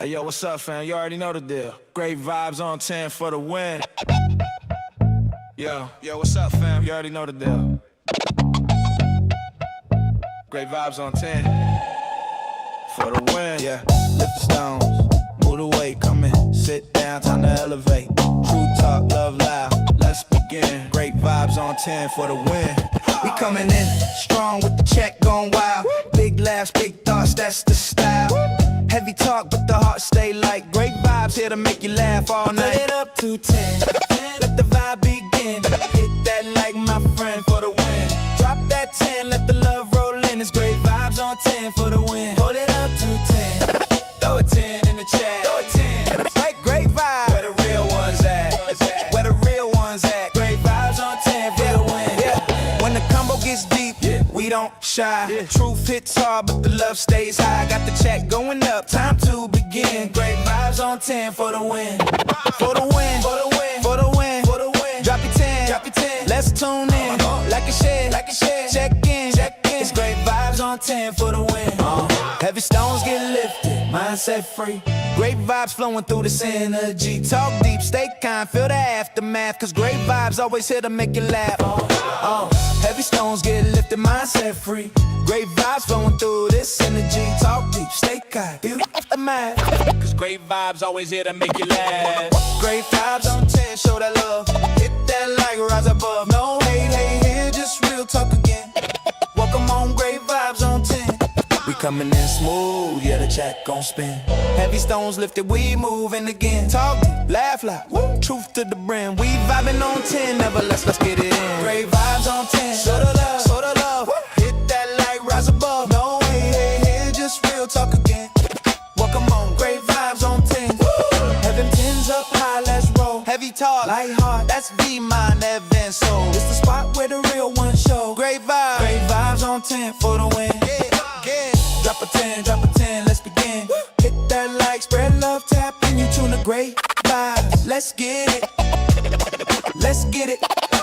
Hey yo, what's up, fam? You already know the deal. Great vibes on 10 for the win. Yo, what's up, fam? You already know the deal. Great vibes on 10 for the win. Yeah, lift the stones, move the weight, come in, sit down, time to elevate. True talk, love loud, let's begin. Great vibes on 10 for the win. We coming in strong with the check going wild. Big laughs, big thoughts, that's the style. Heavy talk, but the heart stay light. Great vibes here to make you laugh all night. Put it up to 10, let the vibe begin. Hit that like my friend for the win. Drop that 10, let the love roll in. It's great vibes on 10 for the win. Hold it up to 10, throw a 10 in the chat. Throw a 10, like great vibes. Where the real ones at? Where the real ones at? Great vibes on 10 for the win. Yeah. When the combo gets deep, we don't shy. Truth hits hard, but the love stays high. Got the check going up, time to begin. Great vibes on 10 for the win. For the win, for the win, for the win, for the win. Drop your 10, drop your 10. Let's tune in, like a share, like a share. Check in, check in. It's great vibes on 10 for the win. Heavy stones get lifted, mindset free. Great vibes flowing through this energy. Talk deep, stay kind, feel the aftermath. Cause great vibes always here to make you laugh. Heavy stones get lifted, mindset free. Great vibes flowing through this energy. Talk deep, stay kind, feel the aftermath. Cause great vibes always here to make you laugh. Great vibes on 10, show that love. Hit that like, rise above. No hate, hate here, just real talk again. Welcome on, great vibes on 10. We coming in smooth, yeah, the check gon' spin. Heavy stones lifted, we moving again. Talk deep, laugh loud, woo. Truth to the brim. We vibing on 10, never let's get it in. Great vibes on 10, show the love, show the love. Woo. Hit that like, rise above. No hate, hate here, just real talk again. Welcome on, great vibes on 10. Woo. Heaven 10's up high, let's roll. Heavy talk, light heart, that's V-Mind, Evan Soul. It's the spot where the real ones show. Great vibes on 10 for the win. Drop a 10, drop a 10, let's begin. Hit that like, spread love, tap in, you tune the great vibes. Let's get it, let's get it.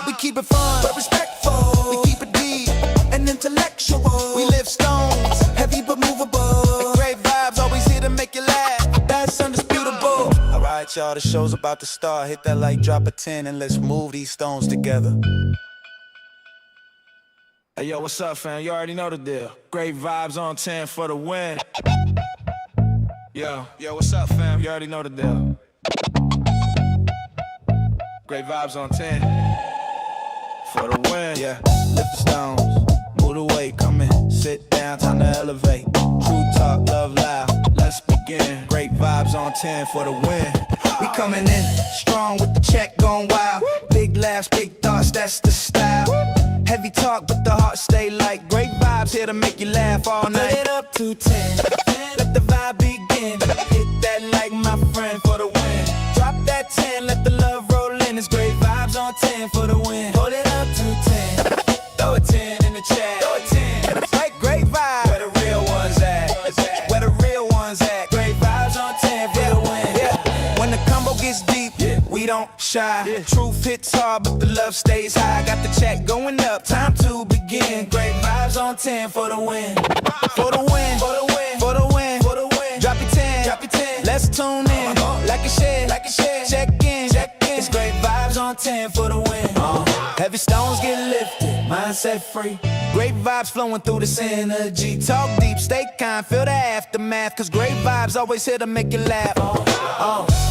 We keep it fun, but respectful. We keep it deep and intellectual. We lift stones, heavy but movable. Great vibes, always here to make you laugh. That's undisputable. Alright y'all, the show's about to start. Hit that like, drop a 10, and let's move these stones together. Hey yo, what's up, fam? You already know the deal. Great vibes on 10 for the win. Yo, what's up, fam? You already know the deal. Great vibes on 10 for the win. Yeah, lift the stones, move the weight, come in, sit down, time to elevate. True talk, love loud, let's begin. Great vibes on 10 for the win. We coming in strong with the check going wild. Big laughs, big thoughts, that's the style. Heavy talk, but the heart stay light. Great vibes here to make you laugh all night. Put it up to 10, let the vibe begin. Hit that like my friend for the win. Drop that 10, let the love roll in. It's great vibes on 10 for the win. Hold it up to 10, throw a 10 in the chat. Throw a 10, like great vibes. Where the real ones at? Where the real ones at? Great vibes on 10 for the win. Yeah. When the combo gets deep, we don't shy. Truth hits hard, but the love stays high. Got the check going up, time to begin. Great vibes on 10 for the win. For the win, for the win, for the win, for the win. Drop your 10, drop your 10. Let's tune in, like a share, like a share. Check in, check in. It's great vibes on 10 for the win. Heavy stones get lifted, mindset free. Great vibes flowing through this energy. Talk deep, stay kind, feel the aftermath. Cause great vibes always here to make you laugh.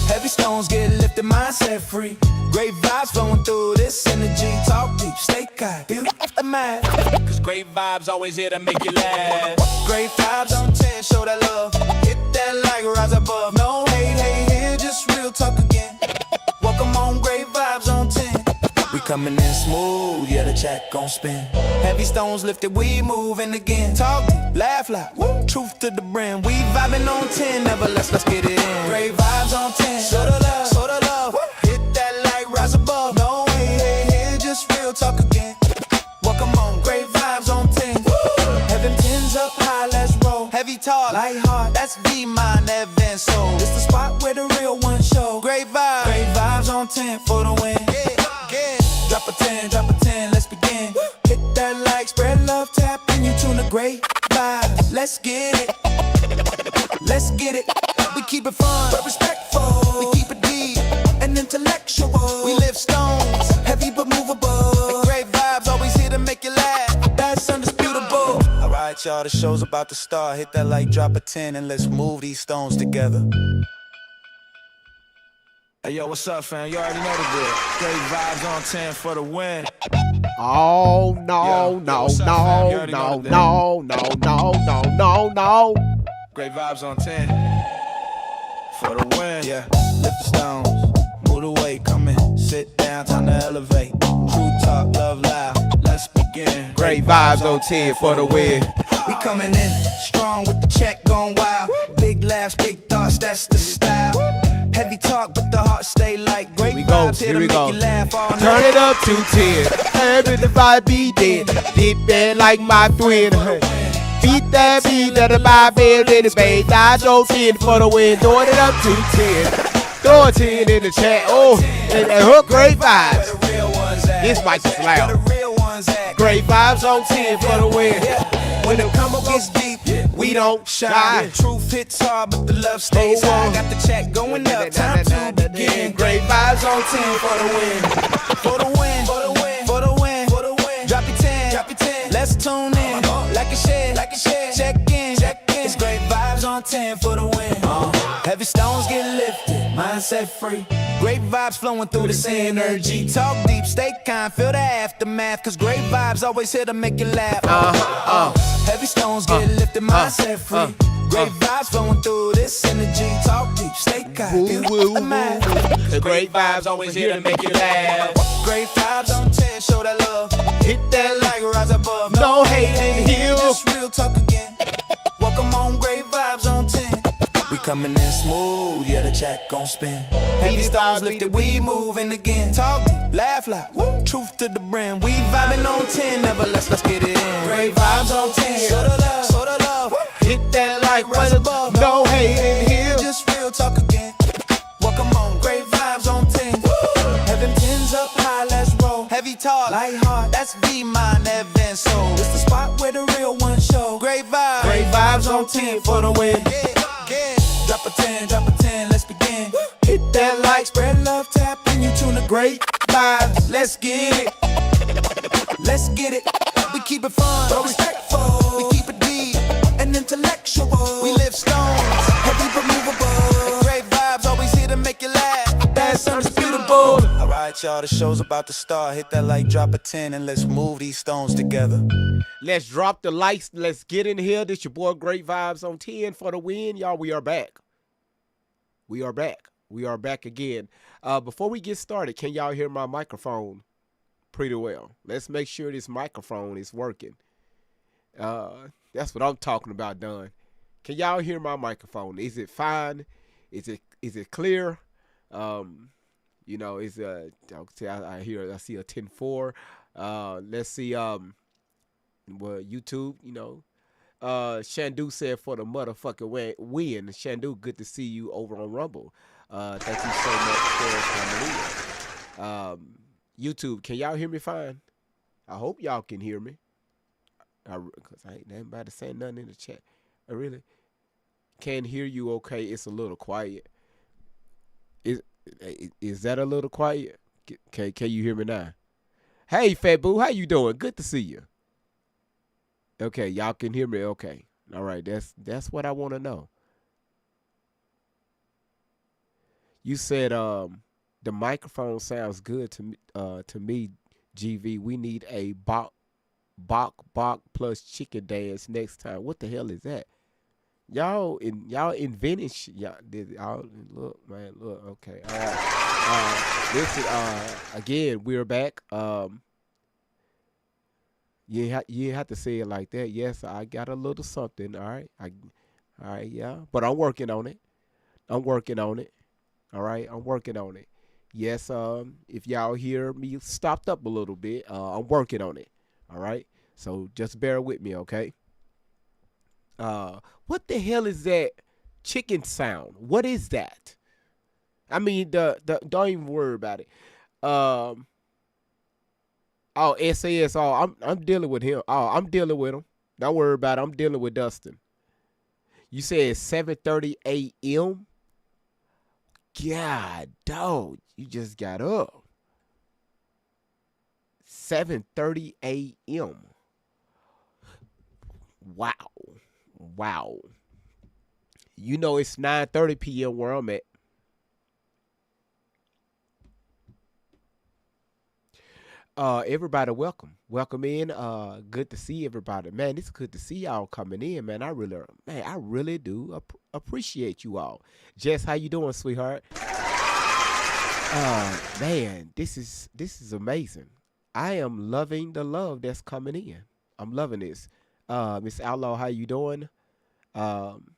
Heavy stones get lifted, mindset free. Great vibes flowing through this energy. Talk deep, stay kind, feel the aftermath. Cause great vibes always here to make you laugh. Great vibes on 10, show that love. Hit that like, rise above. No hate, hate here, just real talk again. Welcome on, great vibes on 10. We coming in smooth, yeah, the check gon' spin. Heavy stones lifted, we moving again. Talk deep, laugh loud, woo. Truth to the brim. We vibing on 10, never let's get it in. Great vibes on 10, show the love, show the love. Woo. Hit that like, rise above. No hate, hate here, just real talk again. Welcome on, great vibes on 10. Woo. Heaven 10's up high, let's roll. Heavy talk, light heart, that's V-Mind, Evan Soul. It's the spot where the real ones show. Great vibes on 10 for the win. Drop a 10, drop a 10, let's begin. Hit that like, spread love, tap in, you tune the great vibes. Let's get it, let's get it. We keep it fun, but respectful. We keep it deep and intellectual. We lift stones, heavy but movable. And great vibes, always here to make you laugh. That's undisputable. Alright, y'all, the show's about to start. Hit that like, drop a 10, and let's move these stones together. Hey, yo, what's up, fam? You already know the deal. Great vibes on 10 for the win. Oh, no, no, no, no, no, no, no, no, no. Great vibes on 10 for the win. Yeah, lift the stones, move the weight, come in, sit down, time to elevate. True talk, love loud, let's begin. Great vibes on 10 for the win. We coming in strong with the check going wild. Big laughs, big thoughts, that's the style. Heavy talk, but the heart stay light. Great vibes here to make you laugh all night. Turn it up to 10. Every the vibe be dead. Dip that like my twin. Beat that beat that the vibe is in the bay. I go 10 for the win. Throwing it up to 10. Throw a 10 in the chat. Oh, and hook great vibes. This mic is loud. Great vibes on 10 for the win. When the combo gets deep, we don't shy. Truth hits hard, but the love stays high. Got the check going up, time to begin. Great vibes on 10 for the win. For the win, for the win, for the win, for the win. Drop your 10, drop your 10. Let's tune in, like a share, like a share. Check in, check in. It's great vibes on 10 for the win. Heavy stones get lifted, mindset free. Great vibes flowing through this energy. Talk deep, stay kind, feel the aftermath. Cause great vibes always here to make you laugh. Heavy stones get lifted, mindset free. Great vibes flowing through this energy. Talk deep, stay kind, feel the aftermath. The great vibes always here to make you laugh. Great vibes on 10, show that love. Hit that Like rise above. no hate in here. Just real talk again. Welcome on, great vibes on 10. We coming in smooth, yeah, the chat gon' spin. Heavy stones lifted, we moving again. Talk deep, laugh loud, truth to the brim. We vibing on 10, never let's get it in. Great vibes on 10, show the love, show the love. Hit that like Rise above, no hate in here. Just real talk again. Welcome on, great vibes on 10. Heaven 10's up high, let's roll. Heavy talk, light heart, that's be mine, Evan soul. It's the spot where the real ones show. Great vibes on 10 for the win. Yeah. Drop a 10, drop a 10, let's begin. Hit that like Spread love, tap in, you tune the great vibes. Let's get it. Let's get it. We keep it fun, but respectful. We keep it deep and intellectual. We lift stones, heavy but movable. Great vibes, always here to make you laugh. That's undisputable. Alright, y'all, the show's about to start. Hit that like, drop a 10, and let's move these stones together. Let's drop the lights. Let's get in here. This your boy Great Vibes on 10 for the win. Y'all, we are back. We are back. We are back again. Before we get started, can y'all hear my microphone pretty well? Let's make sure this microphone is working. That's what I'm talking about, Don. Can y'all hear my microphone? Is it fine? Is it clear? You know, is I see a 10-4. Let's see. Well, YouTube, you know. Shandu said for the motherfucking win. Shandu, good to see you over on Rumble. Thank you so much for coming in. YouTube, can y'all hear me fine? I hope y'all can hear me. Because I ain't anybody saying nothing in the chat. I really can't hear you okay. It's a little quiet. Is that a little quiet? Can you hear me now? Hey, Fat Boo, how you doing? Good to see you. Okay, y'all can hear me. Okay, all right. That's what I want to know. You said the microphone sounds good to me. GV, we need a bok plus chicken dance next time. What the hell is that? Y'all inventing shit. Y'all look, man. Look, okay. All right. Listen. Again, we're back. You have to say it like that. Yes, I got a little something. All right. All right. Yeah. But I'm working on it. All right. I'm working on it. Yes. If y'all hear me stopped up a little bit, I'm working on it. All right. So just bear with me, okay? What the hell is that chicken sound? What is that? I mean, don't even worry about it. Oh, SAS. Oh, I'm dealing with him. Oh, I'm dealing with him. Don't worry about it. I'm dealing with Dustin. You said 7:30 a.m. God, dog, you just got up. 7:30 a.m. Wow. Wow. You know it's 9:30 p.m. where I'm at. Everybody, welcome in. Good to see everybody, man. It's good to see y'all coming in, man. I really do appreciate you all. Jess, how you doing, sweetheart? Man, this is amazing. I am loving the love that's coming in. I'm loving this. Miss Outlaw, how you doing? Um,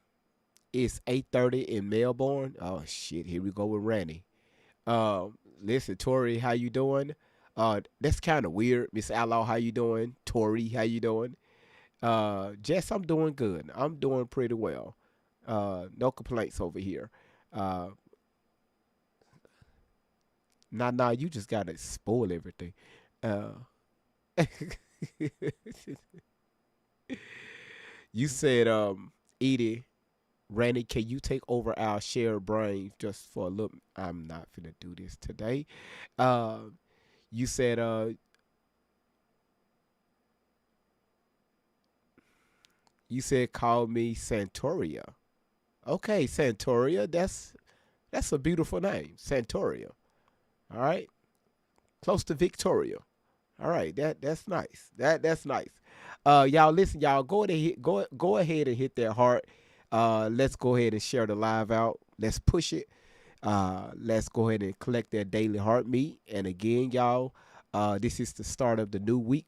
it's 8:30 in Melbourne. Oh shit, here we go with Randy. Listen, Tori, how you doing? That's kind of weird. Miss Outlaw, how you doing? Tori, how you doing? Jess, I'm doing good. I'm doing pretty well. No complaints over here. Uh, nah, you just gotta spoil everything. Uh, you said, Edie, Randy, can you take over our shared brain just for a little? I'm not finna do this today. Uh, you said, call me Santoria. Okay, Santoria. That's a beautiful name, Santoria. All right, close to Victoria. All right, that's nice. That's nice. Y'all listen, y'all go ahead and hit that heart. Let's go ahead and share the live out. Let's push it. Let's go ahead and collect that daily heartbeat. And again, y'all, this is the start of the new week.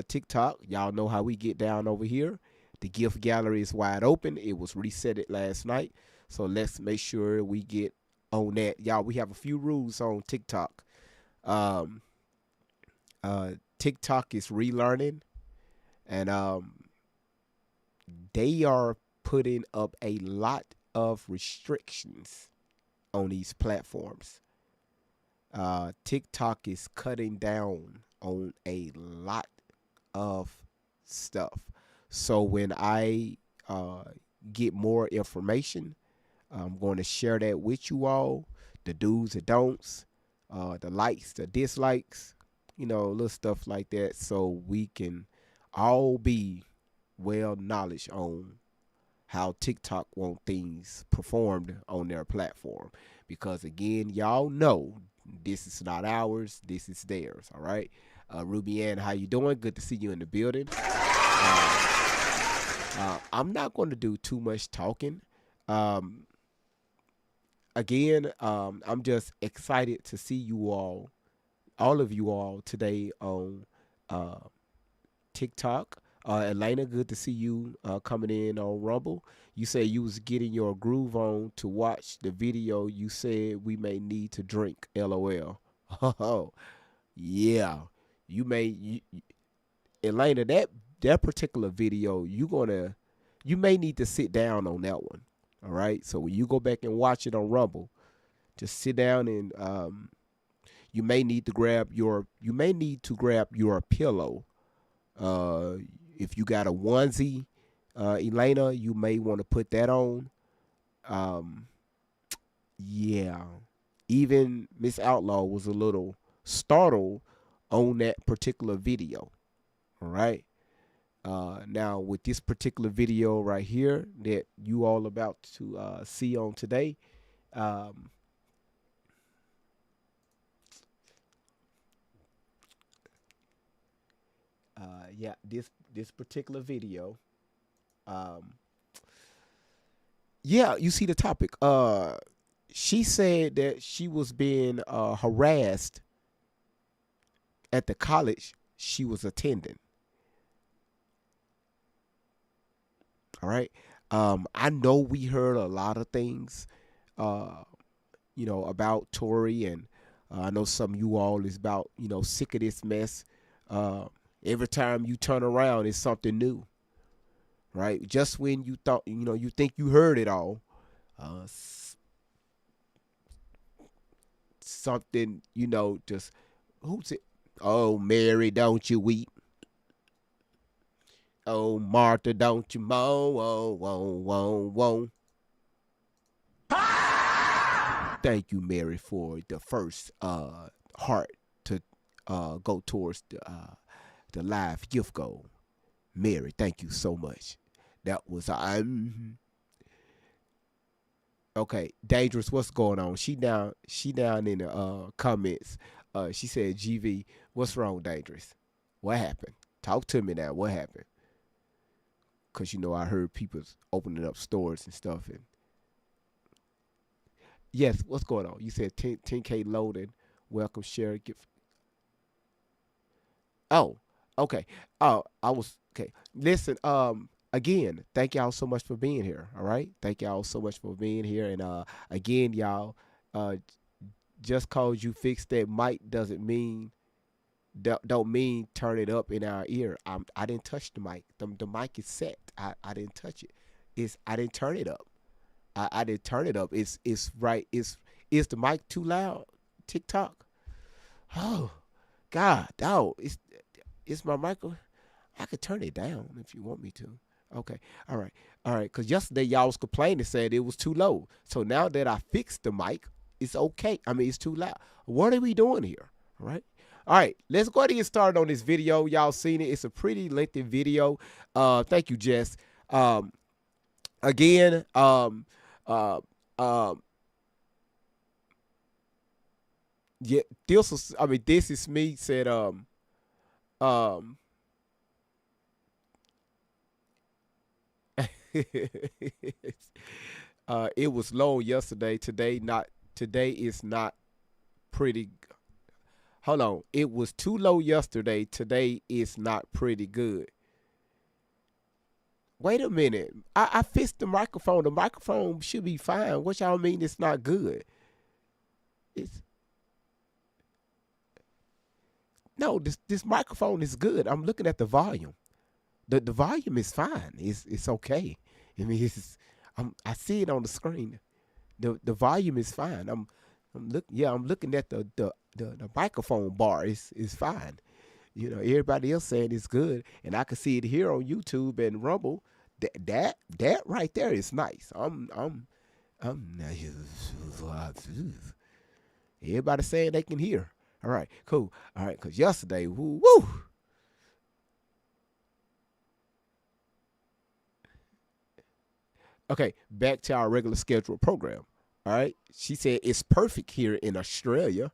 TikTok, y'all know how we get down over here. The gift gallery is wide open. It was resetted last night, so let's make sure we get on that, y'all. We have a few rules on TikTok. Um, TikTok is relearning, and they are putting up a lot of restrictions on these platforms. TikTok is cutting down on a lot of stuff. So when I get more information, I'm going to share that with you all. The do's and don'ts, the likes, the dislikes, little stuff like that, so we can all be well knowledge on how TikTok want things performed on their platform. Because again, y'all know this is not ours, this is theirs. All right. Ruby Ann, how you doing? Good to see you in the building. I'm not going to do too much talking. Um, I'm just excited to see you all of you all today on uh, TikTok. Elena, good to see you coming in on Rumble. You say you was getting your groove on to watch the video. You said we may need to drink. LOL. Oh, yeah. Elena, that particular video, you may need to sit down on that one. All right. So when you go back and watch it on Rumble, just sit down and you may need to grab your pillow. Uh, if you got a onesie, Elena, you may want to put that on. Um, yeah. Even Miss Outlaw was a little startled on that particular video. All right. Now with this particular video right here that you all about to see on today, um, yeah, this particular video, um, yeah, you see the topic. She said that she was being harassed at the college she was attending. All right. I know we heard a lot of things, uh, about Tory, and I know some of you all is about, sick of this mess. Uh, every time you turn around, it's something new, right? Just when you thought, you think you heard it all, uh, something, just who's it? Oh, Mary, don't you weep. Oh, Martha, don't you moan, whoa, whoa, whoa, whoa. thank you, Mary, for the first heart to go towards the live gift goal. Mary, thank you so much. That was okay. Dangerous, what's going on? She down in the comments. She said, GV, what's wrong, Dangerous? What happened? Talk to me now. What happened? Cause I heard people opening up stores and stuff. And yes, what's going on? You said 10K loading. Welcome, share, gift. Oh, okay. Oh, I was okay. Listen, again, thank y'all so much for being here. All right. Thank y'all so much for being here. And again, y'all, just cause you fixed that mic doesn't mean don't mean turn it up in our ear. I didn't touch the mic. The mic is set. I didn't touch it. I didn't turn it up. I didn't turn it up. It's right. Is the mic too loud? TikTok. Oh God, no. It's my micro. I could turn it down if you want me to. Okay. All right. Because yesterday y'all was complaining, said it was too low. So now that I fixed the mic, it's okay. I mean, it's too loud. What are we doing here? All right. All right. Let's go ahead and get started on this video. Y'all seen it. It's a pretty lengthy video. Thank you, Jess. Again, yeah, this is me said, it was low yesterday. Today is not pretty. Hold on. It was too low yesterday. Today is not pretty good. Wait a minute. I fixed the microphone. The microphone should be fine. What y'all mean it's not good? No, this microphone is good. I'm looking at the volume. The volume is fine. It's okay. I mean, I see it on the screen. The volume is fine. I'm looking at the microphone bar. Is fine. Everybody else saying it's good, and I can see it here on YouTube and Rumble. That right there is nice. Everybody saying they can hear. All right, cool. All right, because yesterday, woo. Okay, back to our regular scheduled program. All right, she said it's perfect here in Australia.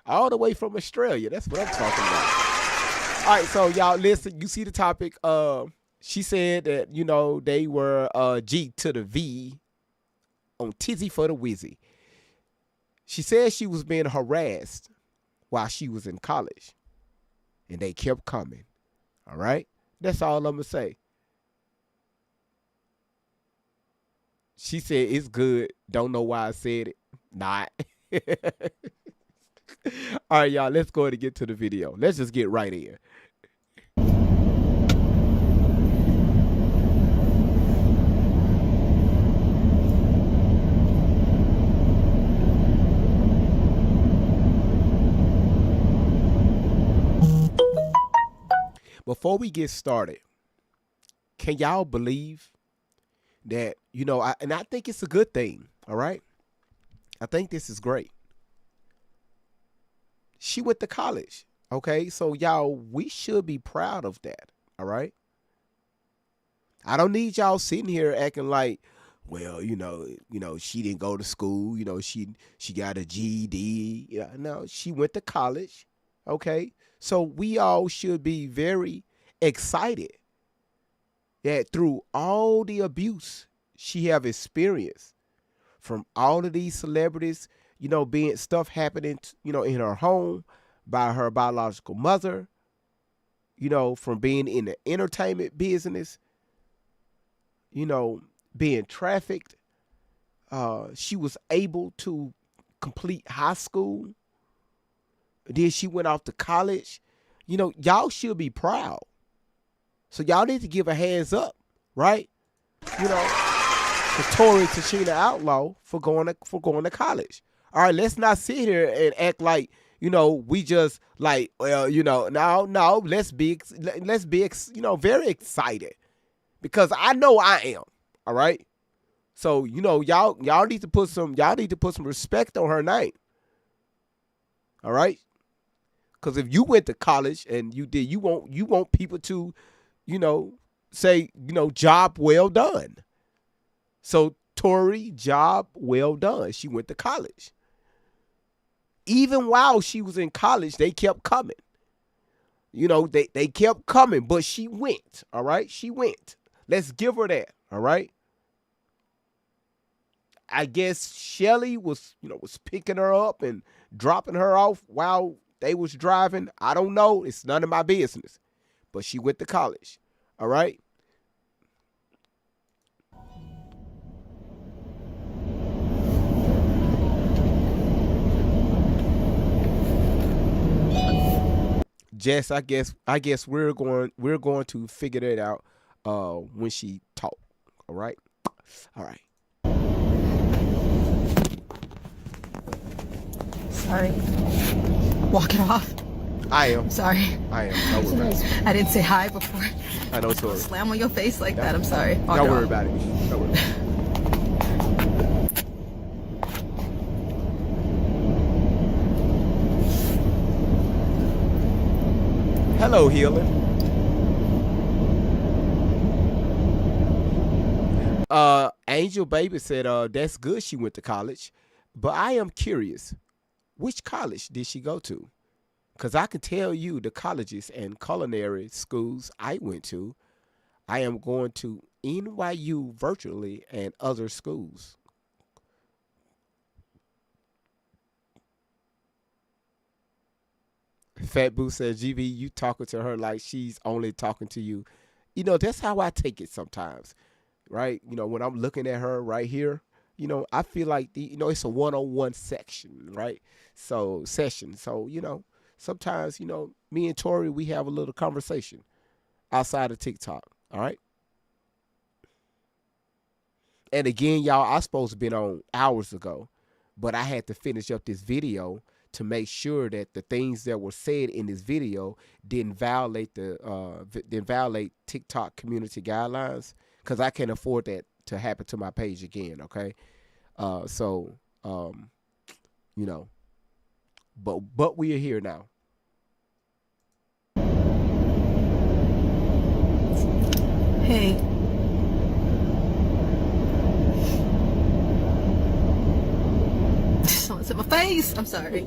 All the way from Australia. That's what I'm talking about. All right, so y'all listen. You see the topic. She said that they were G to the V on Tizzy for the Wizzy. She said she was being harassed while she was in college, and they kept coming. All right, that's all I'm gonna say. She said it's good. Don't know why I said it. Not. All right, y'all. Let's go ahead and get to the video. Let's just get right in. Before we get started, can y'all believe that, and I think it's a good thing, all right? I think this is great. She went to college, okay? So, y'all, we should be proud of that, all right? I don't need y'all sitting here acting like, well, she didn't go to school, she got a GED. No, she went to college, okay? So we all should be very excited that through all the abuse she have experienced from all of these celebrities, being stuff happening, in her home by her biological mother, from being in the entertainment business, being trafficked. She was able to complete high school. Then she went off to college. Y'all should be proud. So y'all need to give a hands up, right? To Tory Tashina Outlaw for going to college. All right, let's not sit here and act like we just like, well, no. Let's be very excited, because I know I am. All right, So, y'all need to put some respect on her name. All right? Because if you went to college and you want people to, say, job well done. So Tori, job well done. She went to college. Even while she was in college, they kept coming. They kept coming, but she went. All right? She went. Let's give her that. All right? I guess Shelly was picking her up and dropping her off while they was driving. I don't know. It's none of my business. But she went to college. All right? Jess, I guess we're going to figure that out when she talk. All right? All right. Sorry. Walk it off. I am. Sorry. I am. Don't worry about it. I didn't say hi before. I know, sorry. Slam on your face like that. I'm sorry. Don't worry about it. Don't worry about it. Hello, Healer. Angel Baby said, that's good she went to college. But I am curious, which college did she go to? Because I can tell you the colleges and culinary schools I went to. I am going to NYU virtually and other schools. Fat Boo says, GV, you talking to her like she's only talking to you. That's how I take it sometimes, right? When I'm looking at her right here, I feel like it's a one-on-one section, right? So session. So, sometimes, me and Tori, we have a little conversation outside of TikTok. All right. And again, y'all, I supposed to been on hours ago, but I had to finish up this video to make sure that the things that were said in this video didn't violate TikTok community guidelines, because I can't afford that to happen to my page again. Okay. But we are here now. Hey. Someone's in my face. I'm sorry.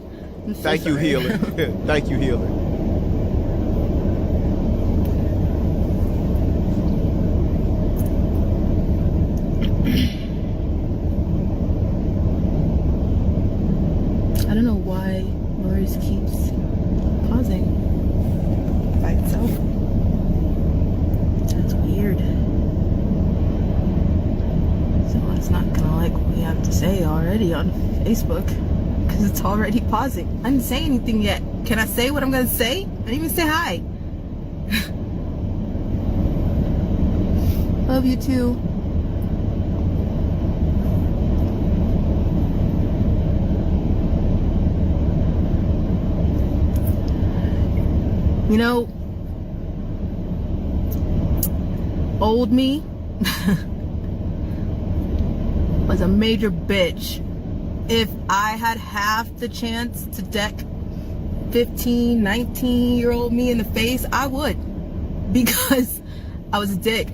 Thank you, Healer. Thank you, Healer. I don't know why Maurice keeps pausing by itself. That's weird. Someone's not gonna like what we have to say already on Facebook, because it's already pausing. I didn't say anything yet. Can I say what I'm gonna say? I didn't even say hi. Love you too. Old me was a major bitch. If I had half the chance to deck 15, 19-year-old me in the face, I would. Because I was a dick.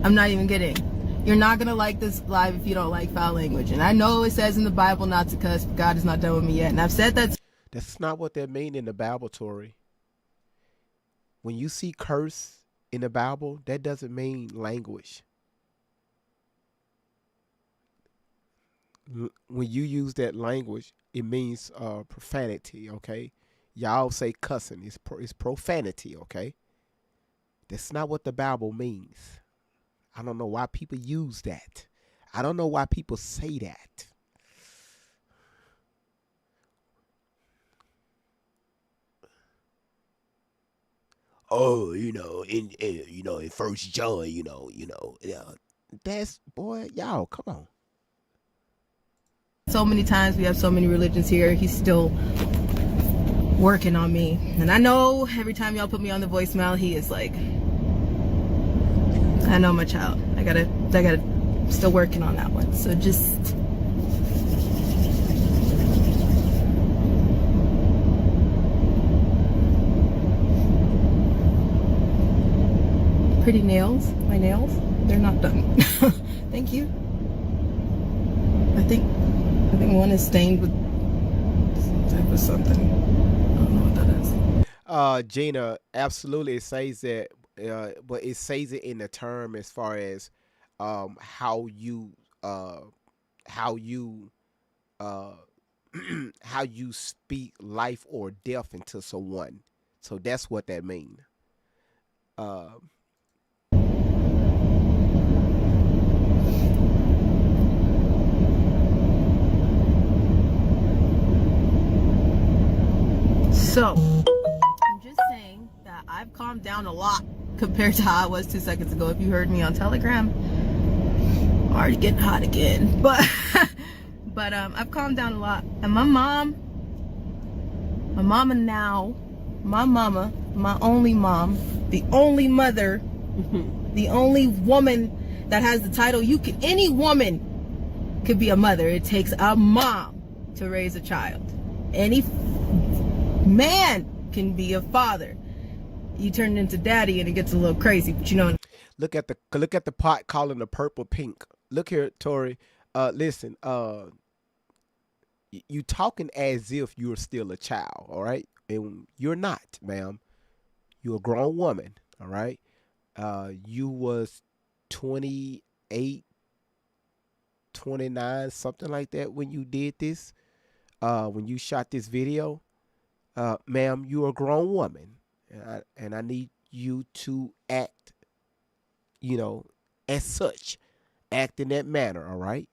I'm not even kidding. You're not gonna like this live if you don't like foul language. And I know it says in the Bible not to cuss, but God is not done with me yet. And I've said that. That's not what that means in the Bible, Tori. When you see curse in the Bible, that doesn't mean language. When you use that language, it means profanity, okay? Y'all say cussing. It's profanity, okay? That's not what the Bible means. I don't know why people use that. I don't know why people say that. Oh, in First John, that's, boy, y'all, come on. So many times we have so many religions here. He's still working on me. And I know every time y'all put me on the voicemail, he is like, I know, my child. I gotta Still working on that one. So just pretty nails. My nails, they're not done. Thank you. I think one is stained with some type of something. I don't know what that is. Gina, absolutely, it says that, but it says it in the term as far as how you how you how you speak life or death into someone. So that's what that means. So, I'm just saying that I've calmed down a lot compared to how I was 2 seconds ago. If you heard me on Telegram, I'm already getting hot again. But, I've calmed down a lot. And my mama, my only mom, the only mother, the only woman that has the title, any woman could be a mother. It takes a mom to raise a child. Any man can be a father. You turn into daddy and it gets a little crazy, but you know. Look at the pot calling the purple pink. Look here, Tori. Listen, you talking as if you're still a child, all right? And you're not, ma'am. You're a grown woman, all right? You was 28, 29, something like that when you did this, when you shot this video. Ma'am, you're a grown woman, and I need you to act, as such. Act in that manner, all right?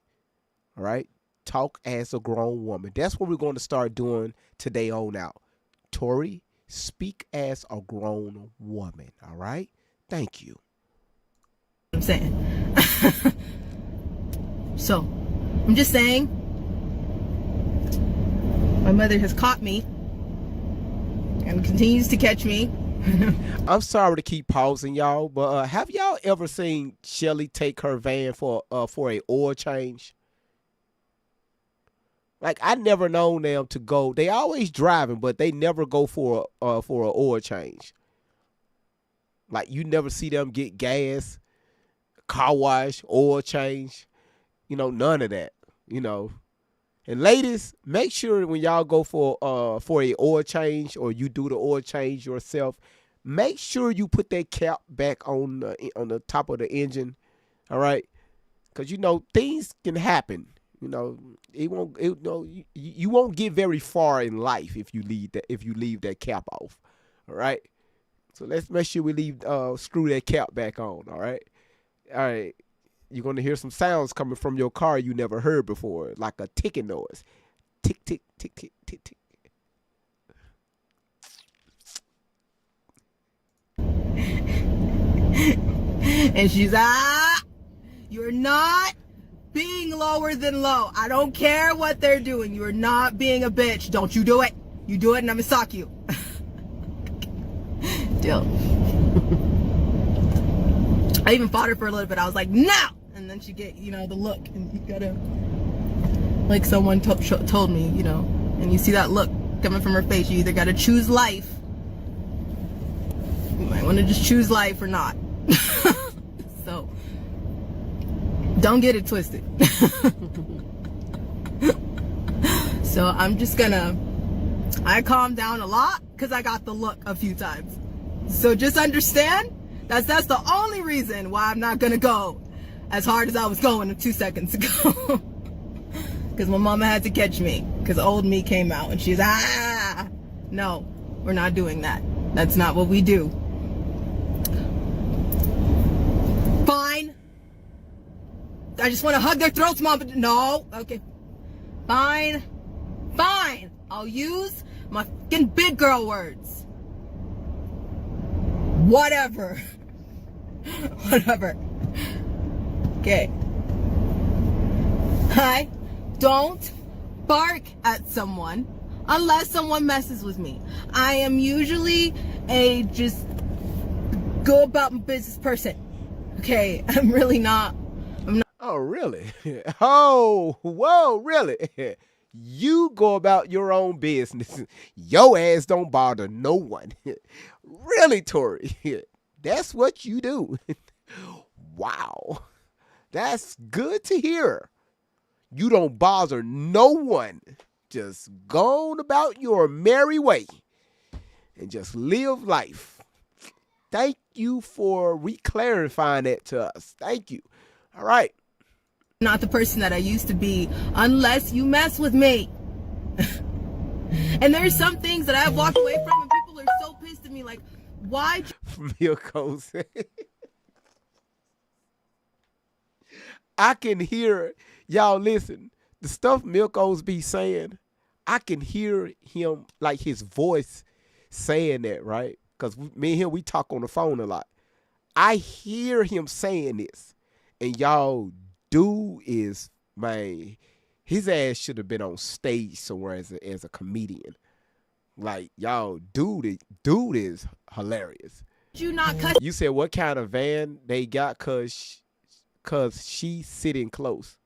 All right? Talk as a grown woman. That's what we're going to start doing today on out. Tori, speak as a grown woman, all right? Thank you. I'm saying. So, I'm just saying, my mother has caught me and continues to catch me. I'm sorry to keep pausing y'all, but have y'all ever seen Shelly take her van for a oil change? Like, I never known them to go. They always driving, but they never go for an oil change. Like, you never see them get gas, car wash, oil change. None of that. And ladies, make sure when y'all go for a oil change, or you do the oil change yourself, make sure you put that cap back on the top of the engine, all right? Because things can happen. You won't get very far in life if you leave that cap off, all right? So let's make sure we screw that cap back on, all right? All right. You're going to hear some sounds coming from your car you never heard before, like a ticking noise. Tick, tick, tick, tick, tick, tick. And she's, you're not being lower than low. I don't care what they're doing. You're not being a bitch. Don't you do it. You do it and I'm going to sock you. Deal. I even fought her for a little bit. I was like, no! And then she get, the look. And you gotta, like someone told me, and you see that look coming from her face. You either gotta choose life. You might want to just choose life or not. So, don't get it twisted. So, I'm just gonna, I calmed down a lot because I got the look a few times. So, just understand. That's the only reason why I'm not gonna go as hard as I was going 2 seconds ago. Because my mama had to catch me. Because old me came out and she's no, we're not doing that. That's not what we do. Fine. I just want to hug their throats, mom. But no, okay. Fine. I'll use my fucking big girl words. Whatever. Okay. I don't bark at someone unless someone messes with me. I am usually a just go about my business person. Okay, I'm really not. Oh, really? Oh, whoa, really? You go about your own business. Your ass don't bother no one. Really, Tori? That's what you do. Wow. That's good to hear. You don't bother no one. Just go on about your merry way and just live life. Thank you for reclarifying that to us. Thank you. All right. Not the person that I used to be unless you mess with me. And there's some things that I've walked away from and people are so pissed at me like, why? Milko's. I can hear, y'all listen, the stuff Milko's be saying, I can hear him, like his voice saying that, right? Because me and him, we talk on the phone a lot. I hear him saying this. And y'all, dude is, man, his ass should have been on stage somewhere as a comedian. Like, y'all, dude is hilarious. You not cut? You said what kind of van they got cause she's sitting close.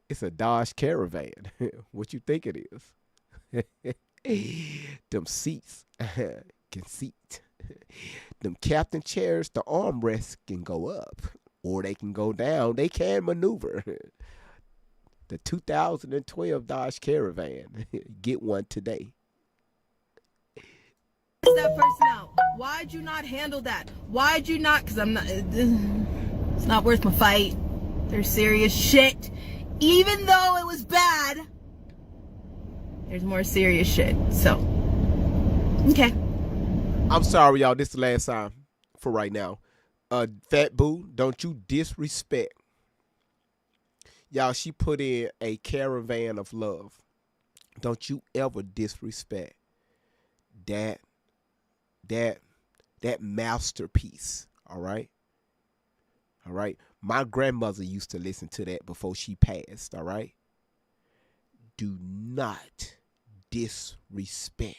It's a Dodge Caravan. What you think it is? Them seats can seat. Them captain chairs, the armrests can go up or they can go down. They can maneuver. The 2012 Dodge Caravan. Get one today. That person out. Why'd you not handle that? Why'd you not? Because I'm not. It's not worth my fight. There's serious shit. Even though it was bad, there's more serious shit. So, okay. I'm sorry, y'all. This is the last time for right now. Fat Boo, don't you disrespect. Y'all, she put in a caravan of love. Don't you ever disrespect that masterpiece. All right? All right? My grandmother used to listen to that before she passed. All right? Do not disrespect.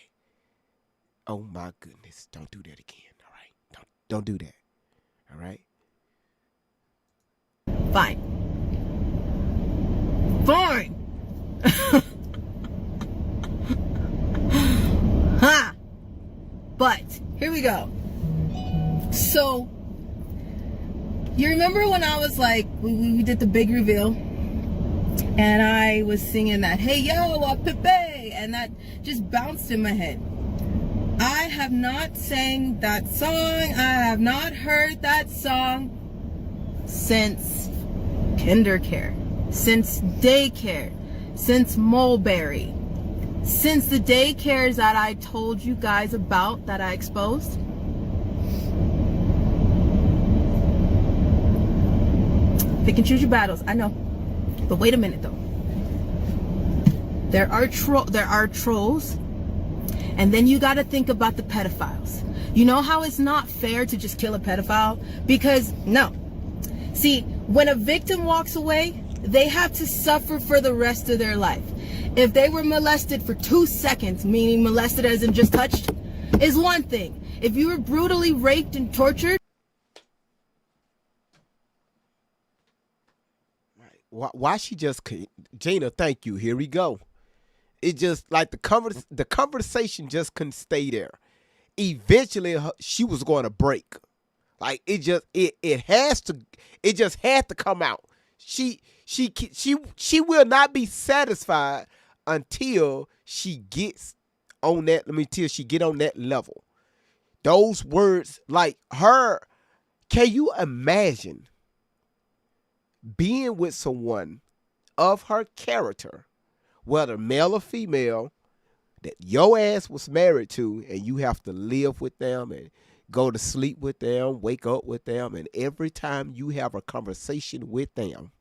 Oh my goodness. Don't do that again. All right? Don't do that. All right? Fine. Fine. Ha! But here we go. So, you remember when I was like, we did the big reveal, and I was singing that, hey yo, Pepe, and that just bounced in my head. I have not sang that song. I have not heard that song since kindercare, since daycare, since Mulberry, since the daycares that I told you guys about that I exposed. Pick and choose your battles, I know. But wait a minute though. There are trolls. And then you got to think about the pedophiles. You know how it's not fair to just kill a pedophile? Because, no. See, when a victim walks away, they have to suffer for the rest of their life. If they were molested for 2 seconds, meaning molested as in just touched, is one thing. If you were brutally raped and tortured. Why she just, Gina, thank you. Here we go. It just like the conversation just couldn't stay there. Eventually, she was going to break. Like it just had to come out. She will not be satisfied until she gets on that. Till she get on that level. Those words, like her. Can you imagine being with someone of her character, whether male or female, that your ass was married to, and you have to live with them and go to sleep with them, wake up with them, and every time you have a conversation with them,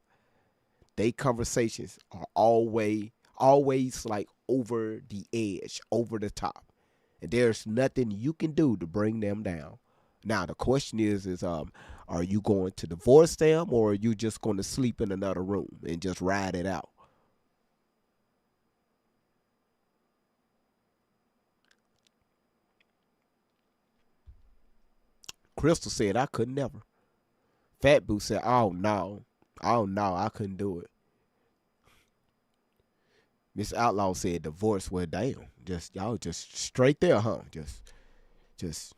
they conversations are always like over the edge, over the top. And there's nothing you can do to bring them down. Now the question is are you going to divorce them, or are you just going to sleep in another room and just ride it out? Crystal said I could never. Fat Boo said, "Oh no, I couldn't do it." Miss Outlaw said, "Divorce, well, damn, y'all just straight there, huh? Just, just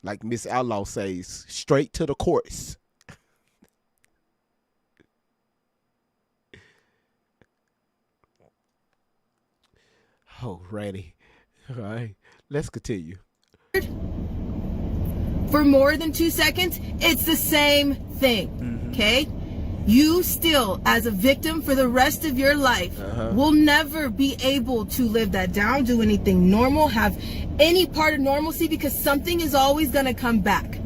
like Miss Outlaw says, straight to the courts." Oh, Randy. All right, let's continue. For more than 2 seconds, it's the same thing, okay? You still, as a victim for the rest of your life, will never be able to live that down, do anything normal, have any part of normalcy, because something is always going to come back.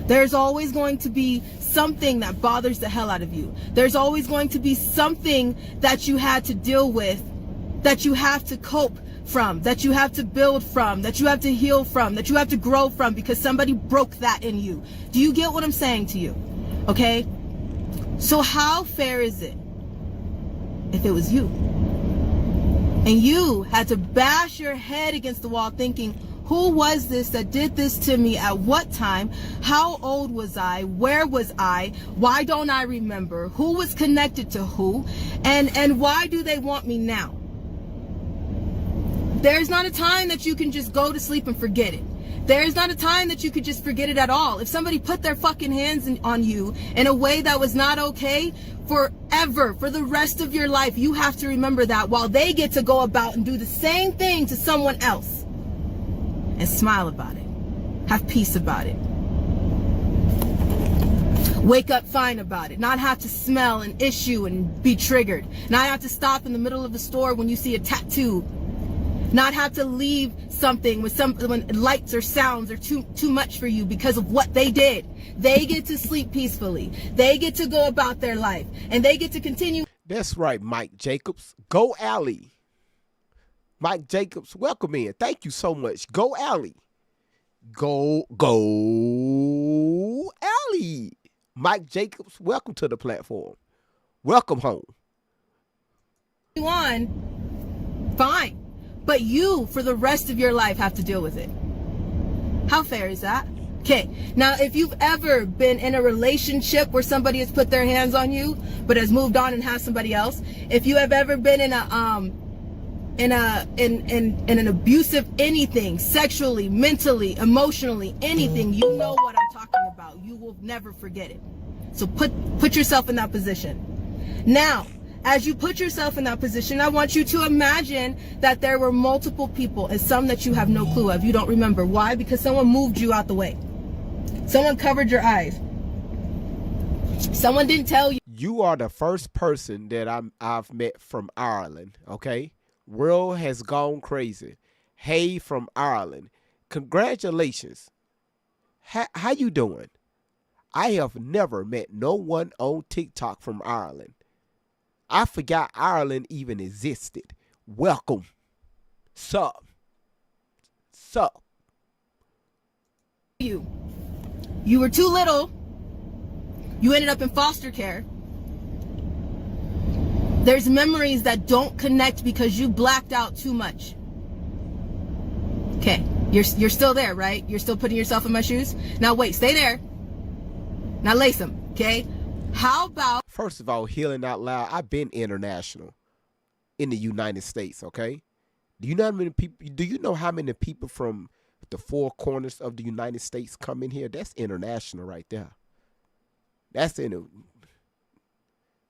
There's always going to be something that bothers the hell out of you. There's always going to be something that you had to deal with, that you have to cope from, that you have to build from, that you have to heal from, that you have to grow from, because somebody broke that in you. Do you get what I'm saying to you? Okay? So how fair is it if it was you and you had to bash your head against the wall thinking, who was this that did this to me? At what time? How old was I? Where was I? Why don't I remember? Who was connected to who? And why do they want me now? There's not a time that you can just go to sleep and forget it. There's not a time that you could just forget it at all. If somebody put their fucking hands on you in a way that was not okay, forever, for the rest of your life, you have to remember that, while they get to go about and do the same thing to someone else and smile about it. Have peace about it. Wake up fine about it. Not have to smell an issue and be triggered. Not have to stop in the middle of the store when you see a tattoo. Not have to leave something when lights or sounds are too much for you because of what they did. They get to sleep peacefully. They get to go about their life, and they get to continue. That's right, Mike Jacobs. Go Alley. Mike Jacobs, welcome in. Thank you so much. Go Alley. Go Alley. Mike Jacobs, welcome to the platform. Welcome home. On, fine. But you, for the rest of your life, have to deal with it. How fair is that? Okay, now if you've ever been in a relationship where somebody has put their hands on you, but has moved on and has somebody else, if you have ever been in an abusive anything, sexually, mentally, emotionally, anything, you know what I'm talking about. You will never forget it. So put yourself in that position. Now, as you put yourself in that position, I want you to imagine that there were multiple people, and some that you have no clue of. You don't remember. Why? Because someone moved you out the way. Someone covered your eyes. Someone didn't tell you. You are the first person that I've met from Ireland, okay? World has gone crazy. Hey from Ireland. Congratulations. How you doing? I have never met no one on TikTok from Ireland. I forgot Ireland even existed. Welcome. Sup. You were too little. You ended up in foster care. There's memories that don't connect because you blacked out too much. Okay, you're still there, right? You're still putting yourself in my shoes? Now wait, stay there. Now lace them, okay? How about... First of all, healing out loud, I've been international in the United States, okay? Do you know how many people from the four corners of the United States come in here? That's international right there. That's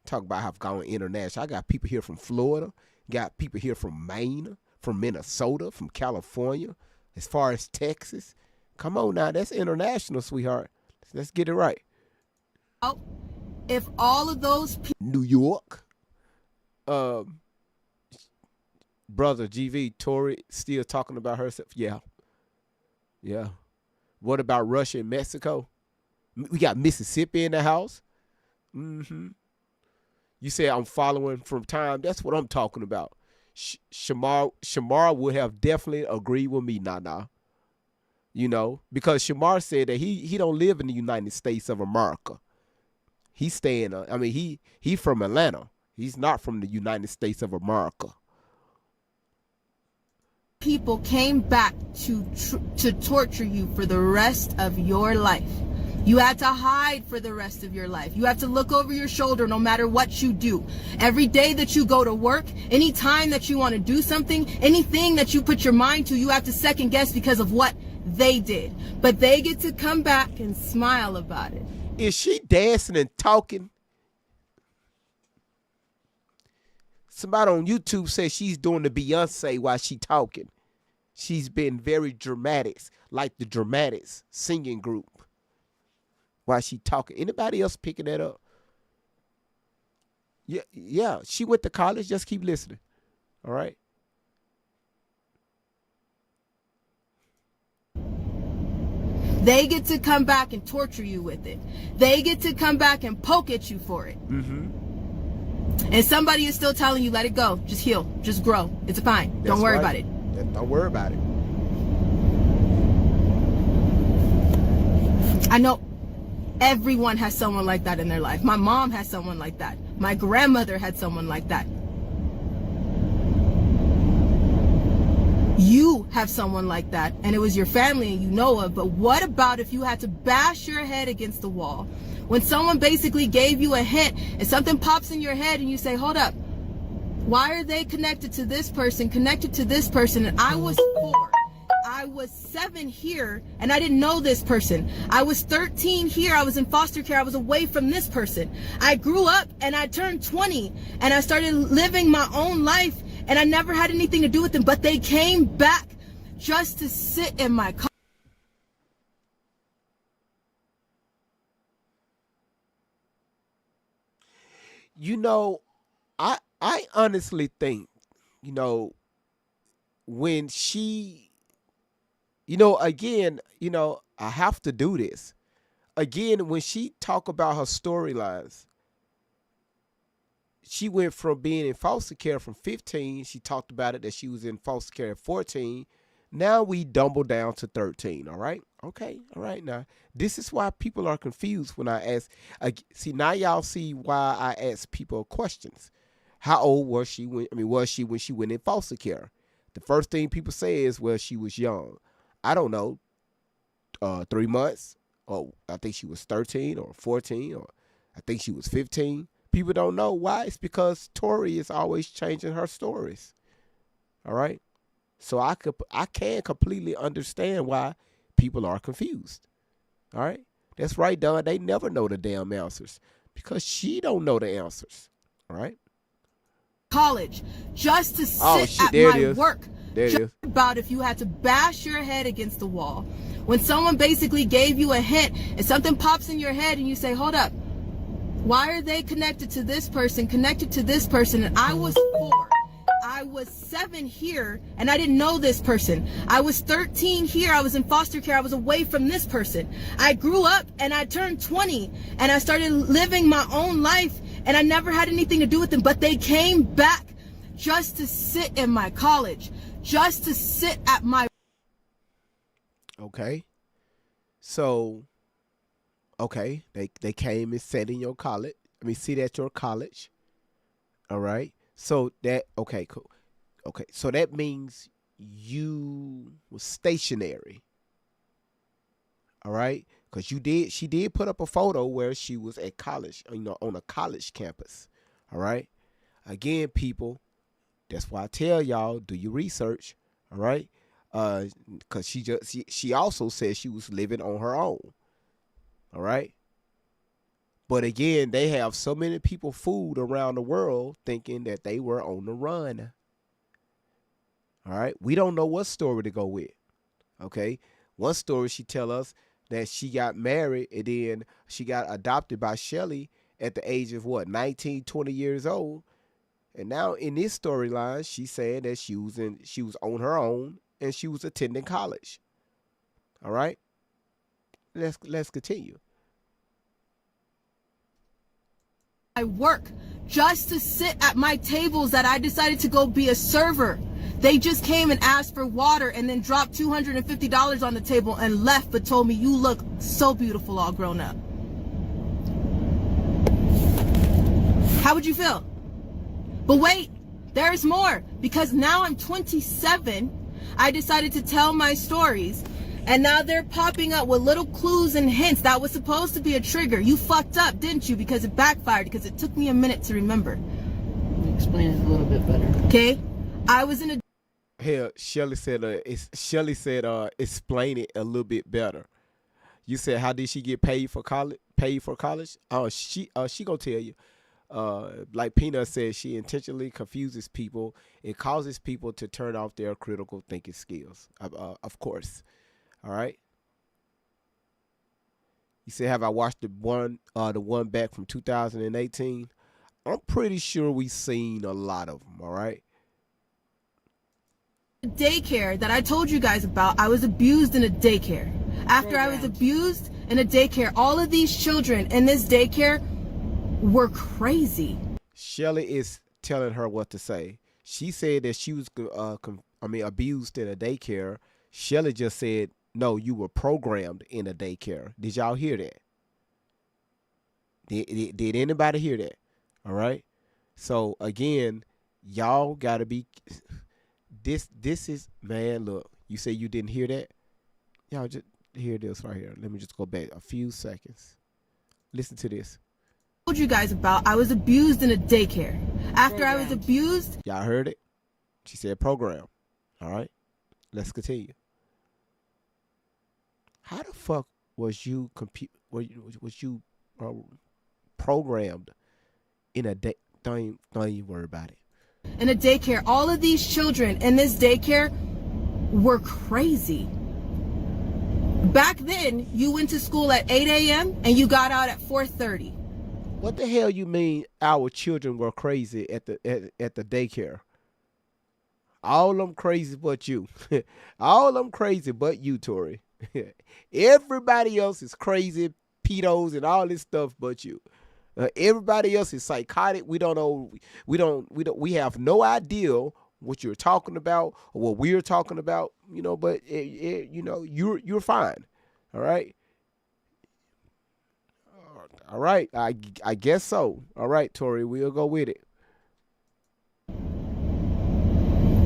talk about how I've gone international. I got people here from Florida, got people here from Maine, from Minnesota, from California, as far as Texas. Come on now, that's international, sweetheart. Let's get it right. If all of those people... New York. Brother GV, Tori still talking about herself. Yeah. What about Russia and Mexico? We got Mississippi in the house. You say I'm following from time. That's what I'm talking about. Shamar would have definitely agreed with me, Nana. You know, because Shamar said that he don't live in the United States of America. He's staying. He from Atlanta. He's not from the United States of America. people came back to torture you for the rest of your life. You had to hide for the rest of your life. You have to look over your shoulder no matter what you do. Every day that you go to work, any time that you want to do something, anything that you put your mind to, you have to second guess because of what they did. But they get to come back and smile about it. Is she dancing and talking? Somebody on YouTube says she's doing the Beyonce while she talking. She's been very dramatic, like the Dramatics singing group. While she talking. Anybody else picking that up? Yeah. She went to college. Just keep listening. All right. They get to come back and torture you with it. They get to come back and poke at you for it. Mm-hmm. And somebody is still telling you, let it go. Just heal. Just grow. It's fine. Don't worry about it. Don't worry about it. I know everyone has someone like that in their life. My mom has someone like that. My grandmother had someone like that. You have someone like that, and it was your family and you know of, but what about if you had to bash your head against the wall? When someone basically gave you a hint and something pops in your head and you say, hold up, why are they connected to this person, and I was 4. I was 7 here and I didn't know this person. I was 13 here. I was in foster care. I was away from this person. I grew up and I turned 20 and I started living my own life and I never had anything to do with them, but they came back just to sit in my car. You know, I honestly think, when she, again, I have to do this. Again, when she talk about her storylines, she went from being in foster care from 15. She talked about it that she was in foster care at 14. Now we double down to 13. All right. Okay. All right. Now, this is why people are confused when I ask. See, now y'all see why I ask people questions. How old was she when she went in foster care? The first thing people say is, well, she was young. I don't know, 3 months, or I think she was 13 or 14, or I think she was 15. People don't know why. It's because Tori is always changing her stories. All right. So I can completely understand why people are confused. All right. That's right, Don. They never know the damn answers because she don't know the answers. All right. College just to sit at my work. There it is. About if you had to bash your head against the wall. When someone basically gave you a hint and something pops in your head and you say, hold up, why are they connected to this person, and I was 4. I was 7 here and I didn't know this person. I was 13 here. I was in foster care. I was away from this person. I grew up and I turned 20 and I started living my own life and I never had anything to do with them, but they came back just to sit in my college, just to sit at my. Okay. So, okay, they came and sat in your college. Sit at your college. All right. So that, okay, cool. Okay, so that means you was stationary. All right, because she did put up a photo where she was at college, on a college campus. All right. Again, people, that's why I tell y'all, do your research. All right. Because she also said she was living on her own. All right. But again, they have so many people fooled around the world thinking that they were on the run. All right. We don't know what story to go with. Okay. One story she tell us that she got married and then she got adopted by Shelly at the age of 19, 20 years old. And now in this storyline, she's saying that she was on her own and she was attending college. All right. Let's continue. I work just to sit at my tables that I decided to go be a server. They just came and asked for water and then dropped $250 on the table and left, but told me, you look so beautiful all grown up. How would you feel? But wait, there's more, because now I'm 27 I decided to tell my stories. And now they're popping up with little clues and hints. That was supposed to be a trigger. You fucked up, didn't you? Because it backfired. Because it took me a minute to remember. Explain it a little bit better. Okay? I was in a... Hell, Shelly said, explain it a little bit better. You said, how did she get paid for college? Oh, she gonna tell you. Like Peanut said, she intentionally confuses people. It causes people to turn off their critical thinking skills. Of course. All right. You said, have I watched the one back from 2018? I'm pretty sure we've seen a lot of them. All right. daycare that I told you guys about. I was abused in a daycare. After I was abused in a daycare, all of these children in this daycare were crazy. Shelly is telling her what to say. She said that she was abused in a daycare. Shelly just said, no, you were programmed in a daycare. Did y'all hear that? Did anybody hear that? All right. So again, y'all gotta be. This is, man. Look, you say you didn't hear that. Y'all just hear this right here. Let me just go back a few seconds. Listen to this. I told you guys about. I was abused in a daycare. After I was abused, y'all heard it. She said program. All right. Let's continue. How the fuck was you programmed in a day? Don't even worry about it. In a daycare, all of these children in this daycare were crazy. Back then, you went to school at 8 a.m. and you got out at 4:30. What the hell you mean our children were crazy at the daycare? All them crazy but you. All them crazy but you, Tori. Everybody else is crazy, pedos and all this stuff but you. Everybody else is psychotic. We don't know. We have no idea what you're talking about or what we're talking about. You know, but you're fine. All right. All right. I guess so. All right, Tori, we'll go with it.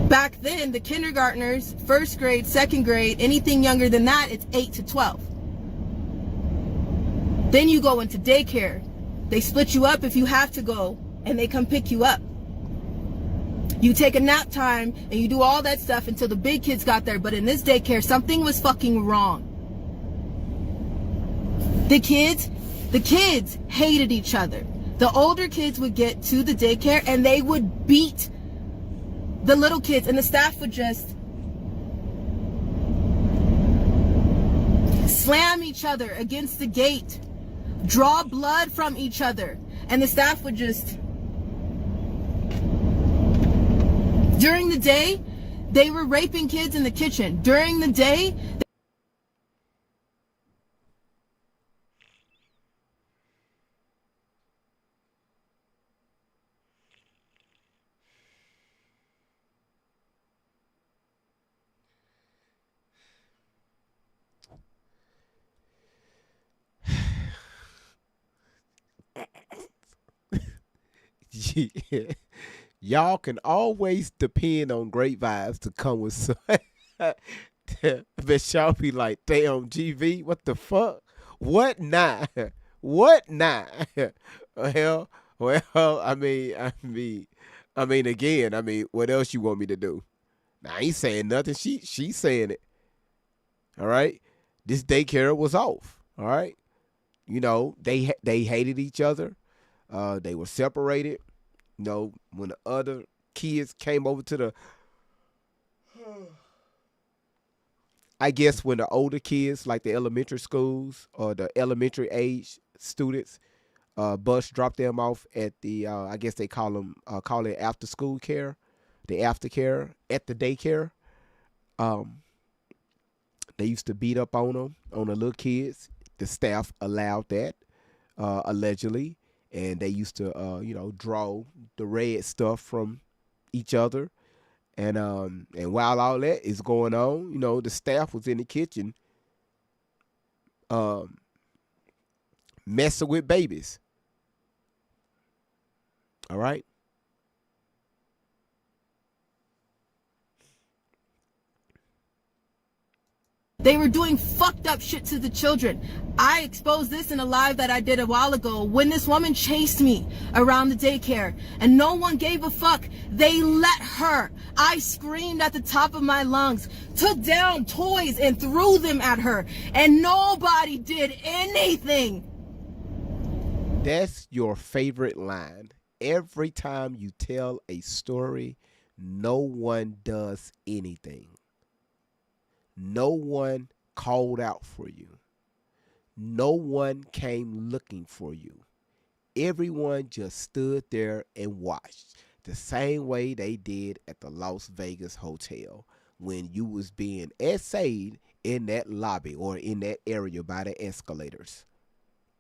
Back then, the kindergartners, first grade, second grade, anything younger than that, it's 8 to 12. Then you go into daycare. They split you up if you have to go, and they come pick you up. You take a nap time, and you do all that stuff until the big kids got there. But in this daycare, something was fucking wrong. The kids hated each other. The older kids would get to the daycare, and they would beat the little kids, and the staff would just slam each other against the gate, draw blood from each other, and the staff would just... During the day, they were raping kids in the kitchen. During the day... Y'all can always depend on great vibes to come with some. But y'all be like, damn, GV, what the fuck? What now? What now? Well, I mean, again, what else you want me to do? Now, I ain't saying nothing. She's saying it. All right. This daycare was off. All right. You know, they hated each other. They were separated. You know, when the other kids came over to the, I guess when the older kids, like the elementary schools or the elementary age students, bus dropped them off at the, I guess they call it after school care, the aftercare at the daycare. They used to beat up on them, on the little kids. The staff allowed that, allegedly. And they used to, draw the red stuff from each other. And while all that is going on, the staff was in the kitchen messing with babies. All right? They were doing fucked up shit to the children. I exposed this in a live that I did a while ago when this woman chased me around the daycare and no one gave a fuck. They let her. I screamed at the top of my lungs, took down toys and threw them at her, and nobody did anything. That's your favorite line. Every time you tell a story, no one does anything. No one called out for you. No one came looking for you. Everyone just stood there and watched, the same way they did at the Las Vegas hotel when you was being essayed in that lobby or in that area by the escalators.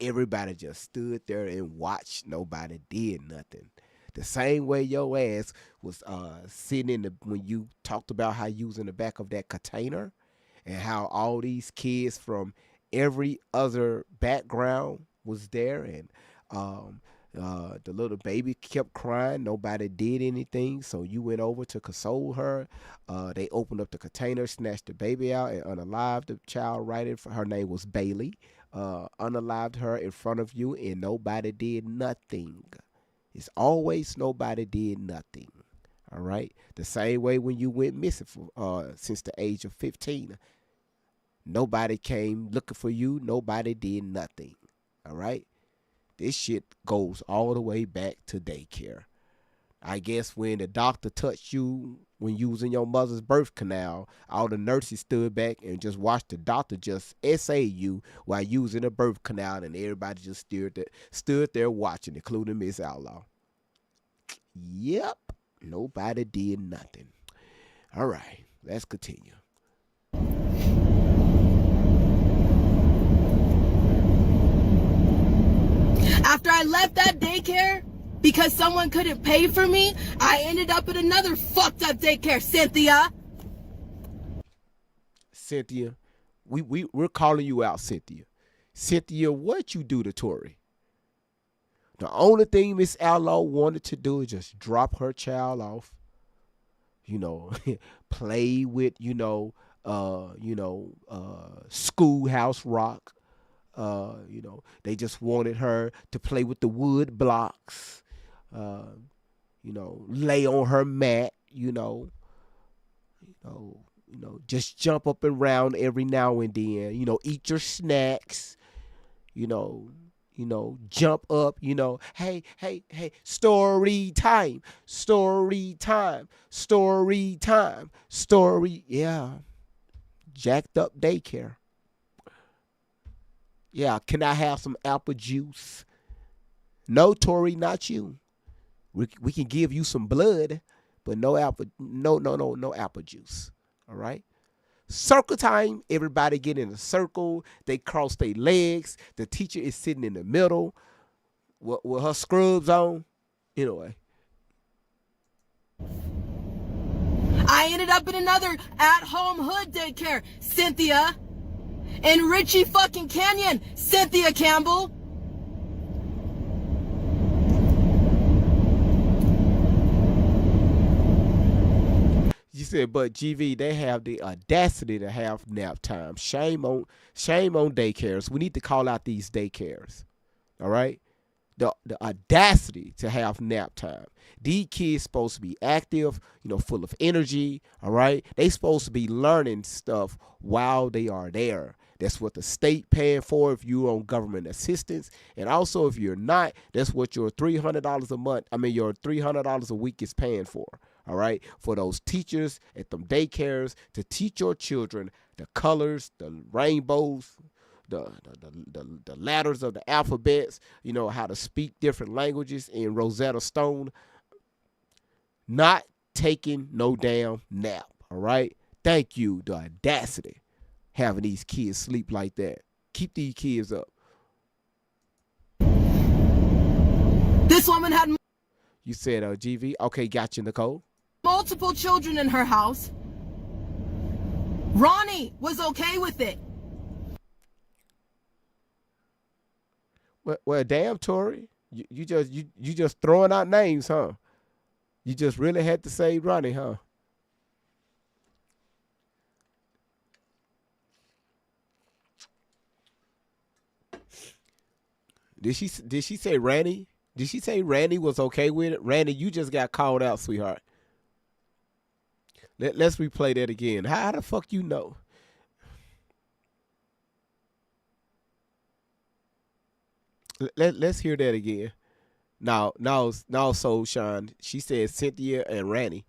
Everybody just stood there and watched. Nobody did nothing. The same way your ass was sitting in the when you talked about how you was in the back of that container and how all these kids from every other background was there, and the little baby kept crying. Nobody did anything, so you went over to console her. They opened up the container, snatched the baby out, and unalived the child right in front. Her name was Bailey. Unalived her in front of you, and nobody did nothing. It's always nobody did nothing. All right. The same way when you went missing for since the age of 15. Nobody came looking for you. Nobody did nothing. All right. This shit goes all the way back to daycare. I guess when the doctor touched you when you was in your mother's birth canal, all the nurses stood back and just watched the doctor just essay you while you was in a birth canal, and everybody just stood there watching, including Miss Outlaw. Yep. Nobody did nothing. All right. Let's continue. After I left that daycare, because someone couldn't pay for me, I ended up at another fucked up daycare, Cynthia. Cynthia, we're calling you out, Cynthia. Cynthia, what you do to Tori? The only thing Miss Outlaw wanted to do is just drop her child off, play with, schoolhouse rock. They just wanted her to play with the wood blocks, lay on her mat, just jump up and round every now and then, eat your snacks, jump up, hey, story time, yeah, jacked up daycare. Yeah, can I have some apple juice? No, Tori, not you. We can give you some blood, but no apple juice. All right? Circle time, everybody get in a circle. They cross their legs. The teacher is sitting in the middle with her scrubs on. Anyway. I ended up in another at-home hood daycare, Cynthia. In Richie fucking Canyon, Cynthia Campbell. You said, but GV, they have the audacity to have nap time. Shame on daycares. We need to call out these daycares. All right? The audacity to have nap time. These kids supposed to be active, full of energy. All right? They supposed to be learning stuff while they are there. That's what the state paying for if you're on government assistance. And also if you're not, that's what your $300 a month, your $300 a week is paying for. All right. For those teachers at them daycares to teach your children the colors, the rainbows, the letters of the alphabets, how to speak different languages in Rosetta Stone. Not taking no damn nap. All right. Thank you. The audacity. Having these kids sleep like that. Keep these kids up. This woman had You said GV. Okay, got you, Nicole. multiple children in her house. Ronnie was okay with it. Well, damn, Tori. You just throwing out names, huh? You just really had to say Ronnie, huh? Did she say Randy? Did she say Randy was okay with it? Randy, you just got called out, sweetheart. Let's replay that again. How the fuck you know? Let's hear that again. Now, Soul Shine. She said Cynthia and Randy.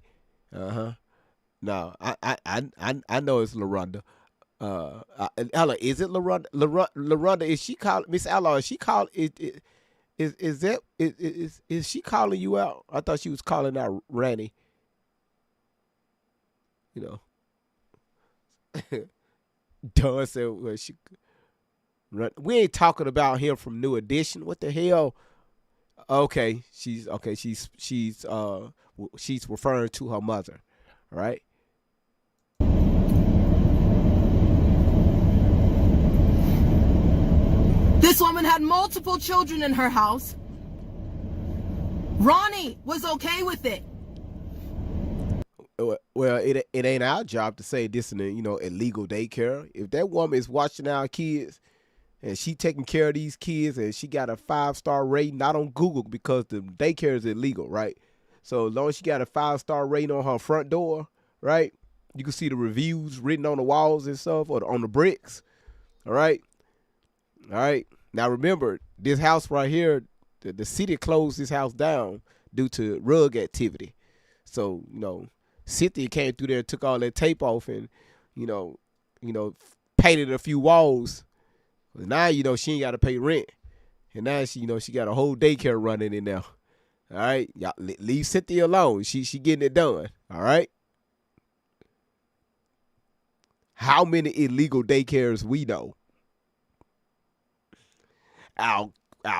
No, I know it's LaRonda. Ella, is it LaRonda? LaRonda, is she calling Miss Ella? Is she calling it? Is she calling you out? I thought she was calling out Randy. You know, Dawn said, well, we ain't talking about him from New Edition. What the hell? Okay, she's referring to her mother, right? This woman had multiple children in her house. Ronnie was okay with it. Well, it ain't our job to say this in illegal daycare. If that woman is watching our kids and she taking care of these kids and she got a 5-star rating, not on Google because the daycare is illegal, right? So as long as she got a 5-star rating on her front door, right? You can see the reviews written on the walls and stuff or on the bricks. All right. Now remember, this house right here, the city closed this house down due to rug activity. So, Cynthia came through there and took all that tape off and, painted a few walls. Now, she ain't got to pay rent. And now she got a whole daycare running in there. All right. Y'all leave Cynthia alone. She getting it done. All right. How many illegal daycares we know? Our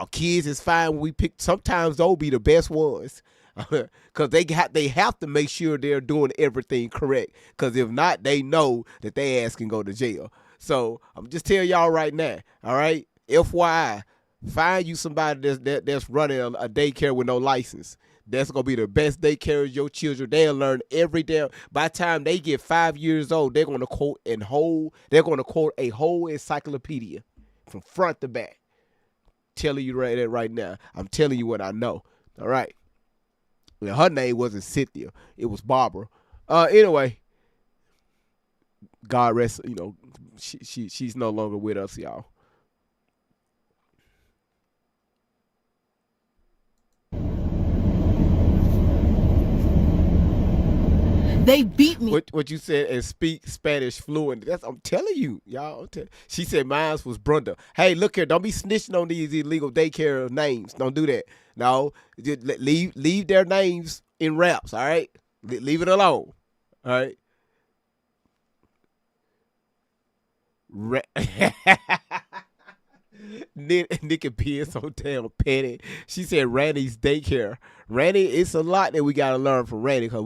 kids is fine when we pick. Sometimes they'll be the best ones. Because they have to make sure they're doing everything correct. Because if not, they know that their ass can go to jail. So I'm just telling y'all right now, all right? FYI, find you somebody that's running a daycare with no license. That's going to be the best daycare of your children. They'll learn every day. By the time they get 5 years old, they're going to quote a whole encyclopedia from front to back. Telling you right now. I'm telling you what I know. All right. Well, her name wasn't Cynthia. It was Barbara. Anyway, God rest, she's no longer with us, y'all. They beat me. What you said and speak Spanish fluent. I'm telling you, y'all. She said mine was Brenda. Hey, look here. Don't be snitching on these illegal daycare names. Don't do that. No, just leave their names in wraps. All right, leave it alone. All right. Nick and P is so damn petty. She said Randy's daycare. Randy, it's a lot that we gotta learn from Randy because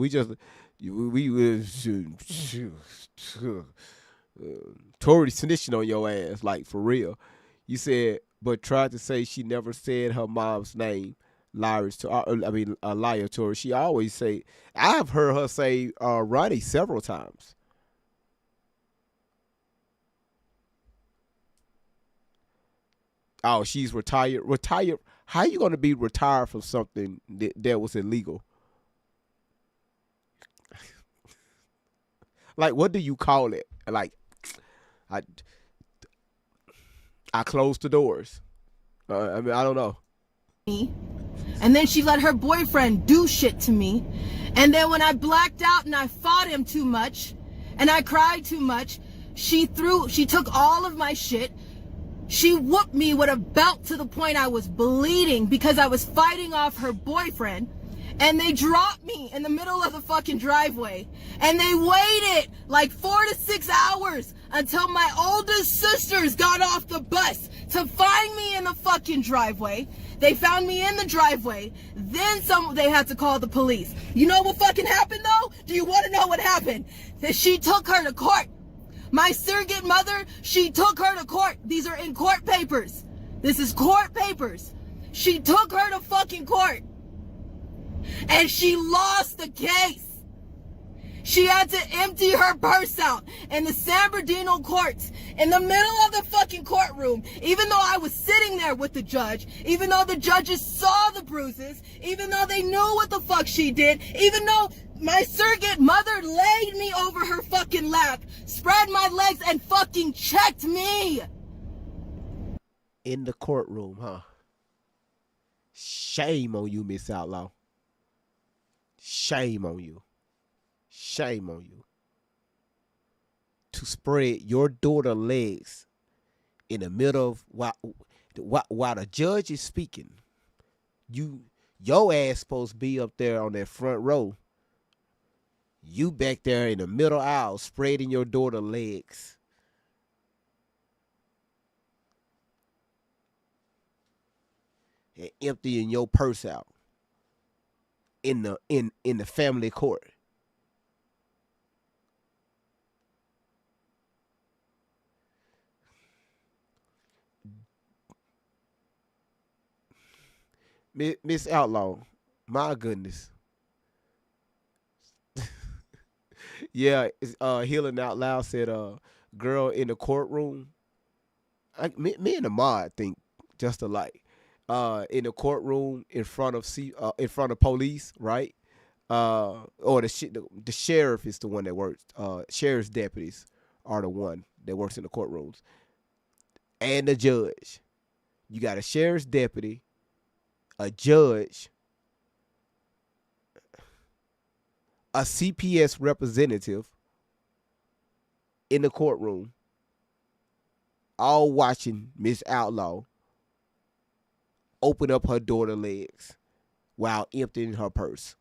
Tori snitching on your ass, like for real. You said, but tried to say she never said her mom's name. Liar, Tori. She always say. I've heard her say Ronnie several times. Oh, she's retired. Retired. How you gonna be retired from something that was illegal? Like, what do you call it? Like, I closed the doors. I don't know. And then she let her boyfriend do shit to me. And then when I blacked out and I fought him too much and I cried too much, she took all of my shit. She whooped me with a belt to the point I was bleeding because I was fighting off her boyfriend. And they dropped me in the middle of the fucking driveway. And they waited like 4 to 6 hours until my oldest sisters got off the bus to find me in the fucking driveway. They found me in the driveway. Then they had to call the police. You know what fucking happened though? Do you want to know what happened? That she took her to court. My surrogate mother, she took her to court. These are in court papers. This is court papers. She took her to fucking court. And she lost the case. She had to empty her purse out in the San Bernardino courts, in the middle of the fucking courtroom, even though I was sitting there with the judge, even though the judges saw the bruises, even though they knew what the fuck she did, even though my surrogate mother laid me over her fucking lap, spread my legs, and fucking checked me. In the courtroom, huh? Shame on you, Miss Outlaw. Shame on you. Shame on you. To spread your daughter's legs in the middle of while the judge is speaking. Your ass supposed to be up there on that front row. You back there in the middle aisle spreading your daughter's legs. And emptying your purse out in the family court. Miss Outlaw, my goodness. Yeah, it's, Healing Out Loud said, girl in the courtroom. Me and Ahmad think just alike. In the courtroom in front of police, right? Or the sheriff is the one that works. Sheriff's deputies are the one that works in the courtrooms, and the judge. You got a sheriff's deputy, a judge, a CPS representative in the courtroom, all watching Miss Outlaw open up her daughter's legs while emptying her purse.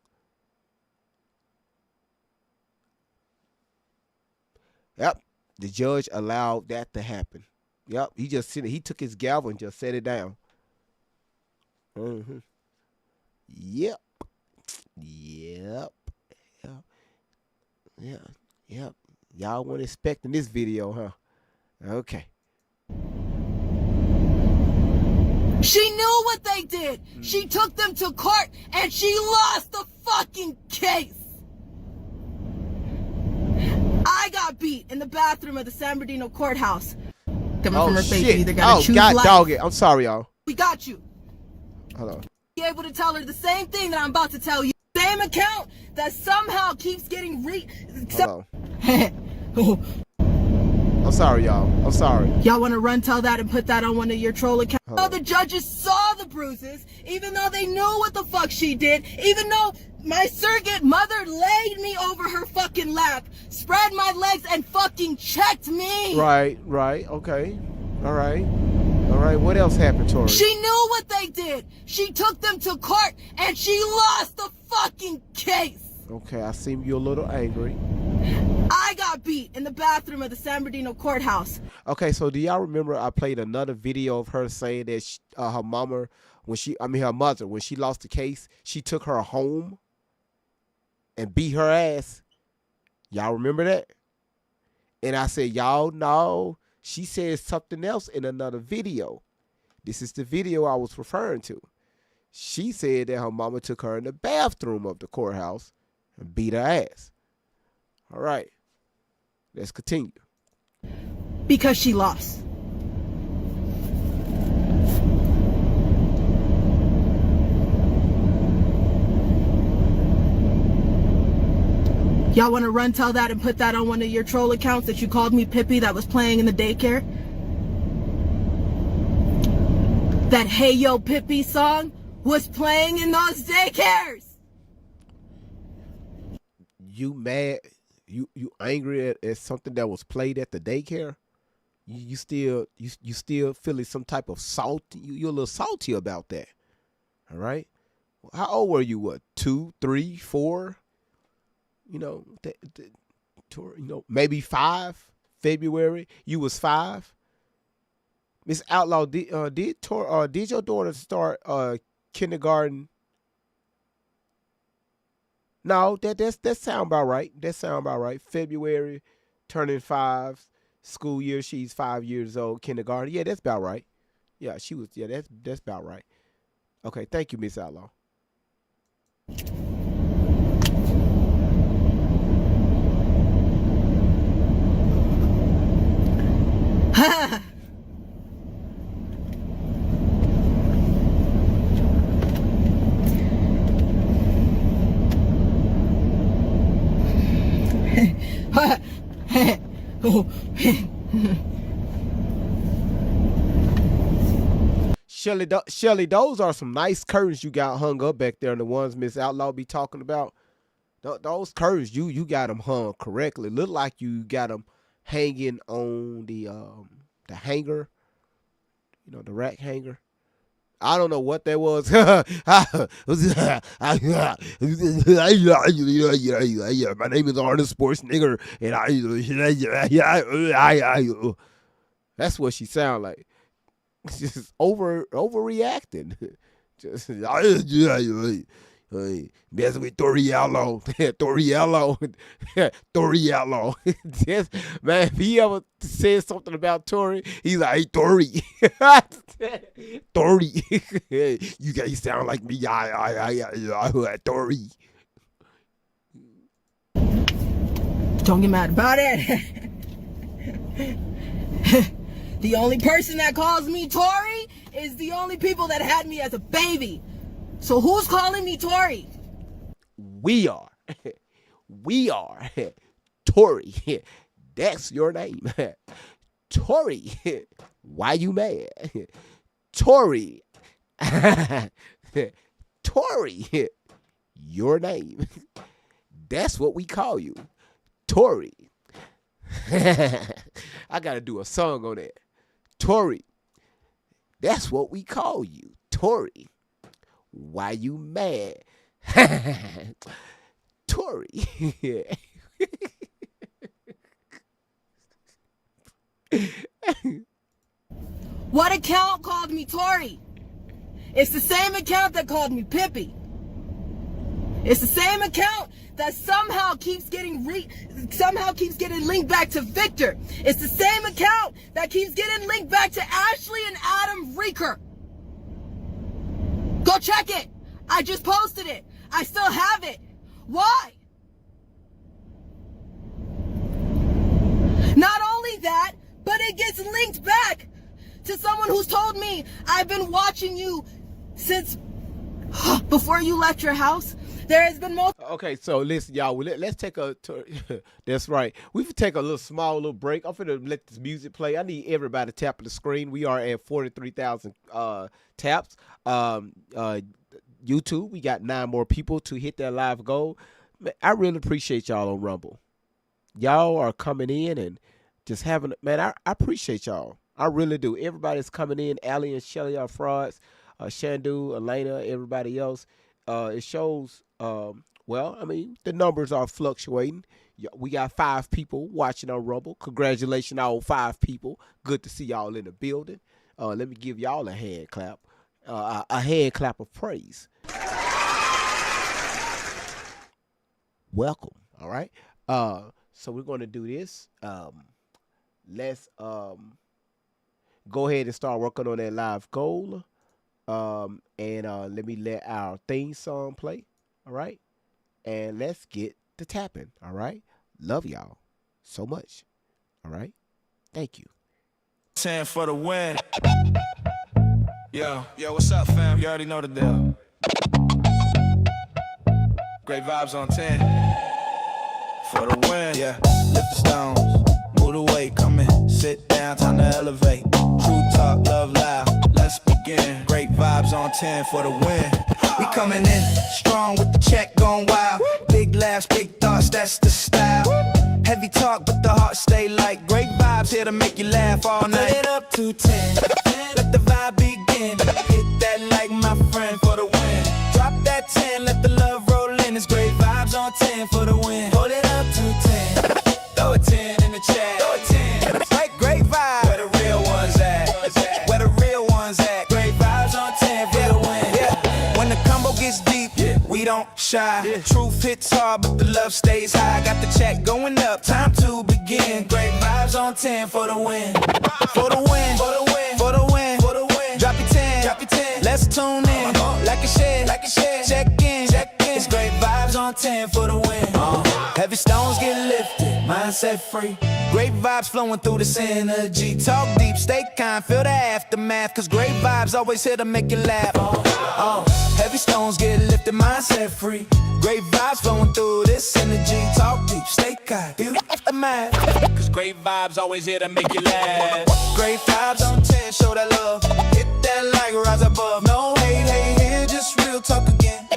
Yep, the judge allowed that to happen. Yep, he took his gavel and just set it down. Mm-hmm. Yep. Y'all weren't expecting this video, huh? Okay. She knew what they did. She took them to court and she lost the fucking case. I got beat in the bathroom of the San Bernardino courthouse. Coming from her face, you either gotta choose God life. dog it. I'm sorry, y'all. We got you. Hold on. Be able to tell her the same thing that I'm about to tell you. Same account that somehow keeps getting Hold on. I'm sorry, y'all. I'm sorry. Y'all want to run tell that and put that on one of your troll accounts? The judges saw the bruises, even though they knew what the fuck she did, even though my surrogate mother laid me over her fucking lap, spread my legs, and fucking checked me. Right. Okay. All right. What else happened, Tori? She knew what they did. She took them to court and she lost the fucking case. Okay, I seem you're a little angry. I got beat in the bathroom of the San Bernardino courthouse. Okay, so do y'all remember I played another video of her saying that her mother, when she lost the case, she took her home and beat her ass. Y'all remember that? And I said, y'all know, she said something else in another video. This is the video I was referring to. She said that her mama took her in the bathroom of the courthouse and beat her ass. All right, let's continue. Because she lost. Y'all want to run tell that and put that on one of your troll accounts that you called me Pippi that was playing in the daycare? That Hey Yo Pippi song was playing in those daycares. You mad? You angry at something that was played at the daycare? You still feeling some type of salt? You're a little salty about that. All right. How old were you? What? 2, 3, 4? Maybe 5. February. You was 5. Miss Outlaw, did your daughter start kindergarten? No, that sound about right. That sound about right. February, turning 5, school year. She's 5 years old. Kindergarten. Yeah, that's about right. Yeah, she was. Yeah, that's about right. Okay, thank you, Miss Outlaw. Shelly, those are some nice curtains you got hung up back there, and the ones Miss Outlaw be talking about. Those curtains, you got them hung correctly. Look like you got them hanging on the hanger, the rack hanger. I don't know what that was. My name is Arnold Sports Nigger, and that's what she sound like. Just overreacting. Just messing with Tori Outlaw. Tori Outlaw. Tori Outlaw. Man, if he ever says something about Tori, he's like, hey, Tori. Tori. You guys sound like me. Tori. Don't get mad about it. The only person that calls me Tori is the only people that had me as a baby. So who's calling me Tori? We are. We are. Tori. That's your name. Tori. Why you mad? Tori. Tori. Your name. That's what we call you. Tori. I gotta do a song on that. Tori. That's what we call you. Tori. Why you mad? Tori. What account called me Tori? It's the same account that called me Pippi. It's the same account that somehow keeps getting linked back to Victor. It's the same account that keeps getting linked back to Ashley and Adam Reeker. Go check it. I just posted it. I still have it. Why? Not only that, but it gets linked back to someone who's told me, I've been watching you since before you left your house. There has been multiple. Okay, so listen, y'all. Let's take a. That's right. We can take a small little break. I'm finna let this music play. I need everybody to tap the screen. We are at 43,000 taps. YouTube, we got 9 more people to hit that live goal. Man, I really appreciate y'all on Rumble. Y'all are coming in and just having. Man, I appreciate y'all. I really do. Everybody's coming in. Allie and Shelly are frauds. Shandu, Elena, everybody else. It shows. Well, I mean, the numbers are fluctuating. We got 5 people watching on Rumble. Congratulations, all 5 people. Good to see y'all in the building. Let me give y'all a hand clap. A hand clap of praise. Welcome. All right. So we're going to do this. Let's go ahead and start working on that live goal. And let me let our theme song play. All right. And let's get to tapping. All right. Love y'all so much. All right. Thank you. 10 for the win. Yo, what's up, fam? You already know the deal. Great vibes on 10 for the win. Yeah, lift the stones, move the weight, come in, sit down, time to elevate. True talk, love loud, let's begin. Great vibes on 10 for the win. We coming in strong with the check going wild. Big laughs, big thoughts, that's the style. Heavy talk, but the heart stay light. Great vibes here to make you laugh all night. Put it up to 10, let the vibe begin. Hit that like my friend for the win. Drop that 10, let the love roll in. It's great vibes on 10 for the win. Hold it up to 10, throw a 10 in the chat. Throw a 10, like great vibes. Where the real ones at? Where the real ones at? Great vibes on 10 for the win. Yeah. When the combo gets deep, we don't shy. Truth hits hard, but the love stays high. Got the check going up, time to begin. Great vibes on 10 for the win. For the win, for the win, for the win, for the win. Drop your 10, drop your 10. Let's tune in, like a share, check in, check in. It's great vibes on 10 for the win. Heavy stones get lifted, mindset free. Great vibes flowing through this energy. Talk deep, stay kind, feel the aftermath. Cause great vibes always here to make you laugh. Heavy Heavy stones get lifted, mindset free. Great vibes flowing through this energy. Talk deep, stay high, feel the math. Cause great vibes always here to make you laugh. Great vibes on 10, show that love. Hit that like, rise above. No hate, hate here, just real talk again.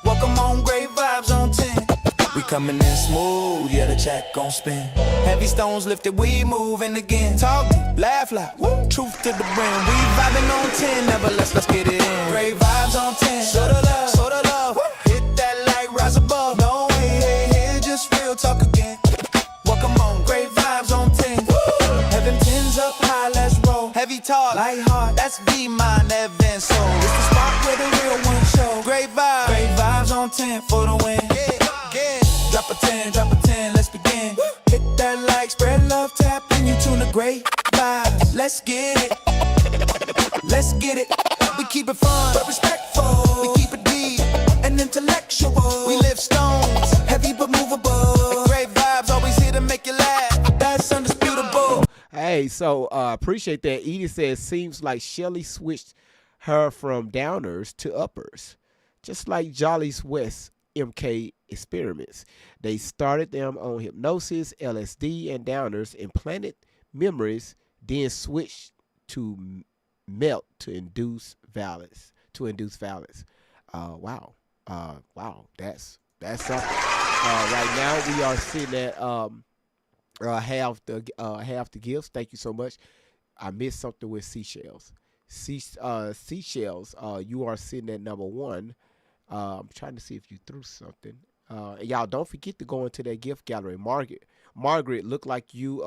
Welcome on, great vibes on 10. We coming in smooth, yeah, the track gon' spin. Heavy stones lifted, we moving again. Talk deep, laugh loud, woo. Truth to the brim. We vibing on 10, never let's get it in. Great vibes on 10, show the love, woo. Hit that like, rise above. No hate here, just real talk again. Welcome on, great vibes on 10. Woo. Heaven 10's up high, let's roll. Heavy talk, light heart, that's V-Mind, Evan Soul. It's the spot where the real ones show. Great vibes on 10 for the win. Drop a 10, let's begin. Hit that like, spread love, tap in, you tune the great vibes. Let's get it. We keep it fun, but respectful. We keep it deep and intellectual. We lift stones, heavy but movable. Great vibes, always here to make you laugh. That's undisputable. Hey, so appreciate that. Edie says, seems like Shelly switched her from downers to uppers, just like Jolly's West MK experiments. They started them on hypnosis, LSD, and downers, implanted memories, then switched to melt to induce violence. Wow. That's something. Right now we are sitting at half the gifts. Thank you so much. I missed something with seashells. Seashells. You are sitting at number 1. I'm trying to see if you threw something. And y'all don't forget to go into that gift gallery. Margaret, look like you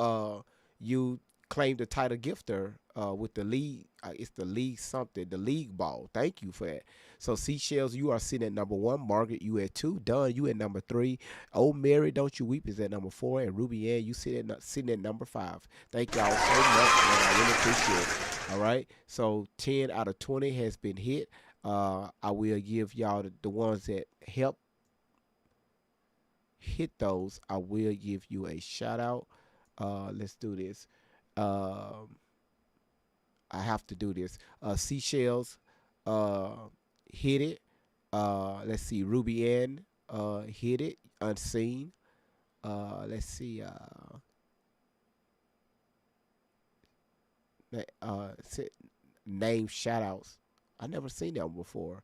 claimed the title gifter with the league. It's the league something, the league ball. Thank you for that. So Seashells, you are sitting at number 1. Margaret, you at 2. Dunn, you at number 3. Old Mary, Don't You Weep is at number 4. And Ruby Ann, you sitting at number 5. Thank y'all so much, man. I really appreciate it. All right. So 10 out of 20 has been hit. I will give y'all the ones that help hit those. I will give you a shout out. Let's do this. I have to do this. Seashells hit it. Let's see. Ruby Ann hit it. Unseen. Let's see. Name shout outs. I never seen that one before.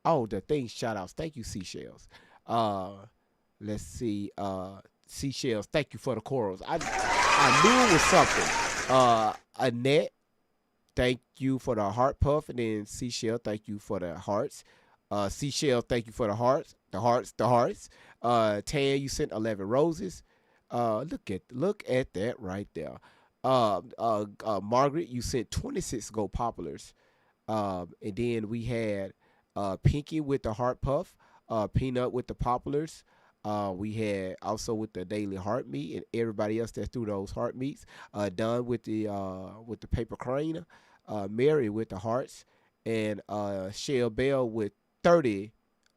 Oh, the thing shout outs. Thank you, Seashells. Let's see. Seashells, thank you for the corals. I knew it was something. Annette, thank you for the heart puff. And then Seashell, thank you for the hearts. Seashell, thank you for the hearts. The hearts. Tan, you sent 11 roses. Look at that right there. Margaret, you sent 26 gold poplars. And then we had Pinky with the heart puff, Peanut with the poplars. We had also with the daily heart meat and everybody else that threw those heart meats. Dunn with the paper crane, Mary with the hearts, and Shell Bell with 30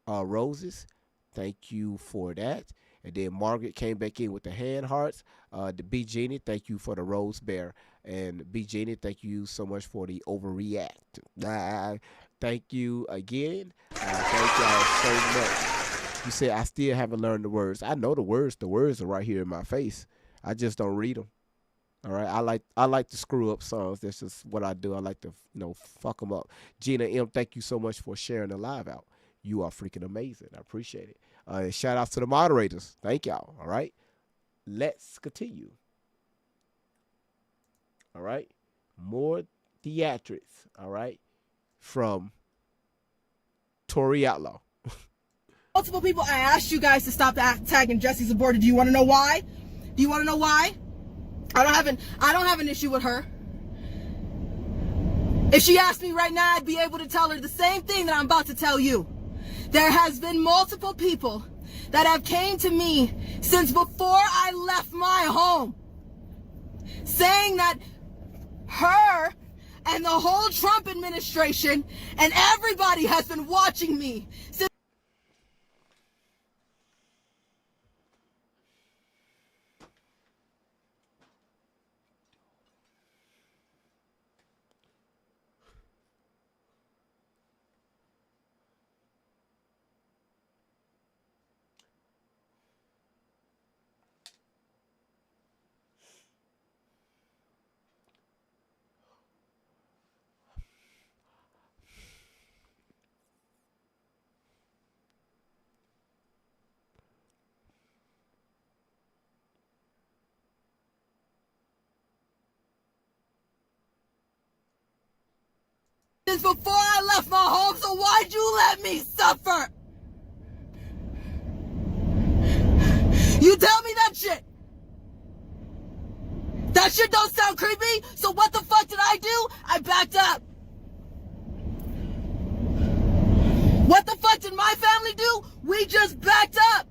roses. Thank you for that. And then Margaret came back in with the hand hearts. The B Genie, thank you for the rose bear. And B Genie, thank you so much for the overreact. Thank you again. Thank y'all so much. You said I still haven't learned the words. I know the words. The words are right here in my face. I just don't read them. All right. I like to screw up songs. That's just what I do. I like to fuck them up. Gina M, thank you so much for sharing the live out. You are freaking amazing. I appreciate it. And shout out to the moderators. Thank y'all. All right. Let's continue. All right. More theatrics. All right. From Tori Outlaw. Multiple people, I asked you guys to stop tagging Jesse's aborted. Do you want to know why? Do you want to know why? I don't have an issue with her. If she asked me right now, I'd be able to tell her the same thing that I'm about to tell you. There has been multiple people that have came to me since before I left my home saying that her and the whole Trump administration and everybody has been watching me since since before I left my home, so why'd you let me suffer? You tell me that shit. That shit don't sound creepy, so what the fuck did I do? I backed up. What the fuck did my family do? We just backed up.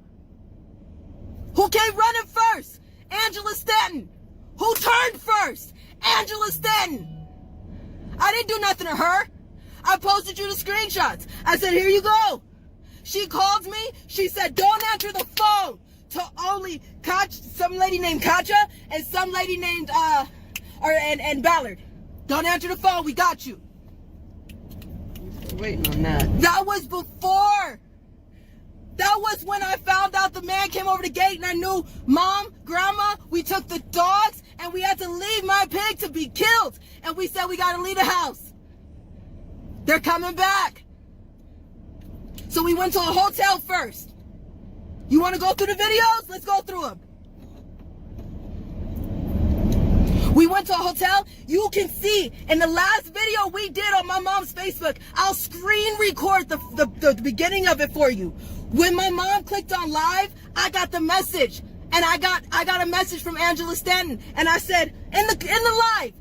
Who came running first? Angela Stanton. Who turned first? Angela Stanton. I didn't do nothing to her. I posted you the screenshots. I said, here you go. She called me. She said, don't answer the phone to only some lady named Katja and some lady named, and Ballard. Don't answer the phone. We got you. Waiting on that. That was before. That was when I found out the man came over the gate and I knew, Mom, Grandma, we took the dogs and we had to leave my pig to be killed. And we said we got to leave the house. They're coming back. So we went to a hotel first. You want to go through the videos? Let's go through them. We went to a hotel. You can see in the last video we did on my mom's Facebook, I'll screen record the beginning of it for you. When my mom clicked on live, I got the message. And I got a message from Angela Stanton. And I said, in the live,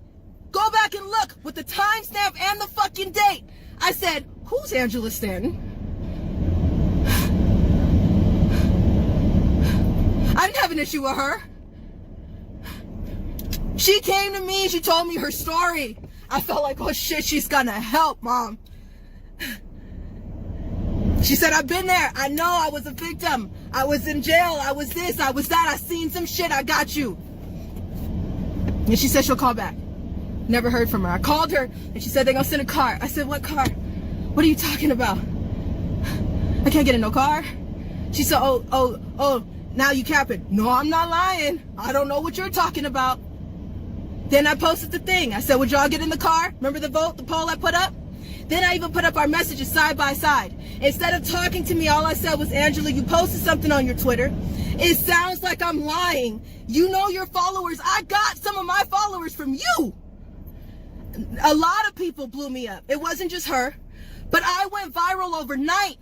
go back and look with the timestamp and the fucking date. I said, who's Angela Stanton? I didn't have an issue with her. She came to me, she told me her story. I felt like, oh shit, she's gonna help, Mom. She said, I've been there. I know I was a victim. I was in jail. I was this, I was that. I seen some shit. I got you. And she said she'll call back. Never heard from her. I called her and she said they're gonna send a car. I said, what car? What are you talking about? I can't get in no car. She said, oh, now you capping. No, I'm not lying. I don't know what you're talking about. Then I posted the thing. I said, would y'all get in the car? Remember the poll I put up? Then I even put up our messages side by side. Instead of talking to me, all I said was, Angela, you posted something on your Twitter. It sounds like I'm lying. You know your followers. I got some of my followers from you. A lot of people blew me up. It wasn't just her. But I went viral overnight.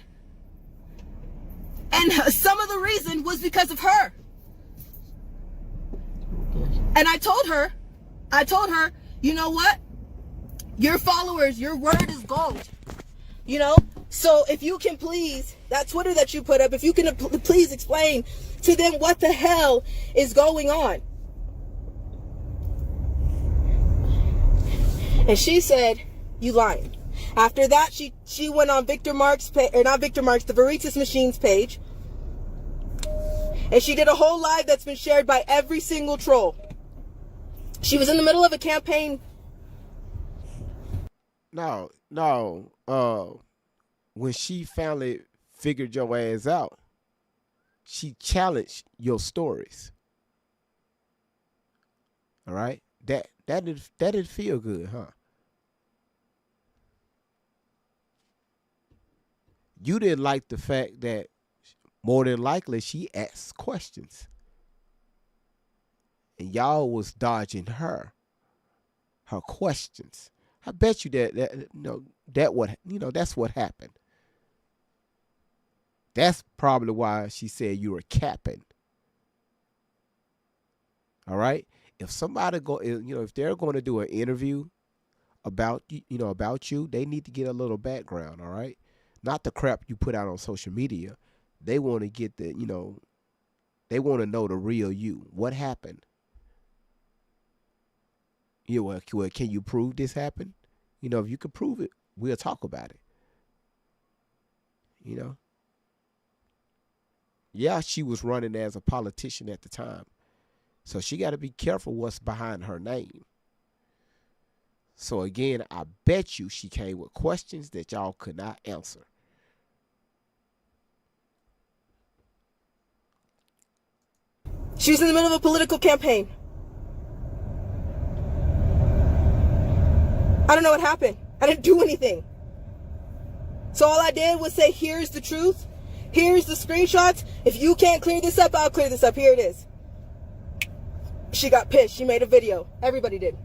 And some of the reason was because of her. And I told her, you know what? Your followers, your word is gold. You know? So if you can please, that Twitter that you put up, if you can please explain to them what the hell is going on. And she said, you lying. After that, she went on Victor Mark's page, or not Victor Mark's, the Veritas Machines page. And she did a whole live that's been shared by every single troll. She was in the middle of a campaign. No. When she finally figured your ass out, she challenged your stories. All right? That did feel good, huh? You didn't like the fact that more than likely she asked questions. And y'all was dodging her questions. I bet you that's what happened. That's probably why she said you were capping. All right? If somebody if they're going to do an interview about you, they need to get a little background, all right? Not the crap you put out on social media. They want to get they want to know the real you. What happened? Well, can you prove this happened? If you can prove it, we'll talk about it. Yeah, she was running as a politician at the time. So she got to be careful what's behind her name. So again, I bet you she came with questions that y'all could not answer. She was in the middle of a political campaign. I don't know what happened. I didn't do anything. So all I did was say, here's the truth. Here's the screenshots. If you can't clear this up, I'll clear this up. Here it is. She got pissed. She made a video. Everybody did.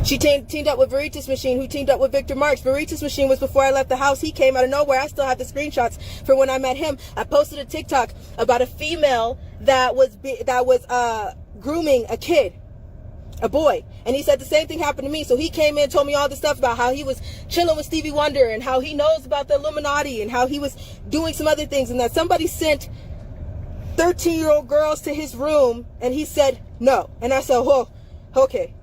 She teamed up with Veritas Machine, who teamed up with Victor Marks. Veritas Machine was before I left the house. He came out of nowhere. I still have the screenshots for when I met him. I posted a TikTok about a female that was grooming a kid, a boy. And he said the same thing happened to me. So he came in and told me all this stuff about how he was chilling with Stevie Wonder and how he knows about the Illuminati and how he was doing some other things, and that somebody sent 13-year-old girls to his room, and he said no. And I said, oh, okay.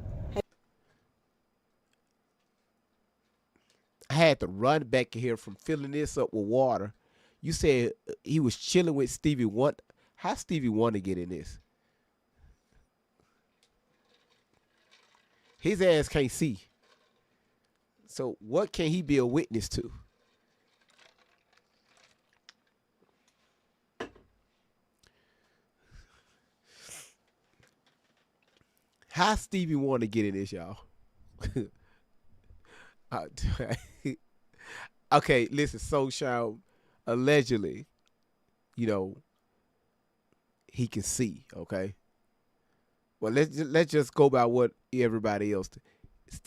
I had to run back here from filling this up with water. You said he was chilling with Stevie Wonder. How Stevie Wonder get in this? His ass can't see. So what can he be a witness to? How Stevie Wonder get in this, y'all? Okay, listen, so Sean, allegedly, you know, he can see, okay? Well, let's just go by what everybody else.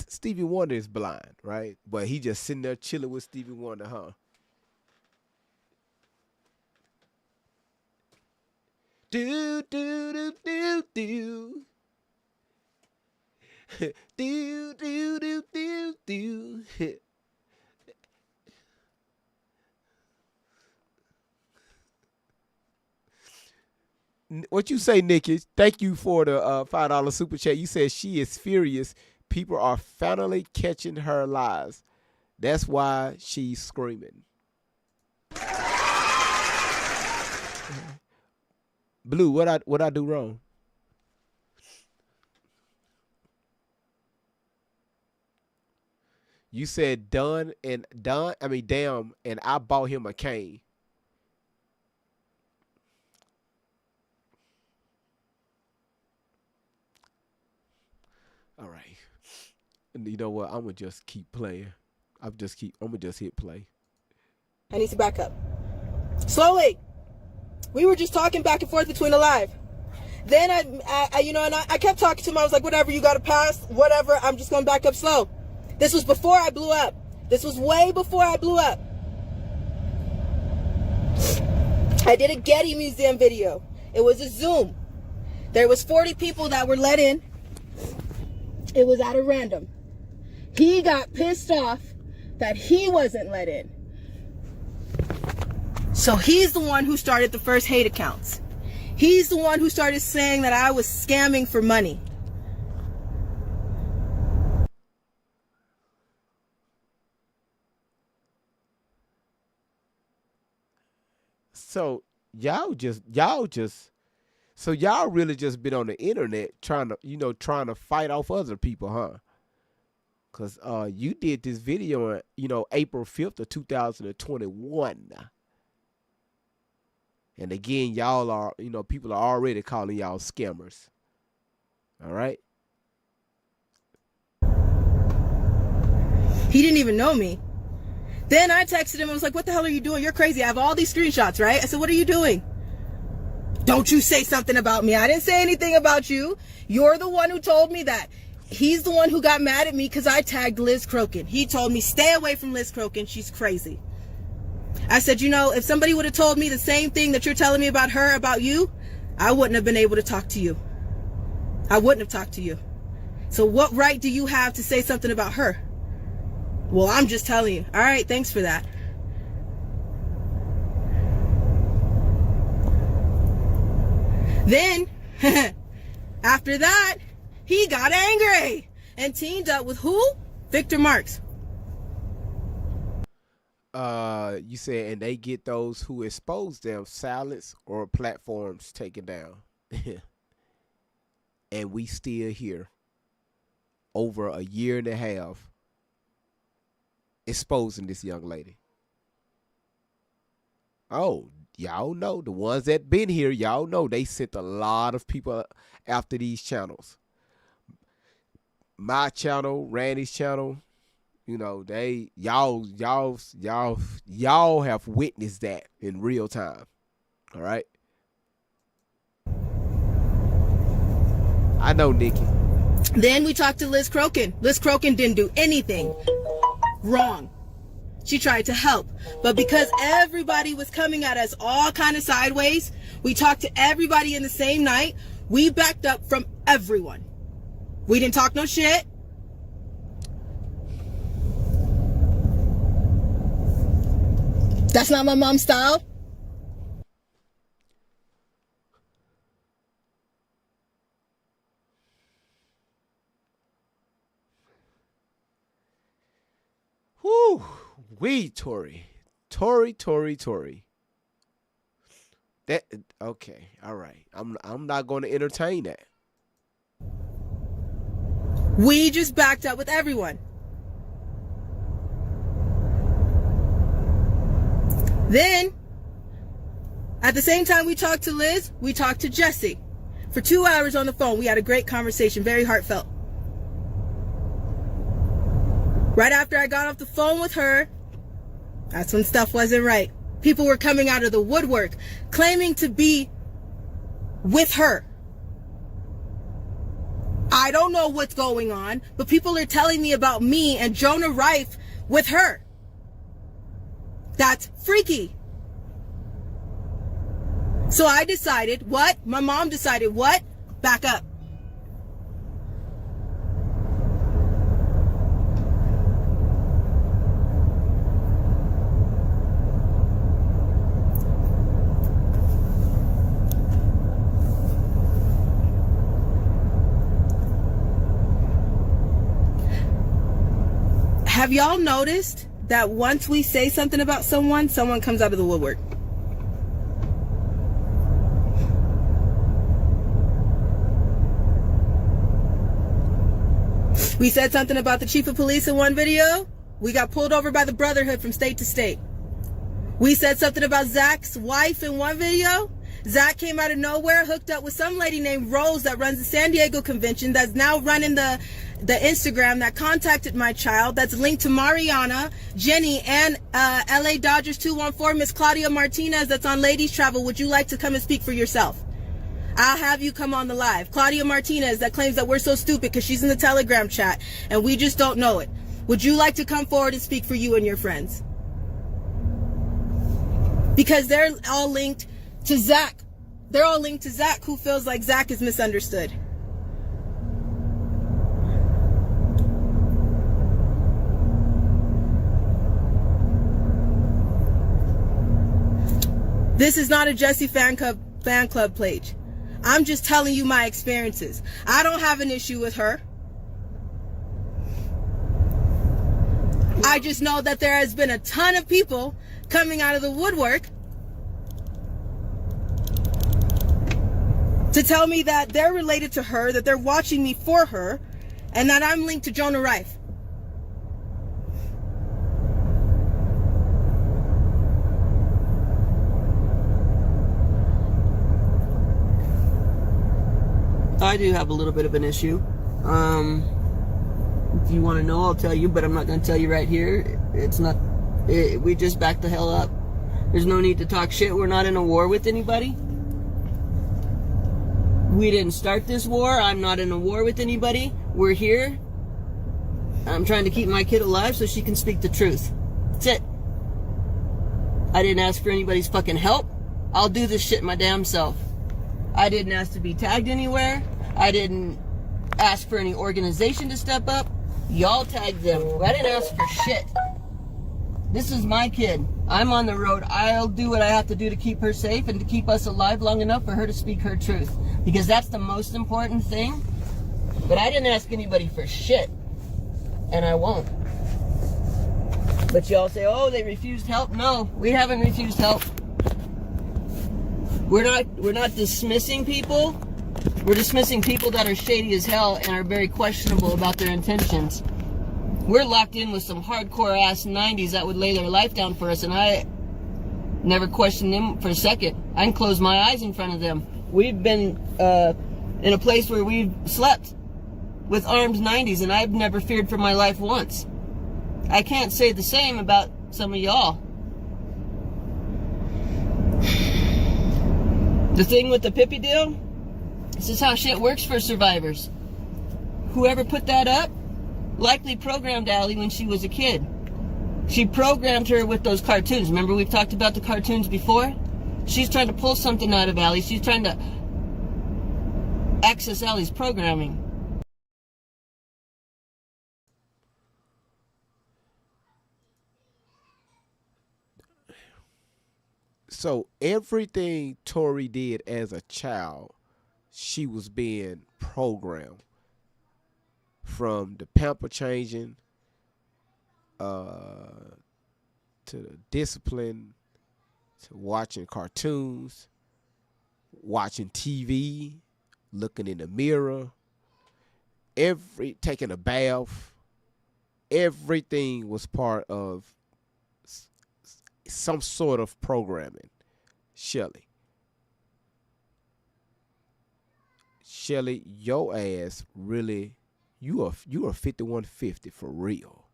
Stevie Wonder is blind, right? But he just sitting there chilling with Stevie Wonder, huh? Do do do do do. Do do do do do. What you say, Nikki? Thank you for the $5 super chat. You said she is furious. People are finally catching her lies. That's why she's screaming. Blue, what I do wrong? You said damn, and I bought him a cane. All right. And you know what? I'm gonna just keep playing. I'm gonna just hit play. I need to back up. Slowly. We were just talking back and forth between the live. Then I kept talking to him. I was like, whatever, you got to pass, whatever. I'm just going to back up slow. This was before I blew up. This was way before I blew up. I did a Getty Museum video. It was a Zoom. There was 40 people that were let in. It was at a random. He got pissed off that he wasn't let in. So he's the one who started the first hate accounts. He's the one who started saying that I was scamming for money. So y'all really just been on the internet trying to fight off other people, huh? Cause you did this video on April 5th of 2021. And again, y'all are, people are already calling y'all scammers. All right? He didn't even know me. Then I texted him and was like, what the hell are you doing? You're crazy. I have all these screenshots, right? I said, what are you doing? Don't you say something about me. I didn't say anything about you. You're the one who told me that. He's the one who got mad at me because I tagged Liz Crokin. He told me, stay away from Liz Crokin. She's crazy. I said, if somebody would have told me the same thing that you're telling me about her, about you, I wouldn't have been able to talk to you. I wouldn't have talked to you. So what right do you have to say something about her? Well, I'm just telling you. All right, thanks for that. Then, after that, he got angry and teamed up with who? Victor Marks. You said, and they get those who expose them silenced or platforms taken down. And we still here over a year and a half exposing this young lady. Oh, y'all know, the ones that been here, y'all know they sent a lot of people after these channels. My channel, Randy's channel, y'all have witnessed that in real time. All right. I know, Nikki. Then we talked to Liz Crokin. Liz Crokin didn't do anything wrong. She tried to help. But because everybody was coming at us all kind of sideways, we talked to everybody in the same night. We backed up from everyone. We didn't talk no shit. That's not my mom's style. Whoo, Tory. That okay, all right. I'm not going to entertain that. We just backed up with everyone. Then, at the same time we talked to Liz, we talked to Jesse. For 2 hours on the phone, we had a great conversation, very heartfelt. Right after I got off the phone with her, that's when stuff wasn't right. People were coming out of the woodwork, claiming to be with her. I don't know what's going on, but people are telling me about me and Jonah Rife with her. That's freaky. So I decided, what? My mom decided, what? Back up. Have y'all noticed that once we say something about someone, someone comes out of the woodwork? We said something about the chief of police in one video. We got pulled over by the Brotherhood from state to state. We said something about Zach's wife in one video. Zach came out of nowhere, hooked up with some lady named Rose that runs the San Diego convention, that's now running the Instagram, that contacted my child, that's linked to Mariana, Jenny, and LA Dodgers 214, Miss Claudia Martinez, that's on Ladies Travel. Would you like to come and speak for yourself? I'll have you come on the live. Claudia Martinez, that claims that we're so stupid because she's in the Telegram chat and we just don't know it. Would you like to come forward and speak for you and your friends? Because they're all linked to Zach. They're all linked to Zach, who feels like Zach is misunderstood. This is not a Jesse fan club page. I'm just telling you my experiences. I don't have an issue with her. I just know that there has been a ton of people coming out of the woodwork to tell me that they're related to her, that they're watching me for her, and that I'm linked to Jonah Rife. I do have a little bit of an issue. If you want to know, I'll tell you, but I'm not going to tell you right here. We just back the hell up. There's no need to talk shit. We're not in a war with anybody. We didn't start this war. I'm not in a war with anybody. We're here. I'm trying to keep my kid alive so she can speak the truth. That's it. I didn't ask for anybody's fucking help. I'll do this shit my damn self. I didn't ask to be tagged anywhere. I didn't ask for any organization to step up. Y'all tagged them. I didn't ask for shit. This is my kid. I'm on the road. I'll do what I have to do to keep her safe and to keep us alive long enough for her to speak her truth. Because that's the most important thing. But I didn't ask anybody for shit. And I won't. But y'all say, oh, they refused help. No, we haven't refused help. We're not dismissing people. We're dismissing people that are shady as hell and are very questionable about their intentions. We're locked in with some hardcore ass 90s that would lay their life down for us, and I never questioned them for a second. I can close my eyes in front of them. We've been in a place where we've slept with armed 90s, and I've never feared for my life once. I can't say the same about some of y'all. The thing with the Pippi deal, this is how shit works for survivors. whoever put that up likely programmed Allie when she was a kid. She programmed her with those cartoons. Remember we've talked about the cartoons before? She's trying to pull something out of Allie. She's trying to access Allie's programming. So everything Tori did as a child, she was being programmed. From the pamper changing, to the discipline, to watching cartoons, watching TV, looking in the mirror, taking a bath, everything was part of some sort of programming. Shelly, your ass really, you are 5150 for real.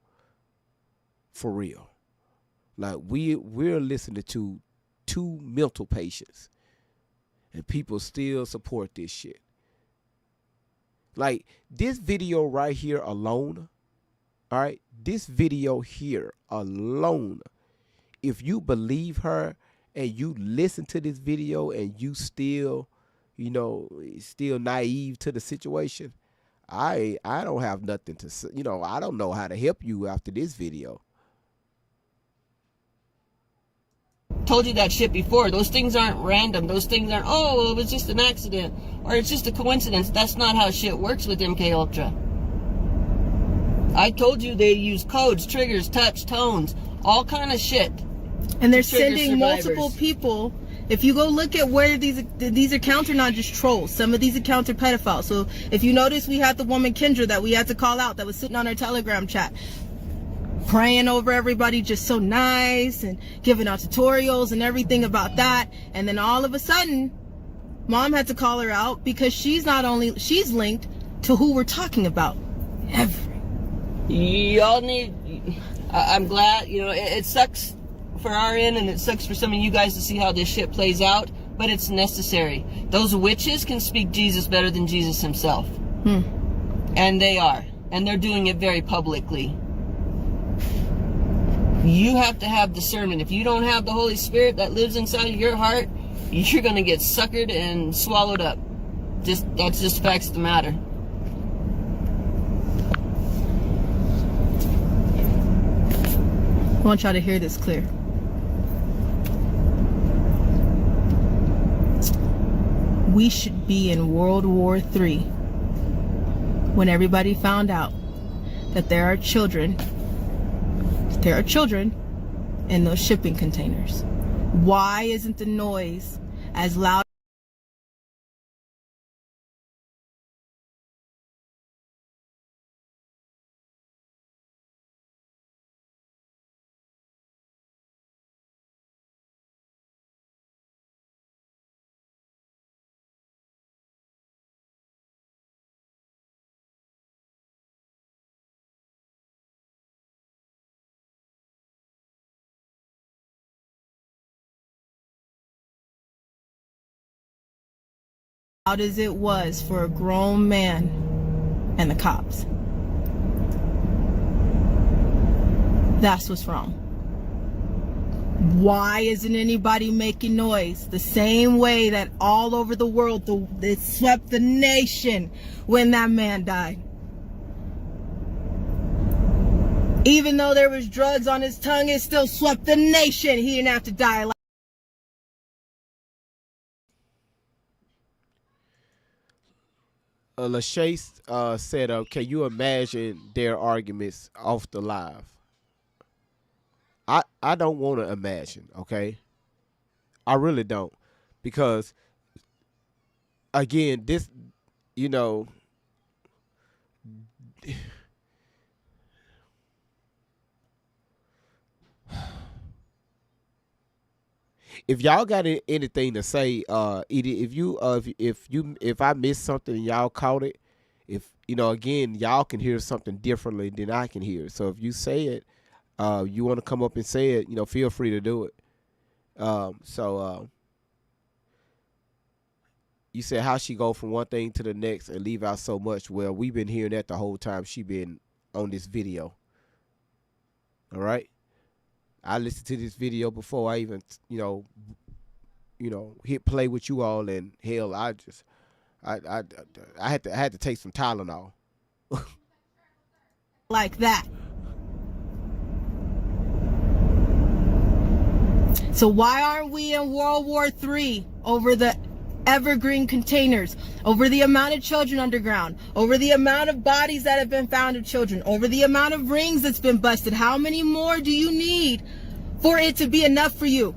For real. Like we're listening to two mental patients and people still support this shit. Like this video right here alone, all right? This video here alone, if you believe her and you listen to this video and you still, still naive to the situation, I don't have nothing to say. I don't know how to help you after this video. Told you that shit before. Those things aren't random. Those things aren't, oh, it was just an accident or it's just a coincidence. That's not how shit works with MK Ultra. I told you they use codes, triggers, touch, tones, all kind of shit. And they're sending multiple people. If you go look at where these accounts are not just trolls. Some of these accounts are pedophiles. So if you notice, we had the woman Kendra that we had to call out that was sitting on our Telegram chat, praying over everybody, just so nice and giving out tutorials and everything about that. And then all of a sudden, Mom had to call her out because she's linked to who we're talking about. Y'all need, I'm glad, it sucks for our end and it sucks for some of you guys to see how this shit plays out, but it's necessary. Those witches can speak Jesus better than Jesus himself. And they are. And they're doing it very publicly. You have to have discernment. If you don't have the Holy Spirit that lives inside of your heart, you're going to get suckered and swallowed up. That's just facts of the matter. I want y'all to hear this clear. We should be in World War III when everybody found out that there are children in those shipping containers. Why isn't the noise as loud? Loud as it was for a grown man and the cops. That's what's wrong. Why isn't anybody making noise? The same way that all over the world, it swept the nation when that man died. Even though there was drugs on his tongue, it still swept the nation. He didn't have to die. Lachey said, can you imagine their arguments off the live? I don't want to imagine, okay? I really don't. Because, again, this, if y'all got anything to say, if I missed something and y'all caught it, again, y'all can hear something differently than I can hear. So if you say it, you want to come up and say it, feel free to do it. You said how she go from one thing to the next and leave out so much. Well, we've been hearing that the whole time she been on this video. All right. I listened to this video before I even, hit play with you all, and hell, I had to take some Tylenol. Like that. So why aren't we in World War III over the evergreen containers, over the amount of children underground, over the amount of bodies that have been found of children, over the amount of rings that's been busted? How many more do you need for it to be enough for you?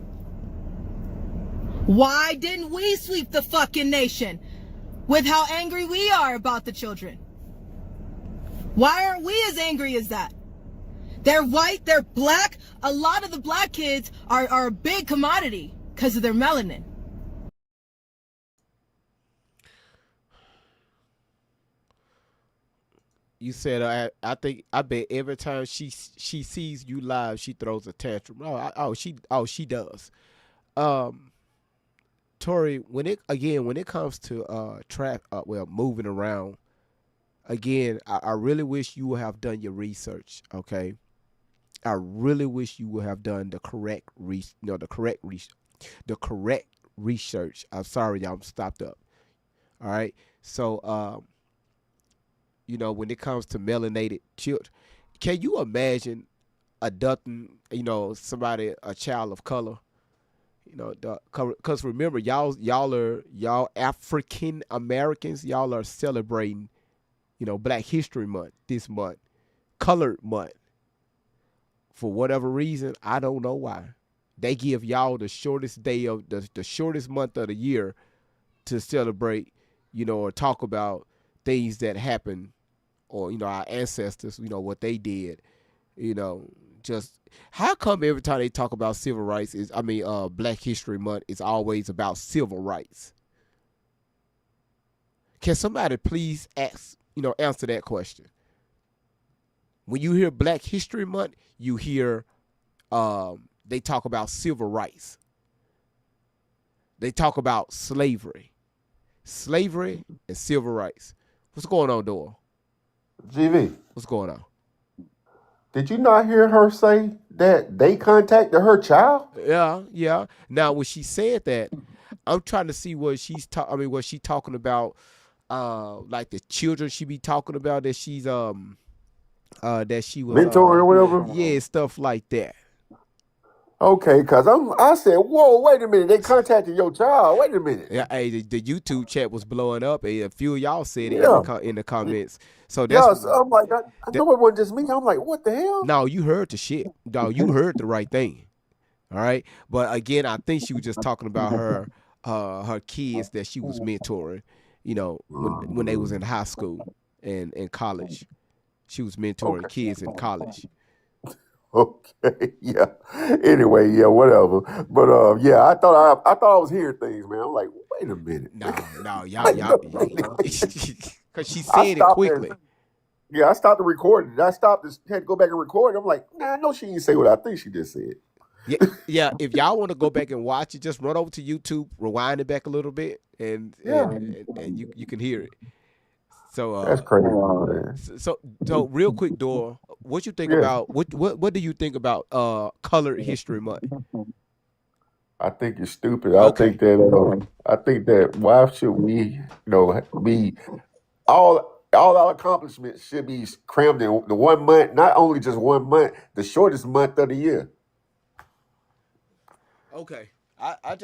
Why didn't we sweep the fucking nation with how angry we are about the children? Why aren't we as angry as that? They're white, they're black. A lot of the black kids are a big commodity because of their melanin. You said I bet every time she sees you live, she throws a tantrum. She does. Tori, when it comes to moving around, again, I really wish you would have done your research. Okay, I really wish you would have done the correct research. I'm sorry, y'all, I'm stopped up. All right, so when it comes to melanated children, can you imagine adopting, a child of color? Because remember, y'all African Americans, y'all are celebrating, Black History Month this month, Colored Month. For whatever reason, I don't know why. They give y'all the shortest day of the shortest month of the year to celebrate, or talk about things that happened, or our ancestors, what they did, just how come every time they talk about civil rights Black History Month is always about civil rights? Can somebody please answer that question? When you hear Black History Month, you hear they talk about civil rights. They talk about slavery and civil rights. What's going on, Dora? GV, What's going on? did you not hear her say that they contacted her child? Yeah. Now, when she said that, I'm trying to see what was she talking about? Like the children she be talking about that she's that she was Mentor or whatever? yeah, stuff like that. Okay, because I said, whoa, wait a minute. They contacted your child. Wait a minute. Yeah, hey, the YouTube chat was blowing up. A few of y'all said it Yeah. in the comments. So that's Yeah, so I'm like, I know it wasn't just me. I'm like, what the hell? no, you heard the shit. No, you heard the right thing. All right, but again, I think she was just talking about her kids that she was mentoring. When they was in high school and college, she was mentoring Okay. kids in college. Okay, yeah. Anyway, yeah, whatever. But yeah, I thought I was hearing things, man. I'm like, wait a minute. No, y'all, Wait a minute. because she I said it stopped quickly. Yeah, I stopped the recording. I stopped this, had to go back and record. I'm like, nah, no, she didn't say what I think she just said. Yeah. If y'all want to go back and watch it, just run over to YouTube, rewind it back a little bit, and you can hear it. So That's crazy, man. so real quick, Dora, what you think Yeah. about what do you think about Colored History Month? I think it's stupid. Okay. I think that why should we, be all our accomplishments should be crammed in the 1 month, not only just 1 month, the shortest month of the year. Okay. I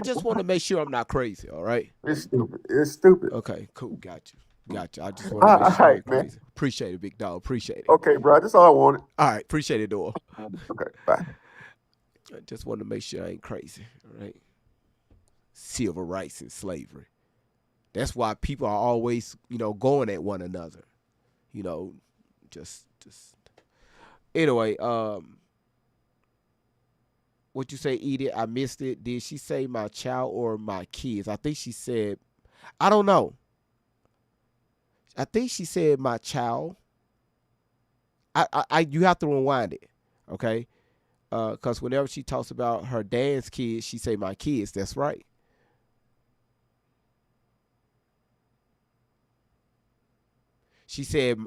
just want to make sure I'm not crazy. All right. It's stupid. It's stupid. Okay. Cool. Got you. I just want to make All sure I right, ain't man. crazy. Appreciate it, big dog. Appreciate it. Okay, bro. That's all I wanted. All right. Appreciate it, Dora. Okay, bye. I just want to make sure I ain't crazy. All right. Civil rights and slavery. That's why people are always, going at one another. Just anyway, what you say, Edith? I missed it. Did she say my child or my kids? I think she said, I don't know. I think she said my child. You have to rewind it, okay? Because whenever she talks about her dad's kids, she say my kids. That's right. She said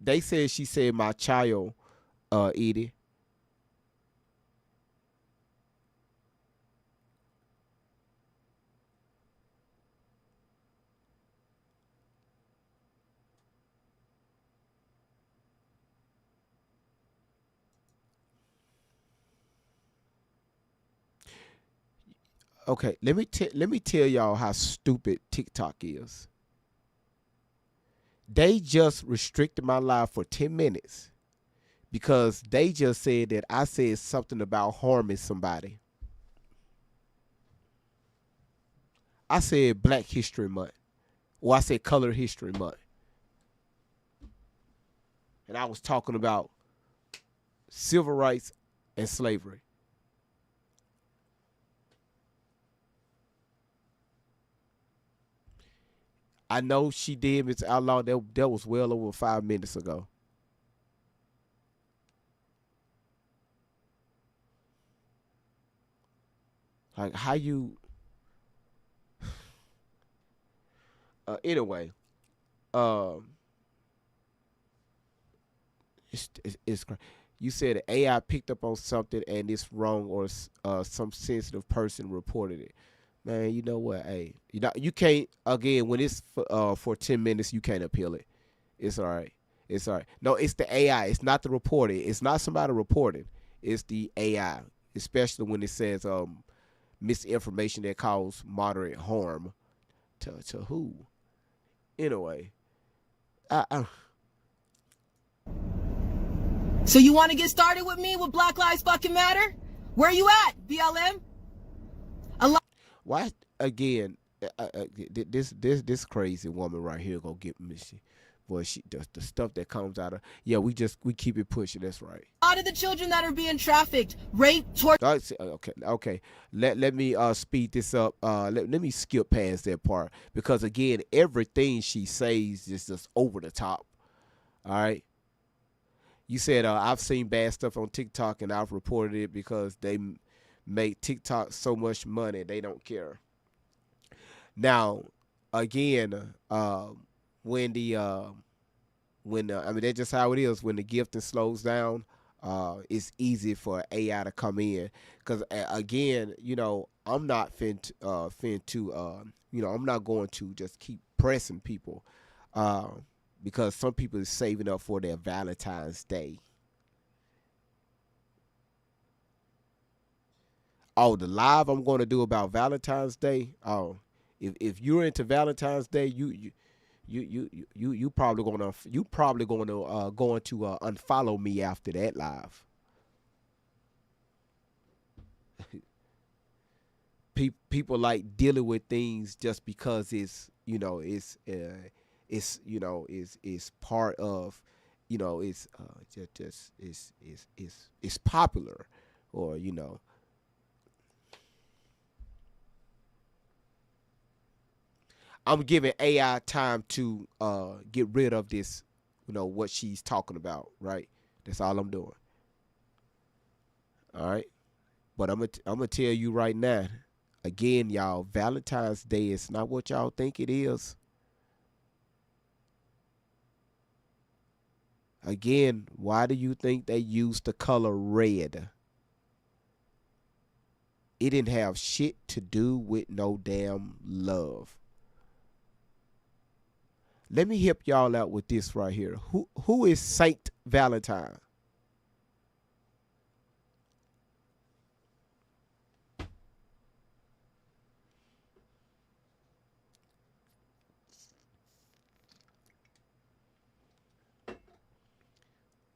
they said she said my child, Edie. Okay, let me tell y'all how stupid TikTok is. They just restricted my life for 10 minutes because they just said that I said something about harming somebody. I said Black History Month, or I said Color History Month. And I was talking about civil rights and slavery. I know she did, Mr. Outlaw. That was well over 5 minutes ago. Like how you anyway, um it's you said the AI picked up on something and it's wrong, or some sensitive person reported it. Man, you know what? Hey, you can't, again, when it's for 10 minutes, you can't appeal it. It's all right. It's all right. No, it's the AI. It's not the reporting. It's not somebody reporting. It's the AI, especially when it says misinformation that cause moderate harm to who. Anyway, So you want to get started with me with Black Lives fucking matter? Where you at, BLM? why again? This crazy woman right here gonna get me. Boy, the stuff that comes out of, yeah, we keep it pushing. That's right. A lot of the children that are being trafficked, raped, tortured. Okay. Let me speed this up. Let me skip past that part because again, everything she says is just over the top. All right. You said I've seen bad stuff on TikTok and I've reported it because they make TikTok so much money they don't care. Now, again, when I mean, that's just how it is. When the gifting slows down, it's easy for AI to come in. Because again, I'm not I'm not going to just keep pressing people, because some people are saving up for their Valentine's Day. Oh, the live I'm going to do about Valentine's Day. Oh, if you're into Valentine's Day, you probably going to unfollow me after that live. People like dealing with things just because it's part of, it's popular, or I'm giving AI time to get rid of this, what she's talking about, right? That's all I'm doing. All right. But I'm gonna tell you right now, again, y'all, Valentine's Day is not what y'all think it is. Again, why do you think they used the color red? It didn't have shit to do with no damn love. Let me help y'all out with this right here. Who is Saint Valentine?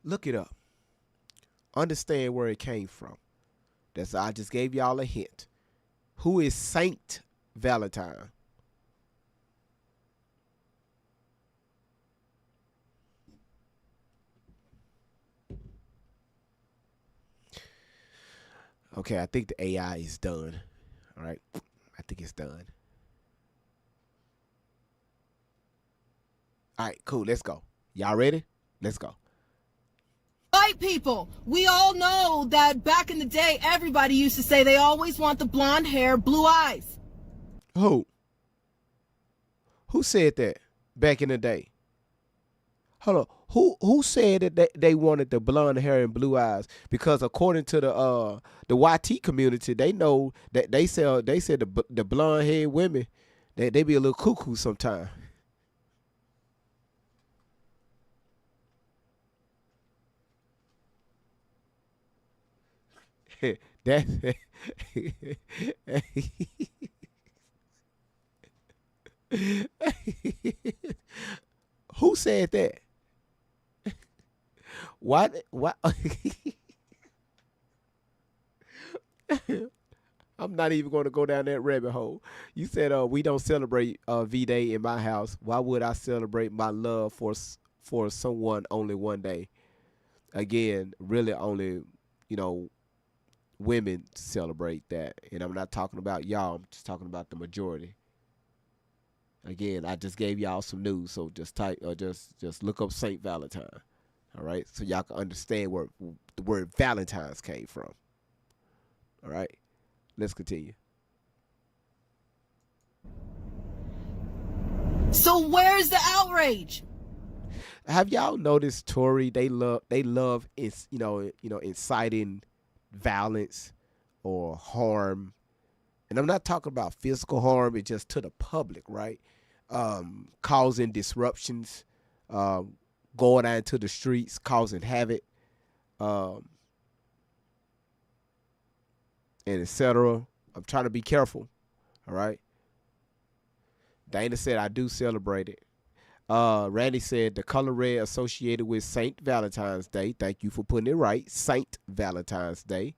Look it up. Understand where it came from. I just gave y'all a hint. Who is Saint Valentine? Okay, I think the AI is done. All right, I think it's done. All right, cool. Let's go. Y'all ready? Let's go. White people, we all know that back in the day, everybody used to say they always want the blonde hair, blue eyes. Who said that back in the day? Hold on. Who said that they wanted the blonde hair and blue eyes? Because according to the YT community, they know that they said the blonde haired women they be a little cuckoo sometimes. that who said that? Why? Why? I'm not even going to go down that rabbit hole. You said we don't celebrate V-Day in my house. Why would I celebrate my love for someone only one day? Again, really only, you know, women celebrate that. And I'm not talking about y'all. I'm just talking about the majority. Again, I just gave y'all some news, so just type or just look up Saint Valentine. All right, so y'all can understand where the word Valentine's came from. All right, let's continue. So where's the outrage? Have y'all noticed Tory? They love inciting violence or harm, and I'm not talking about physical harm. It's just to the public, right? Causing disruptions, going out into the streets, causing havoc, and etc. I'm trying to be careful. All right. Dana said I do celebrate it. Randy said the color red associated with Saint Valentine's Day. Thank you for putting it right. Saint Valentine's Day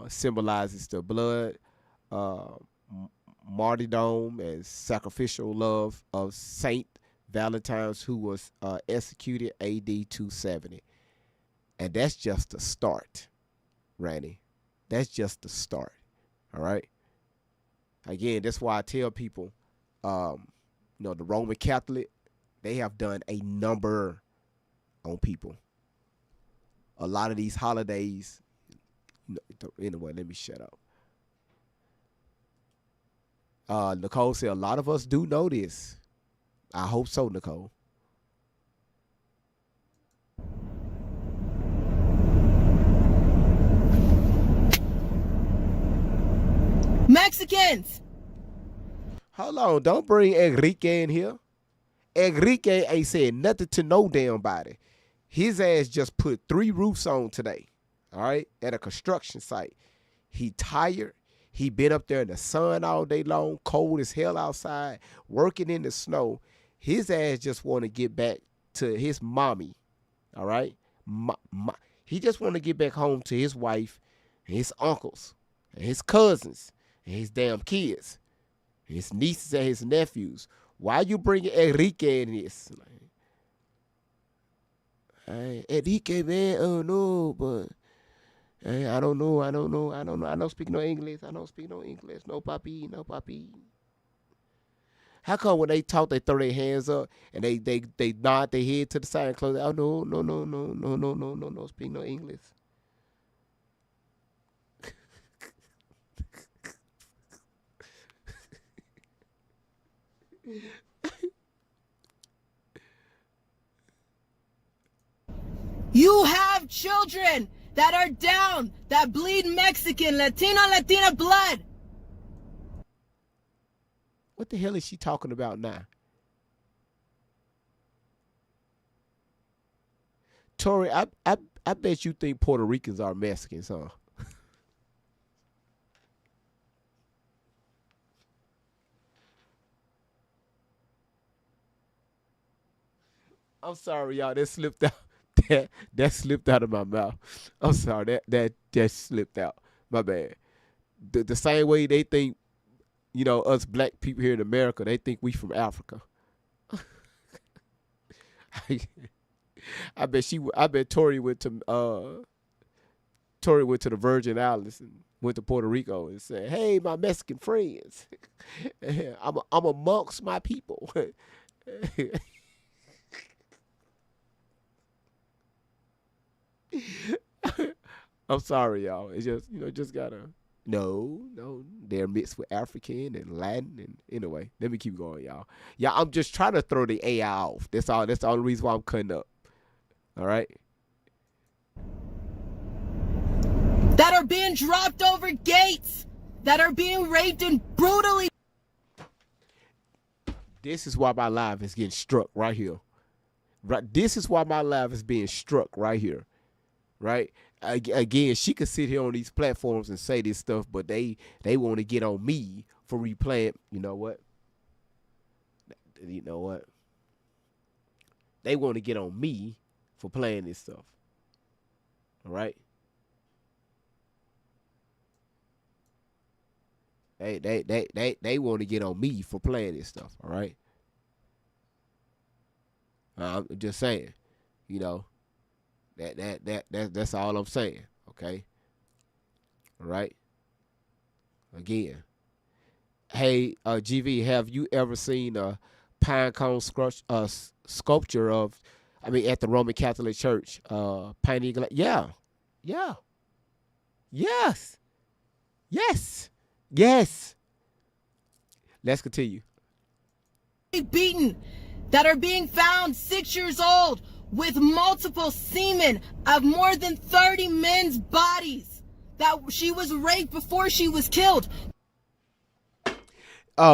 symbolizes the blood, martyrdom, and sacrificial love of Saint Valentine's, who was executed AD 270. And that's just the start, Randy. That's just the start. All right. Again, that's why I tell people, the Roman Catholic, they have done a number on people. A lot of these holidays, anyway, let me shut up. Nicole said a lot of us do know this. I hope so, Nicole. Mexicans! Hold on, don't bring Enrique in here. Enrique ain't said nothing to no damn body. His ass just put 3 roofs on today, all right, at a construction site. He tired. He been up there in the sun all day long, cold as hell outside, working in the snow. His ass just want to get back to his mommy, all right? He just want to get back home to his wife and his uncles and his cousins and his damn kids, his nieces and his nephews. Why you bringing Enrique in this? Enrique, man, oh no, but I don't know. I don't speak no English. No papi. How come when they talk, they throw their hands up and they nod their head to the side and close? Oh no, speak no English. You have children that are down, that bleed Mexican, Latina blood. What the hell is she talking about now? Tori, I bet you think Puerto Ricans are Mexicans, huh? I'm sorry, y'all. That slipped out. That slipped out of my mouth. I'm sorry. That just slipped out. My bad. The same way they think, us black people here in America, they think we from Africa. I bet Tori went to the Virgin Islands and went to Puerto Rico and said, "Hey, my Mexican friends, I'm amongst my people." I'm sorry, y'all. It's just, just gotta No, they're mixed with African and Latin. And anyway, let me keep going, y'all. Yeah, I'm just trying to throw the AI off. That's all. That's the only reason why I'm cutting up. All right. That are being dropped over gates, that are being raped and brutally. This is why my live is getting struck right here. Right. This is why my live is being struck right here. Right. Again, she could sit here on these platforms and say this stuff, but they want to get on me for replaying. You know what? You know what? They want to get on me for playing this stuff. All right. They want to get on me for playing this stuff. All right. I'm just saying, you know, that's all I'm saying. Okay. All right. Again. Hey, GV, have you ever seen a pine cone sculpture of, at the Roman Catholic Church, painting? Yeah. Yes. Let's continue. Beaten, that are being found 6 years old with multiple semen of more than 30 men's bodies, that she was raped before she was killed.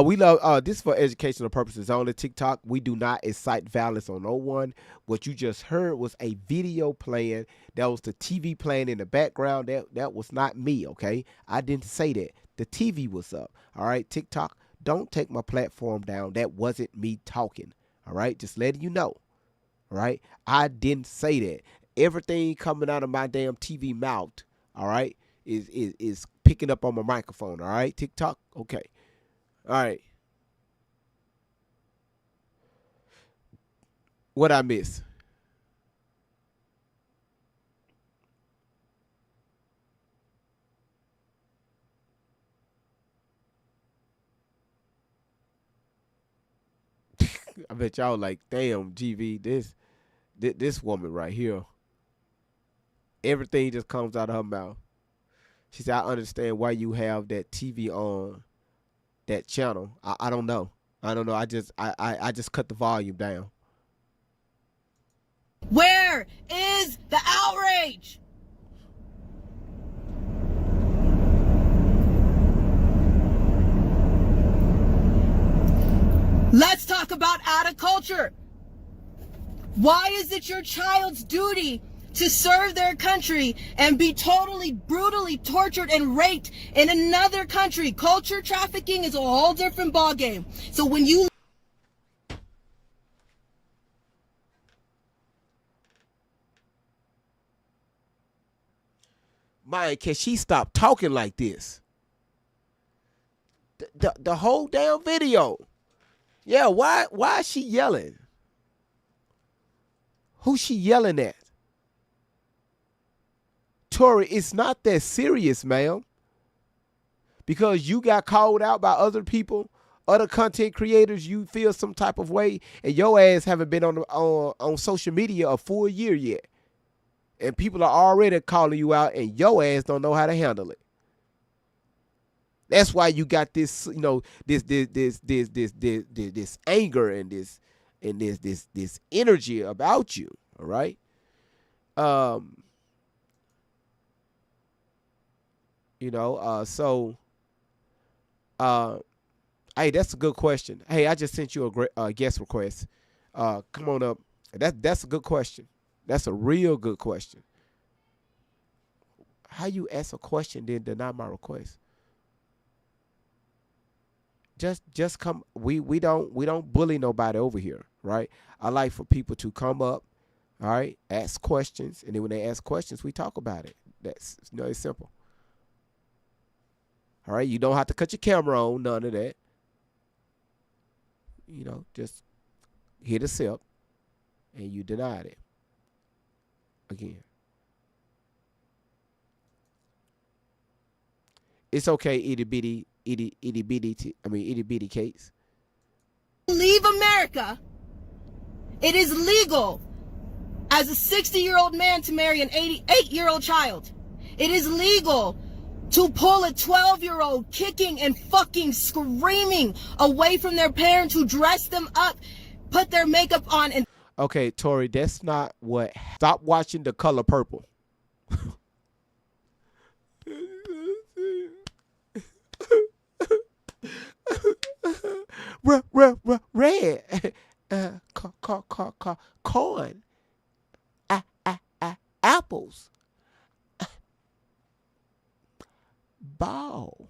We love this for educational purposes only. TikTok, we do not incite violence on no one. What you just heard was a video playing. That was the TV playing in the background. That was not me, okay? I didn't say that. The TV was up. All right, TikTok, don't take my platform down. That wasn't me talking. All right, just letting you know. All right, I didn't say that. Everything coming out of my damn TV mouth, all right, is picking up on my microphone. All right, TikTok, okay. All right. What I miss? I bet y'all like, damn, GV, this woman right here. Everything just comes out of her mouth. She said, I understand why you have that TV on that channel. I don't know. I just cut the volume down. Where is the outrage? Let's talk about out of culture. Why is it your child's duty to serve their country and be totally brutally tortured and raped in another country? Culture trafficking is a whole different ballgame. So when you Man, can she stop talking like this? The whole damn video. Yeah, why is she yelling? Who's she yelling at? Tori, it's not that serious, ma'am. Because you got called out by other people, other content creators, you feel some type of way, and your ass haven't been on social media a full year yet. And people are already calling you out, and your ass don't know how to handle it. That's why you got this, this anger and this energy about you. All right. Hey, that's a good question. Hey, I just sent you a guest request. Come on up. That's a good question. That's a real good question. How you ask a question then deny my request? Just come. We don't bully nobody over here, right? I like for people to come up, all right, ask questions, and then when they ask questions, we talk about it. That's it's simple. All right, you don't have to cut your camera on, none of that. Just hit accept, and you denied it. Again, it's okay, itty bitty case. Leave America, it is legal as a 60-year-old man to marry an 88-year-old child. It is legal to pull a 12-year-old kicking and fucking screaming away from their parents who dressed them up, put their makeup on, and Okay, Tori, that's not what. Stop watching The Color Purple. Red. Corn. Apples. Ball.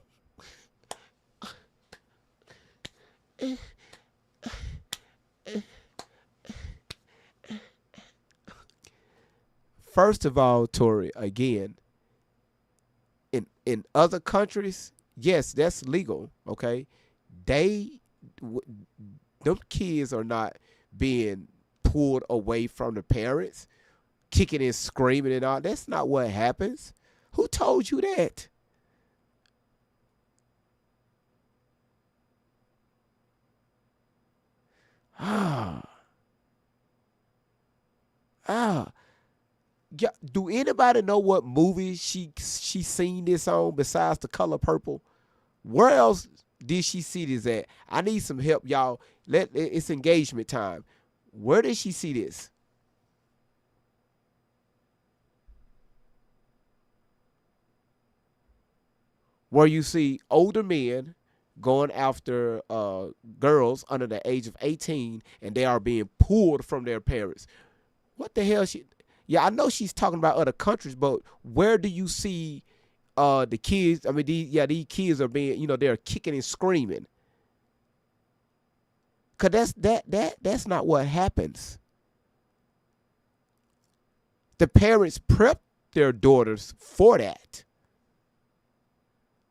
First of all, Tori, again, in other countries, yes, that's legal. Okay, them kids are not being pulled away from the parents, kicking and screaming and all. That's not what happens. Who told you that? Yeah, do anybody know what movie she seen this on besides The Color Purple? Where else did she see this at? I need some help, y'all. It's engagement time. Where did she see this? Where you see older men going after girls under the age of 18 and they are being pulled from their parents. What the hell? Yeah, I know she's talking about other countries, but where do you see the kids? I mean, these kids are being, they're kicking and screaming. Cause that's not what happens. The parents prep their daughters for that.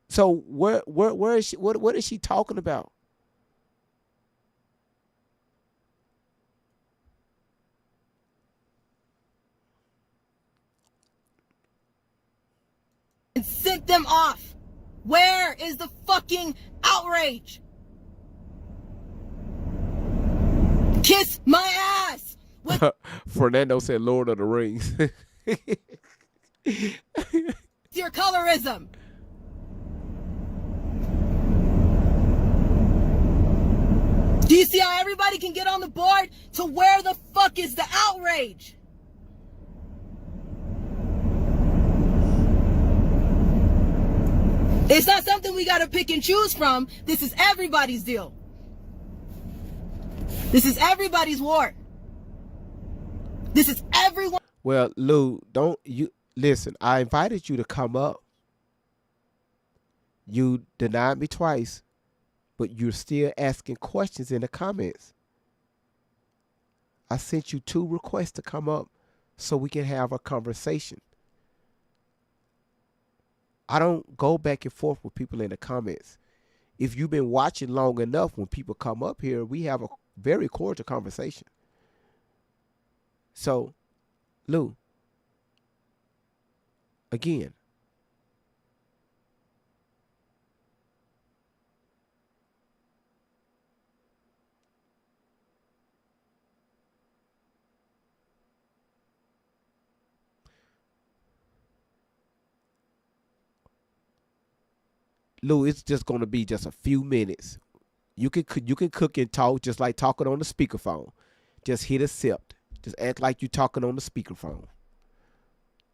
So where is she? What is she talking about? and sent them off. Where is the fucking outrage? Kiss my ass. Fernando said Lord of the Rings. Your colorism. Do you see how everybody can get on the board to where the fuck is the outrage? It's not something we gotta pick and choose from. This is everybody's deal. This is everybody's war. This is everyone. Well, Lou, don't you listen. I invited you to come up. You denied me twice, but you're still asking questions in the comments. I sent you 2 requests to come up so we can have a conversation. I don't go back and forth with people in the comments. If you've been watching long enough, when people come up here, we have a very cordial conversation. So, Lou, again, Lou, it's just going to be just a few minutes. You can cook and talk just like talking on the speakerphone. Just hit accept. Just act like you're talking on the speakerphone.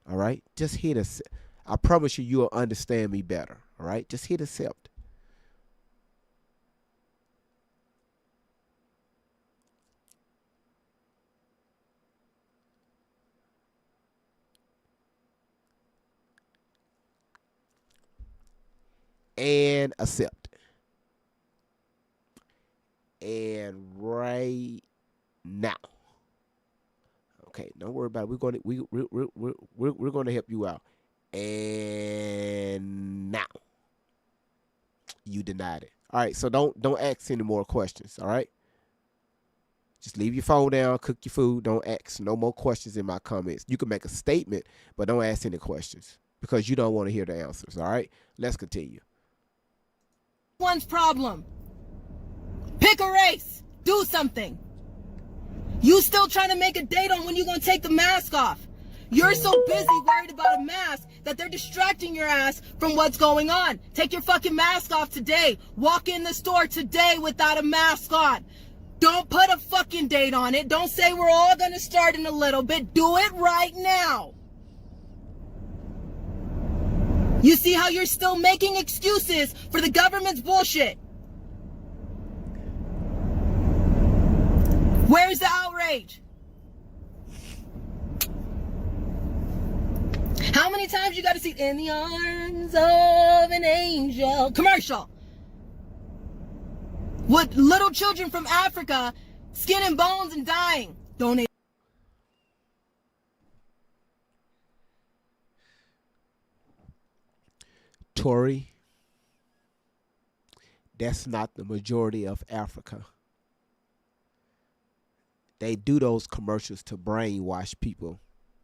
All right? Just hit accept. I promise you, you'll understand me better. All right? Just hit accept. And accept. And right now. Okay, don't worry about it. We're going to help you out. And now. You denied it. All right, so don't ask any more questions, all right? Just leave your phone down, cook your food, don't ask no more questions in my comments. You can make a statement, but don't ask any questions because you don't want to hear the answers, all right? Let's continue. One's problem. Pick a race. Do something. You still trying to make a date on when you're going to take the mask off. You're so busy worried about a mask that they're distracting your ass from what's going on. Take your fucking mask off today. Walk in the store today without a mask on. Don't put a fucking date on it. Don't say we're all gonna start in a little bit. Do it right now. You see how you're still making excuses for the government's bullshit? Where's the outrage? How many times you gotta see "In the Arms of an Angel" commercial? With little children from Africa, skin and bones and dying. Donate. Tory, that's not the majority of Africa. They do those commercials to brainwash people,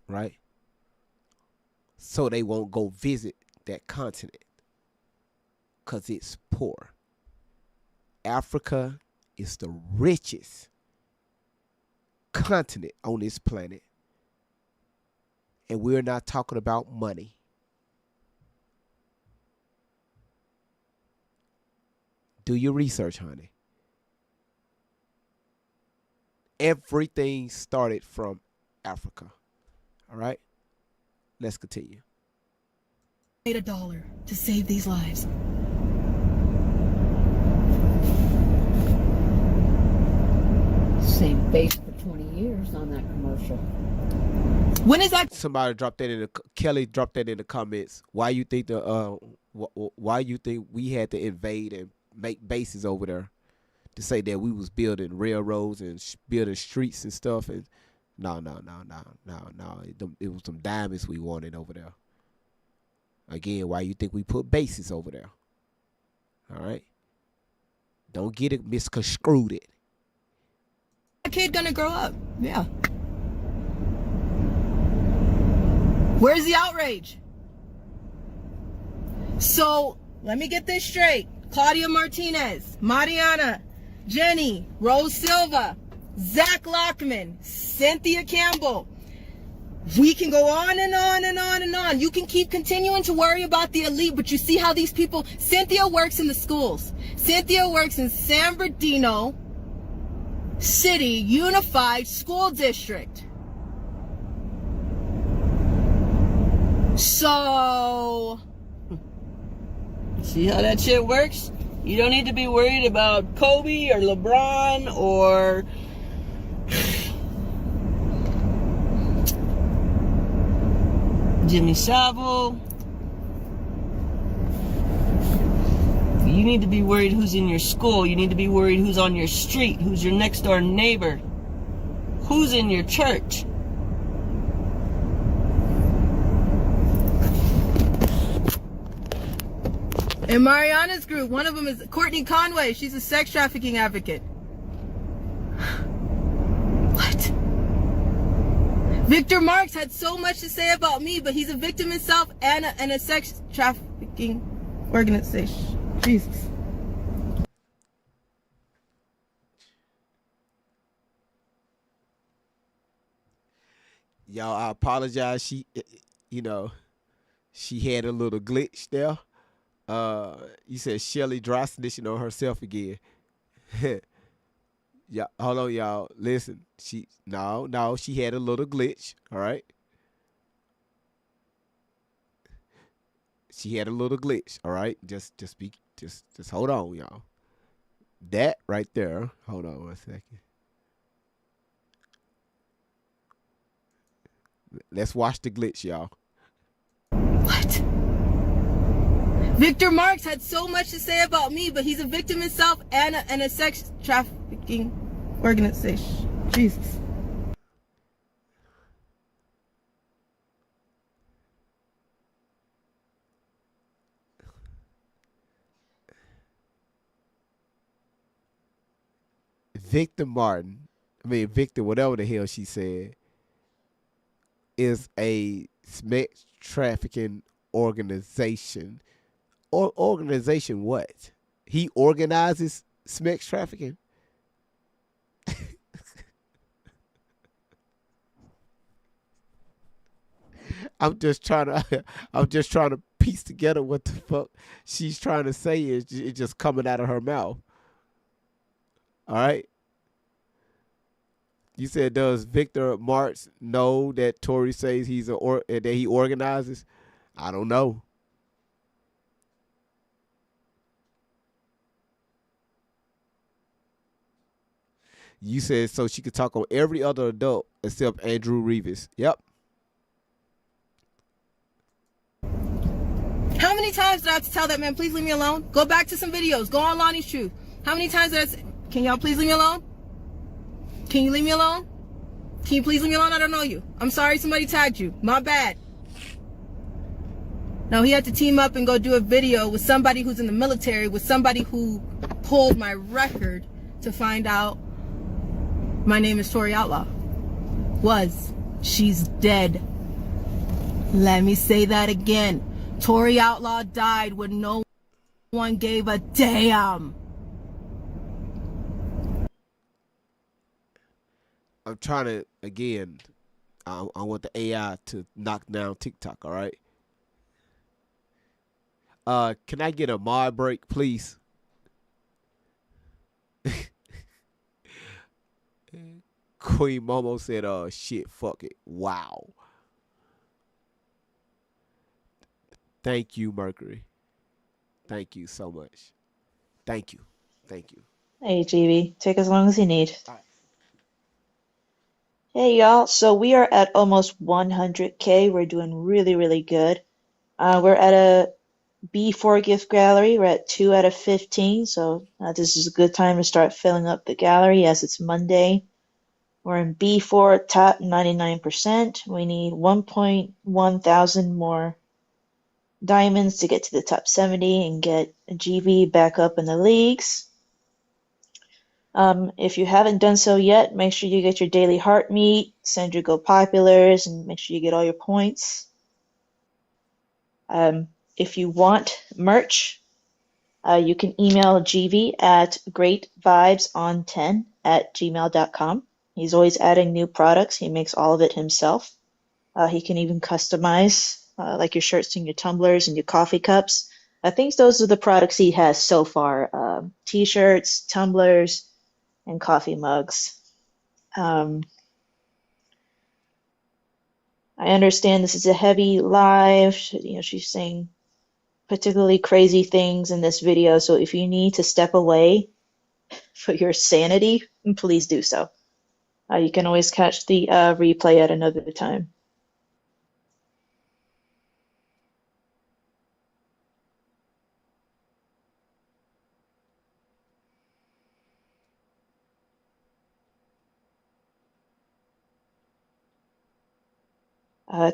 right? So they won't go visit that continent because it's poor. Africa is the richest continent on this planet. And we're not talking about money. Do your research, honey. Everything started from Africa. All right? Let's continue. $1 to save these lives. Same face for 20 years on that commercial. When is that? Somebody dropped that in the Kelly dropped that in the comments. Why you think why you think we had to invade and make bases over there to say that we was building railroads and building streets and stuff? And no. It was some diamonds we wanted over there. Again, why you think we put bases over there? All right. Don't get it misconstrued. It. That kid gonna grow up? Yeah. Where's the outrage? So let me get this straight. Claudia Martinez, Mariana, Jenny, Rose Silva, Zach Lockman, Cynthia Campbell. We can go on and on and on and on. You can keep continuing to worry about the elite, but you see how these people... Cynthia works in the schools. Cynthia works in San Bernardino City Unified School District. So... See how that shit works? You don't need to be worried about Kobe or LeBron or Jimmy Savile. You need to be worried who's in your school. You need to be worried who's on your street, who's your next door neighbor, who's in your church. In Mariana's group, one of them is Courtney Conway. She's a sex trafficking advocate. What? Victor Marx had so much to say about me, but he's a victim himself and a sex trafficking organization. Jesus. Y'all, I apologize. She had a little glitch there. You said Shelly dry snitching on herself again. Yeah, hold on, y'all. Listen, she had a little glitch. All right, she had a little glitch. All right, just hold on, y'all. That right there. Hold on 1 second. Let's watch the glitch, y'all. What? Victor Marx had so much to say about me, but he's a victim himself and a sex trafficking organization. Jesus. Victor, whatever the hell she said, is a sex trafficking organization. Or organization what? He organizes sex trafficking? I'm just trying to I'm just trying to piece together what the fuck she's trying to say is it's just coming out of her mouth. All right. You said does Victor Marx know that Tory says that he organizes? I don't know. You said so she could talk on every other adult except Andrew Reeves. Yep. How many times did I have to tell that man, please leave me alone? Go back to some videos. Go on Lonnie's Truth. How many times did I say, can y'all please leave me alone? Can you leave me alone? Can you please leave me alone? I don't know you. I'm sorry somebody tagged you. My bad. No, he had to team up and go do a video with somebody who's in the military, with somebody who pulled my record to find out my name is Tori Outlaw. She's dead. Let me say that again. Tori Outlaw died when no one gave a damn. I'm trying to again. I want the AI to knock down TikTok. All right. Can I get a mod break, please? Queen Momo said, shit, fuck it. Wow. Thank you, Mercury. Thank you so much. Thank you. Thank you. Hey, GB, take as long as you need. All right. Hey, y'all. So we are at almost 100K. We're doing really, really good. We're at a B4 gift gallery. We're at 2 out of 15. So this is a good time to start filling up the gallery as it's Monday. We're in B4, top 99%. We need 1.1 thousand more diamonds to get to the top 70 and get GB back up in the leagues. If you haven't done so yet, make sure you get your daily heart meet, send your Go Populars, and make sure you get all your points. If you want merch, you can email GV at greatvibeson10@gmail.com. He's always adding new products. He makes all of it himself. He can even customize like your shirts and your tumblers and your coffee cups. I think those are the products he has so far. T-shirts, tumblers, and coffee mugs. I understand this is a heavy live. She's saying particularly crazy things in this video. So if you need to step away for your sanity, please do so. You can always catch the replay at another time.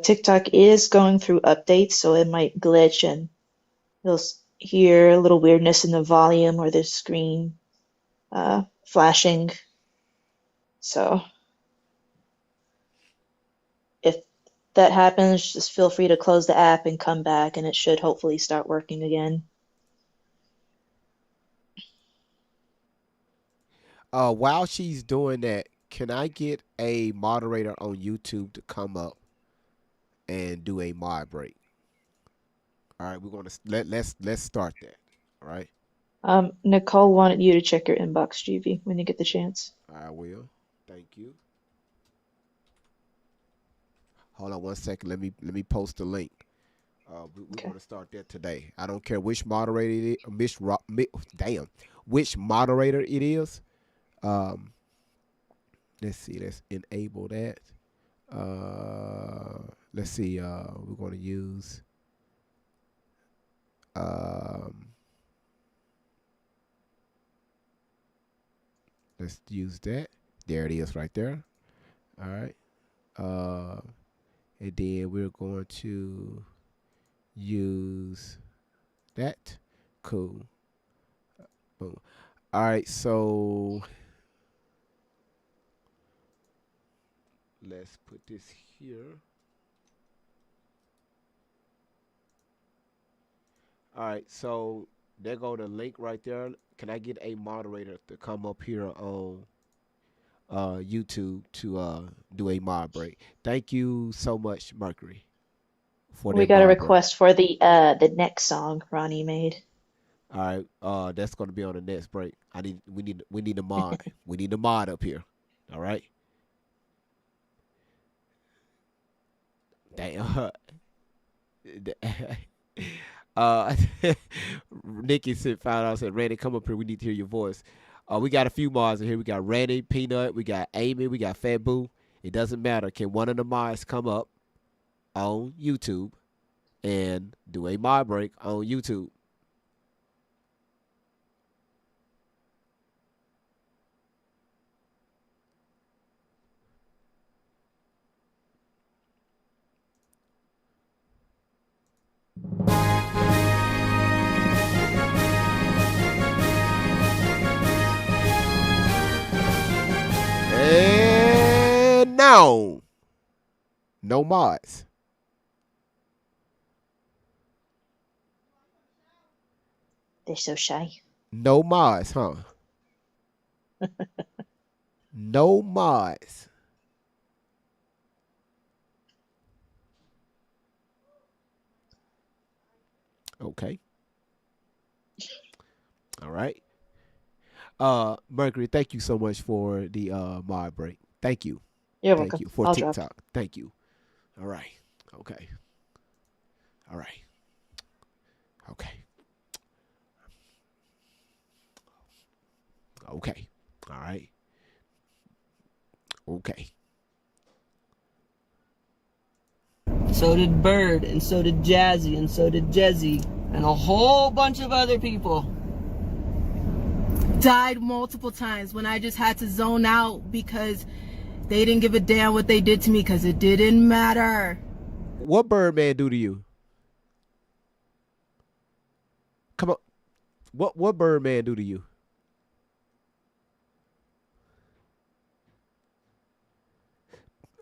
TikTok is going through updates, so it might glitch and you'll hear a little weirdness in the volume or the screen flashing. So if that happens, just feel free to close the app and come back, and it should hopefully start working again. While she's doing that, can I get a moderator on YouTube to come up and do a mod break? All right, we're gonna let's start that. All right. Nicole wanted you to check your inbox, GV, when you get the chance. I will. Thank you. Hold on one second. Let me post the link. We're Okay. going to start that today. I don't care which moderator it is, which moderator it is. Let's see. Let's enable that. Let's see. We're going to use. Let's use that. There it is, right there. All right. And then we're going to use that. Cool. Boom. All right, so let's put this here. All right, so there go the link right there. Can I get a moderator to come up here on YouTube to do a mod break? Thank you so much, Mercury. We that got a mod break. request for the next song Ronnie made. All right, that's gonna be on the next break. We need a mod. We need a mod up here. All right. Damn. uh, Nikki found out said, Randy, come up here. We need to hear your voice. We got a few mods in here. We got Randy, Peanut, we got Amy, we got Fat Boo. It doesn't matter. Can one of the mods come up on YouTube and do a mod break on YouTube? And now, no mods. They're so shy. No mods, huh? No mods. Okay. All right. Mercury, thank you so much for the mod break. Thank you. You're Thank welcome. you for I'll drop. TikTok. Thank you. All right. Okay. All right. Okay. Okay. All right. Okay. So did Bird, and so did Jazzy, and so did Jezzy, and a whole bunch of other people. Died multiple times when I just had to zone out because they didn't give a damn what they did to me because it didn't matter. What Birdman do to you? Come on. What Birdman do to you?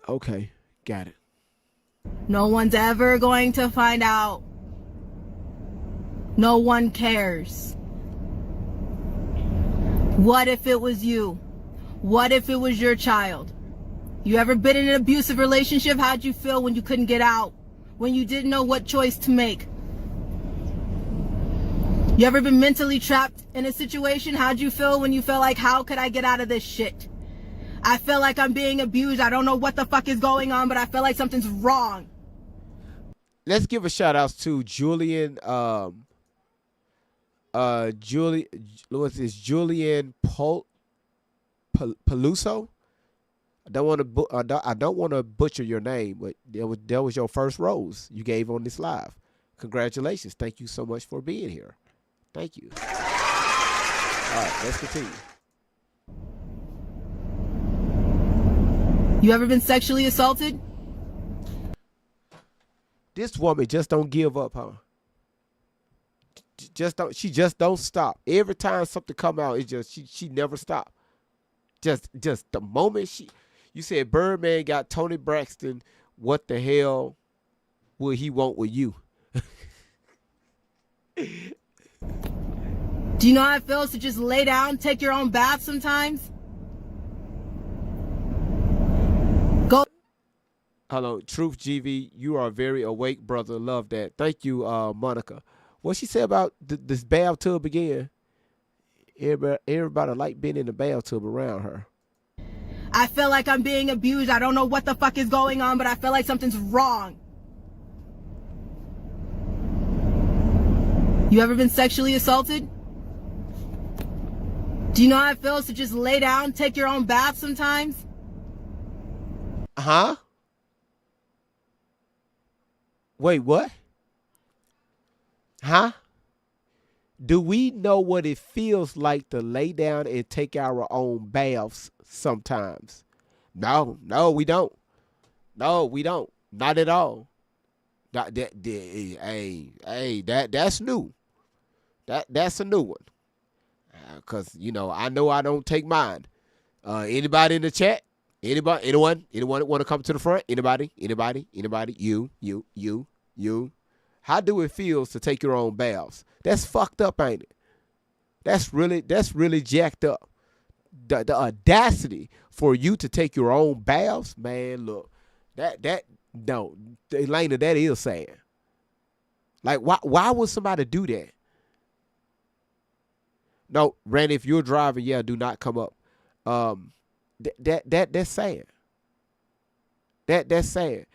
Okay, got it. No one's ever going to find out. No one cares. What if it was you? What if it was your child? You ever been in an abusive relationship? How'd you feel when you couldn't get out? When you didn't know what choice to make? You ever been mentally trapped in a situation? How'd you feel when you felt like, how could I get out of this shit? I feel like I'm being abused. I don't know what the fuck is going on, but I feel like something's wrong. Let's give a shout out to Julian Julian Peluso. I don't want to butcher your name, but that was your first rose you gave on this live. Congratulations. Thank you so much for being here. Thank you. All right, let's continue. You ever been sexually assaulted? This woman just don't give up, huh? She just don't stop. Every time something come out, it's just she never stop. Just the moment you said Birdman got Tony Braxton, what the hell would he want with you? Do you know how it feels to just lay down, take your own bath sometimes? Go. Hello, Truth GV. You are very awake, brother. Love that. Thank you, Monica. What she said about this bathtub again? Everybody like being in the bathtub around her. I feel like I'm being abused. I don't know what the fuck is going on, but I feel like something's wrong. You ever been sexually assaulted? Do you know how it feels to just lay down, take your own bath sometimes? Huh? Wait, what? Huh? Do we know what it feels like to lay down and take our own baths sometimes? No, we don't. No, we don't. Not at all. That's new. That's a new one. Cause I know I don't take mine. Anybody in the chat? Anyone want to come to the front? Anybody? You. How do it feel to take your own baths? That's fucked up, ain't it? That's really jacked up. The audacity for you to take your own baths, man. Look, no, Elena, that is sad. Like, why would somebody do that? No, Randy, if you're driving, yeah, do not come up. That's sad. That's sad.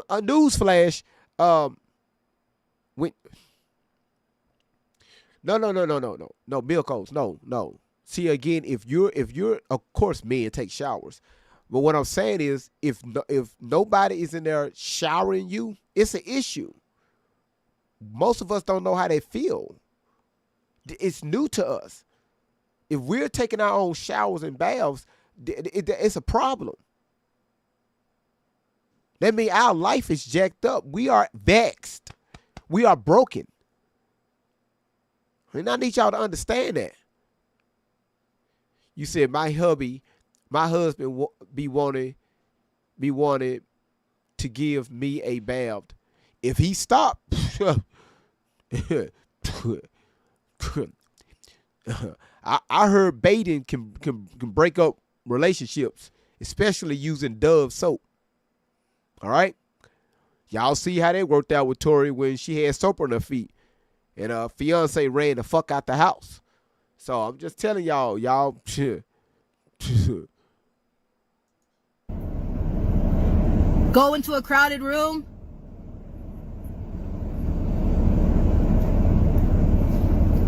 A news flash. When no milk coats. No. See, again, if you're of course men take showers, but what I'm saying is if nobody is in there showering you, it's an issue. Most of us don't know how they feel. It's new to us. If we're taking our own showers and baths, it's a problem. That means our life is jacked up. We are vexed. We are broken. And I need y'all to understand that. You said my husband be wanted to give me a bath. If he stopped, I heard baiting can break up relationships, especially using Dove soap. All right, y'all see how that worked out with Tori when she had soap on her feet, and her fiance ran the fuck out the house. So I'm just telling y'all. Go into a crowded room.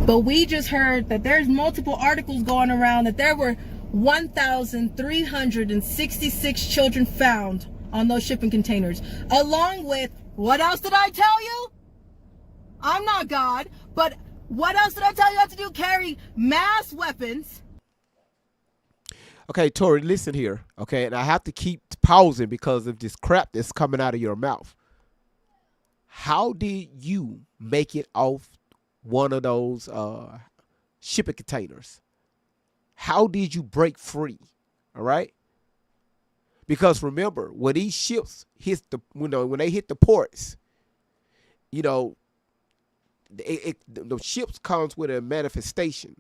But we just heard that there's multiple articles going around that there were 1,366 children found on those shipping containers, along with, what else did I tell you? I'm not God, but what else did I tell you not to do? Carry mass weapons. Okay, Tori, listen here. Okay, and I have to keep pausing because of this crap that's coming out of your mouth. How did you make it off one of those shipping containers? How did you break free? All right. Because remember, when these ships hit when they hit the ports, the ships comes with a manifestation,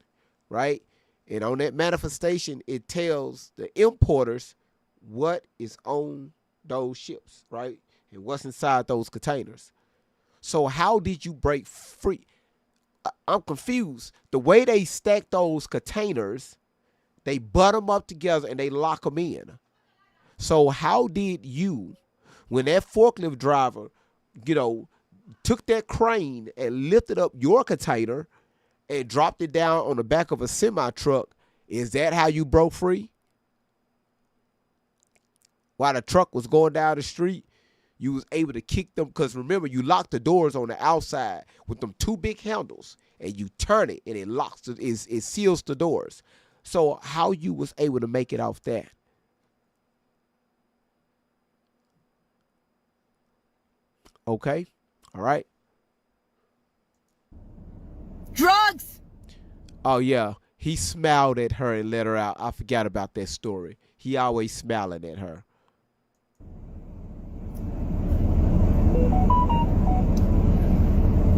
right? And on that manifestation, it tells the importers what is on those ships, right? And what's inside those containers. So how did you break free? I'm confused. The way they stack those containers, they butt them up together and they lock them in. So how did you, when that forklift driver, took that crane and lifted up your container and dropped it down on the back of a semi truck, is that how you broke free? While the truck was going down the street, you was able to kick them, because remember, you locked the doors on the outside with them two big handles, and you turn it and it locks it seals the doors. So how you was able to make it off that? Okay. All right. Drugs. Oh yeah. He smiled at her and let her out. I forgot about that story. He always smiling at her.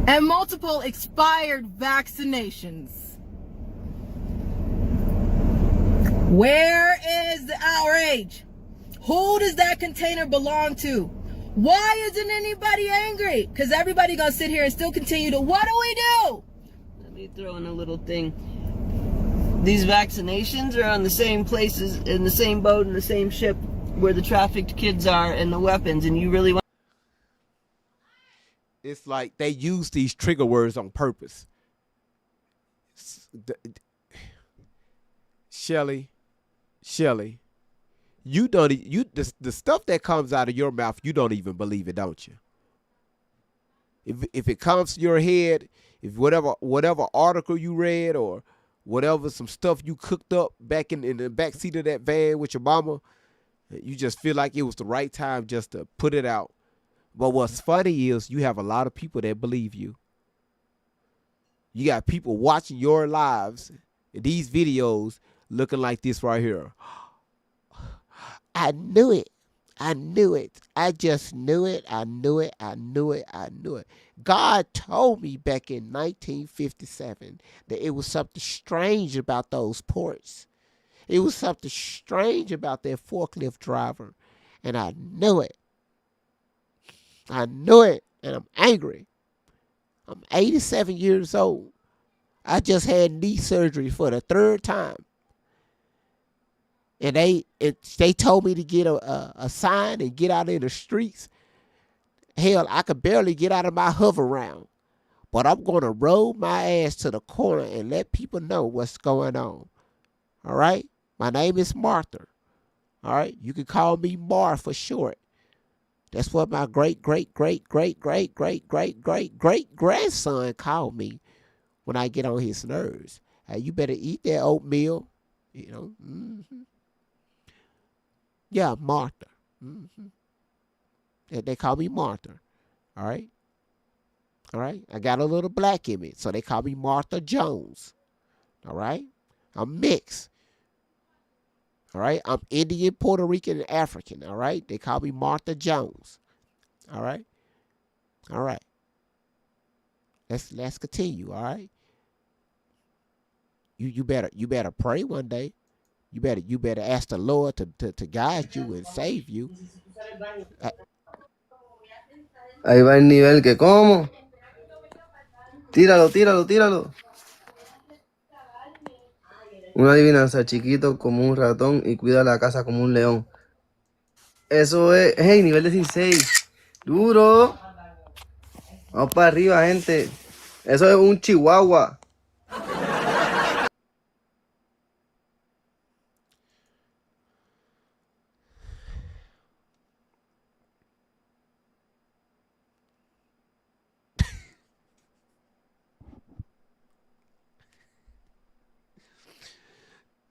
And multiple expired vaccinations. Where is the outrage? Who does that container belong to? Why isn't anybody angry? Because everybody gonna sit here and still continue to, what do we do? Let me throw in a little thing. These vaccinations are on the same places, in the same boat, in the same ship where the trafficked kids are and the weapons, and you really want... It's like they use these trigger words on purpose. Shelly, the stuff that comes out of your mouth, you don't even believe it, don't you? If it comes to your head, if whatever article you read or whatever, some stuff you cooked up back in the back seat of that van with your mama, you just feel like it was the right time just to put it out. But what's funny is you have a lot of people that believe you. You got people watching your lives, these videos, looking like this right here. I knew it. I knew it. I just knew it. I knew it. I knew it. I knew it. God told me back in 1957 that it was something strange about those ports. It was something strange about that forklift driver. And I knew it. I knew it. And I'm angry. I'm 87 years old. I just had knee surgery for the third time. And they told me to get a sign and get out in the streets. Hell, I could barely get out of my hover round. But I'm going to roll my ass to the corner and let people know what's going on. All right? My name is Martha. All right? You can call me Mar for short. That's what my great grandson called me when I get on his nerves. Hey, you better eat that oatmeal. You know? Mm-hmm. Yeah, Martha. Mm-hmm. They call me Martha. All right? All right? I got a little black in me, so they call me Martha Jones. All right? I'm mixed. All right? I'm Indian, Puerto Rican, and African. All right? They call me Martha Jones. All right? All right. Let's continue, all right? You better pray one day. You better ask the Lord to guide you and save you. Ahí va el nivel que como. Tíralo, tíralo, tíralo. Una adivinanza, chiquito como un ratón y cuida la casa como un león. Eso es, hey, nivel 16. Duro. Vamos para arriba, gente. Eso es un chihuahua.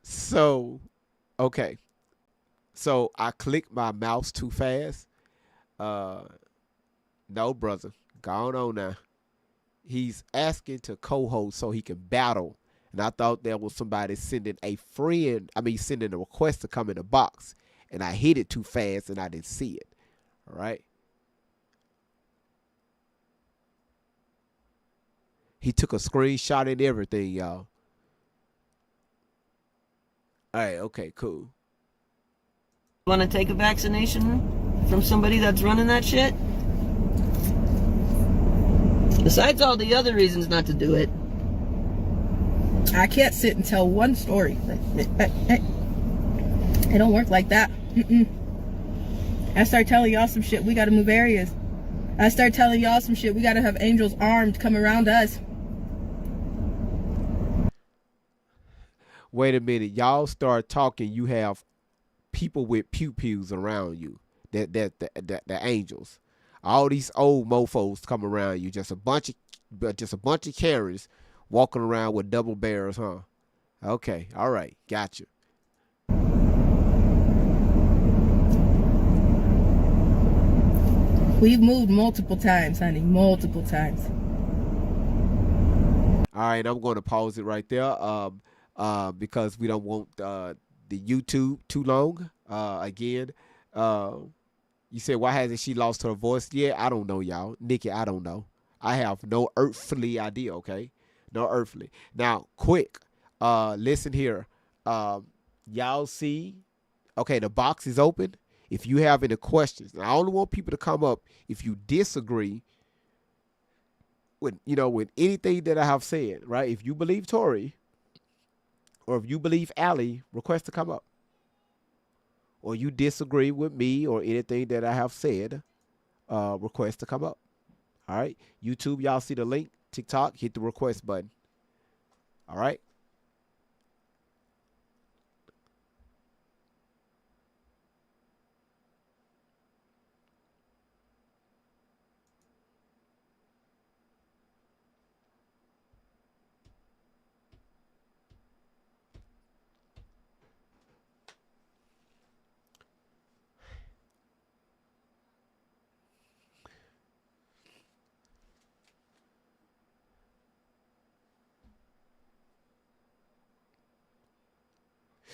So, okay. So I clicked my mouse too fast. No, brother. Gone on now. He's asking to co-host so he can battle. And I thought there was somebody sending sending a request to come in the box. And I hit it too fast and I didn't see it. All right. He took a screenshot and everything, y'all. All right, okay, cool. Want to take a vaccination from somebody that's running that shit? Besides all the other reasons not to do it. I can't sit and tell one story. It don't work like that. I start telling y'all some shit, we gotta move areas. I start telling y'all some shit, we gotta have angels armed come around us. Wait a minute, y'all start talking. You have people with pew pews around you. The angels. All these old mofos come around you. Just a bunch of Karens walking around with double barrels, huh? Okay, all right, gotcha. We've moved multiple times, honey, multiple times. All right, I'm going to pause it right there. Because we don't want the YouTube too long. Again, you said, why hasn't she lost her voice yet? I don't know, y'all. Nikki, I don't know. I have no earthly idea, okay? No earthly. Now, quick, listen here. Y'all see, okay, the box is open. If you have any questions, I only want people to come up if you disagree with anything that I have said, right? If you believe Tori, or if you believe Allie, request to come up. Or you disagree with me or anything that I have said, request to come up. All right? YouTube, y'all see the link. TikTok, hit the request button. All right?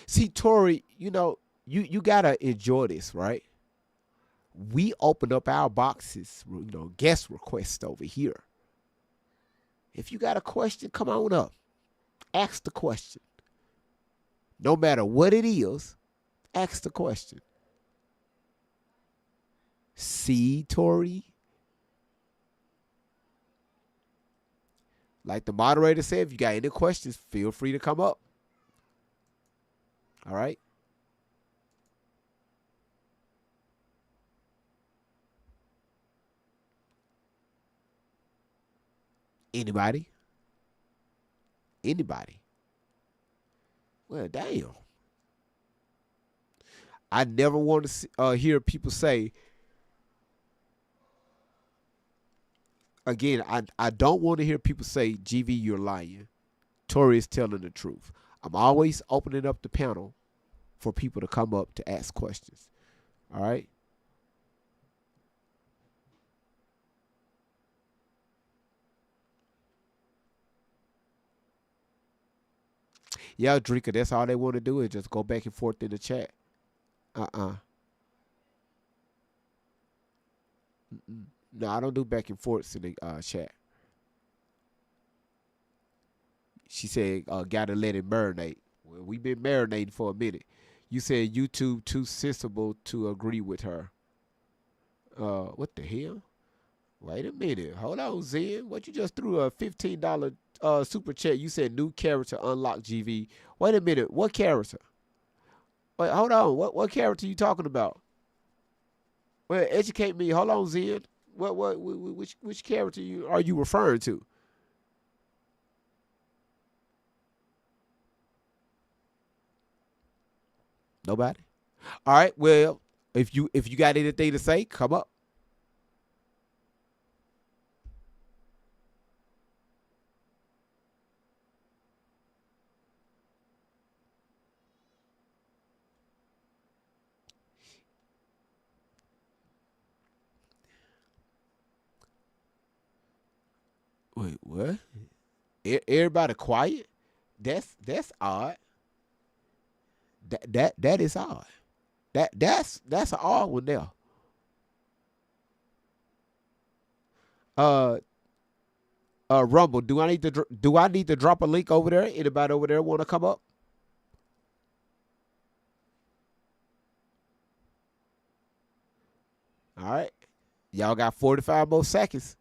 See, Tori, you gotta enjoy this, right? We open up our boxes, guest requests over here. If you got a question, come on up. Ask the question. No matter what it is, ask the question. See, Tori? Like the moderator said, if you got any questions, feel free to come up. All right. Anybody? Anybody? Well, damn. I never want to hear people say, again, I don't want to hear people say, GV, you're lying. Tori is telling the truth. I'm always opening up the panel for people to come up to ask questions. All right? Yeah, Drika, that's all they want to do is just go back and forth in the chat. Mm-mm. No, I don't do back and forths in the chat. She said, gotta let it marinate. Well, we've been marinating for a minute. You said YouTube too sensible to agree with her. What the hell? Wait a minute. Hold on, Zen. What you just threw a $15 super chat? You said new character unlock GV. Wait a minute. What character? Wait, hold on. What character you talking about? Well, educate me. Hold on, Zen. Which character are you referring to? Nobody? All right. Well, if you got anything to say, come up. Wait, what? Everybody quiet? That's odd. That is odd. That's an odd one there. Rumble. Do I need to drop a link over there? Anybody over there want to come up? All right. Y'all got 45 more seconds.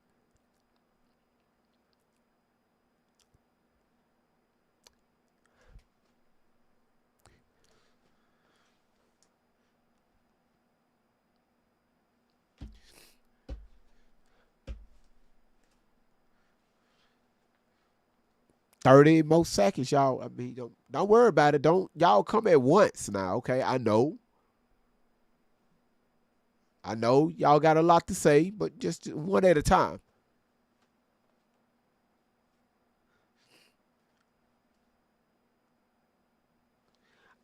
$30 more seconds, y'all. I mean, don't worry about it. Don't y'all come at once now, okay? I know y'all got a lot to say, but just one at a time.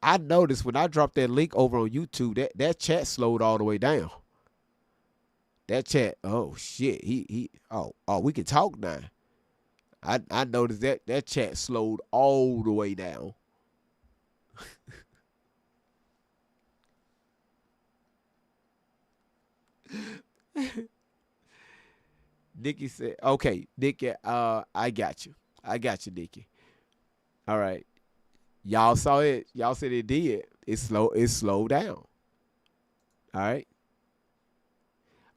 I noticed when I dropped that link over on YouTube, that chat slowed all the way down. That chat, oh shit, we can talk now. I noticed that chat slowed all the way down. Nikki said, okay, Nikki, I got you, Nikki. All right. Y'all saw it. Y'all said it did. It slowed down. All right.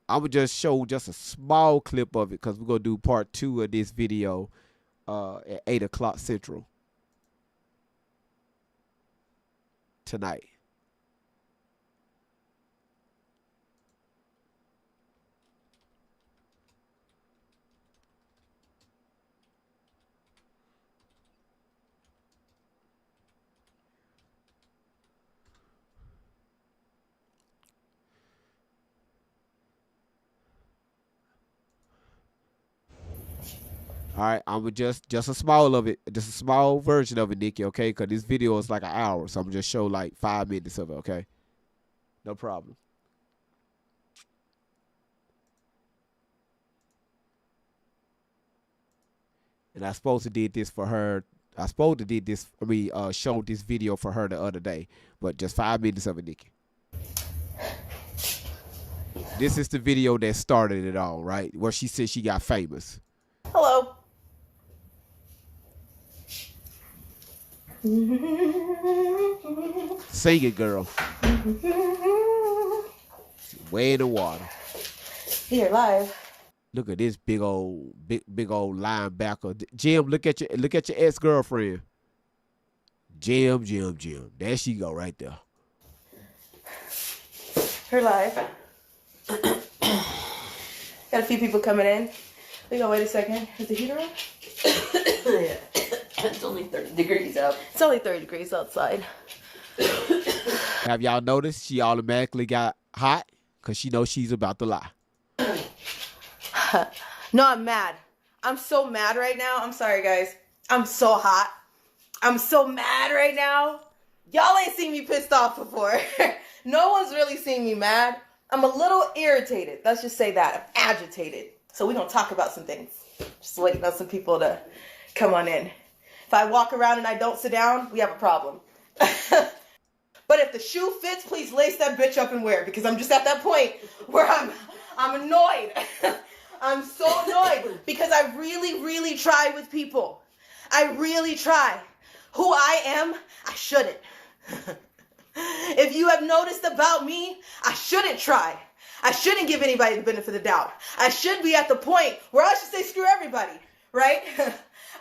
I would just show just a small clip of it because we're going to do part 2 of this video at 8 o'clock Central tonight. All right, I'm just a small of it, just a small version of it, Nikki, okay? Because this video is like an hour, so I'm just show like 5 minutes of it, okay? No problem. And I supposed to did this for her. I supposed to did this. Showed this video for her the other day, but just 5 minutes of it, Nikki. This is the video that started it all, right? Where she said she got famous. Hello. Sing it, girl. Way in the water. Here, live. Look at this big old linebacker. Jim, look at your ex-girlfriend. Jim. There she go right there. Her live. Got a few people coming in. We go, wait a second. Is the heater on? Yeah. It's only 30 degrees out. It's only 30 degrees outside. Have y'all noticed she automatically got hot? Because she knows she's about to lie. No, I'm mad. I'm so mad right now. I'm sorry, guys. I'm so hot. I'm so mad right now. Y'all ain't seen me pissed off before. No one's really seen me mad. I'm a little irritated. Let's just say that. I'm agitated. So we're going to talk about some things. Just waiting on some people to come on in. If I walk around and I don't sit down, we have a problem. But if the shoe fits, please lace that bitch up and wear it, because I'm just at that point where I'm annoyed. I'm so annoyed because I really try with people. I really try. Who I am, I shouldn't. If you have noticed about me, I shouldn't try. I shouldn't give anybody the benefit of the doubt. I should be at the point where I should say screw everybody, right?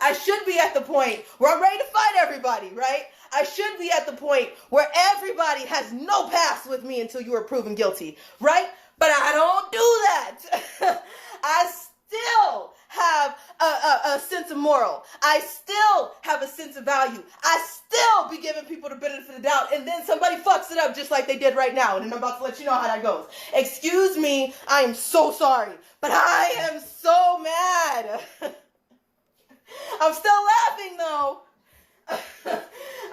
I should be at the point where I'm ready to fight everybody, right? I should be at the point where everybody has no pass with me until you are proven guilty, right? But I don't do that. I still have a sense of moral. I still have a sense of value. I still be giving people the benefit of the doubt, and then somebody fucks it up just like they did right now, and then I'm about to let you know how that goes. Excuse me, I am so sorry, but I am so mad. I'm still laughing though.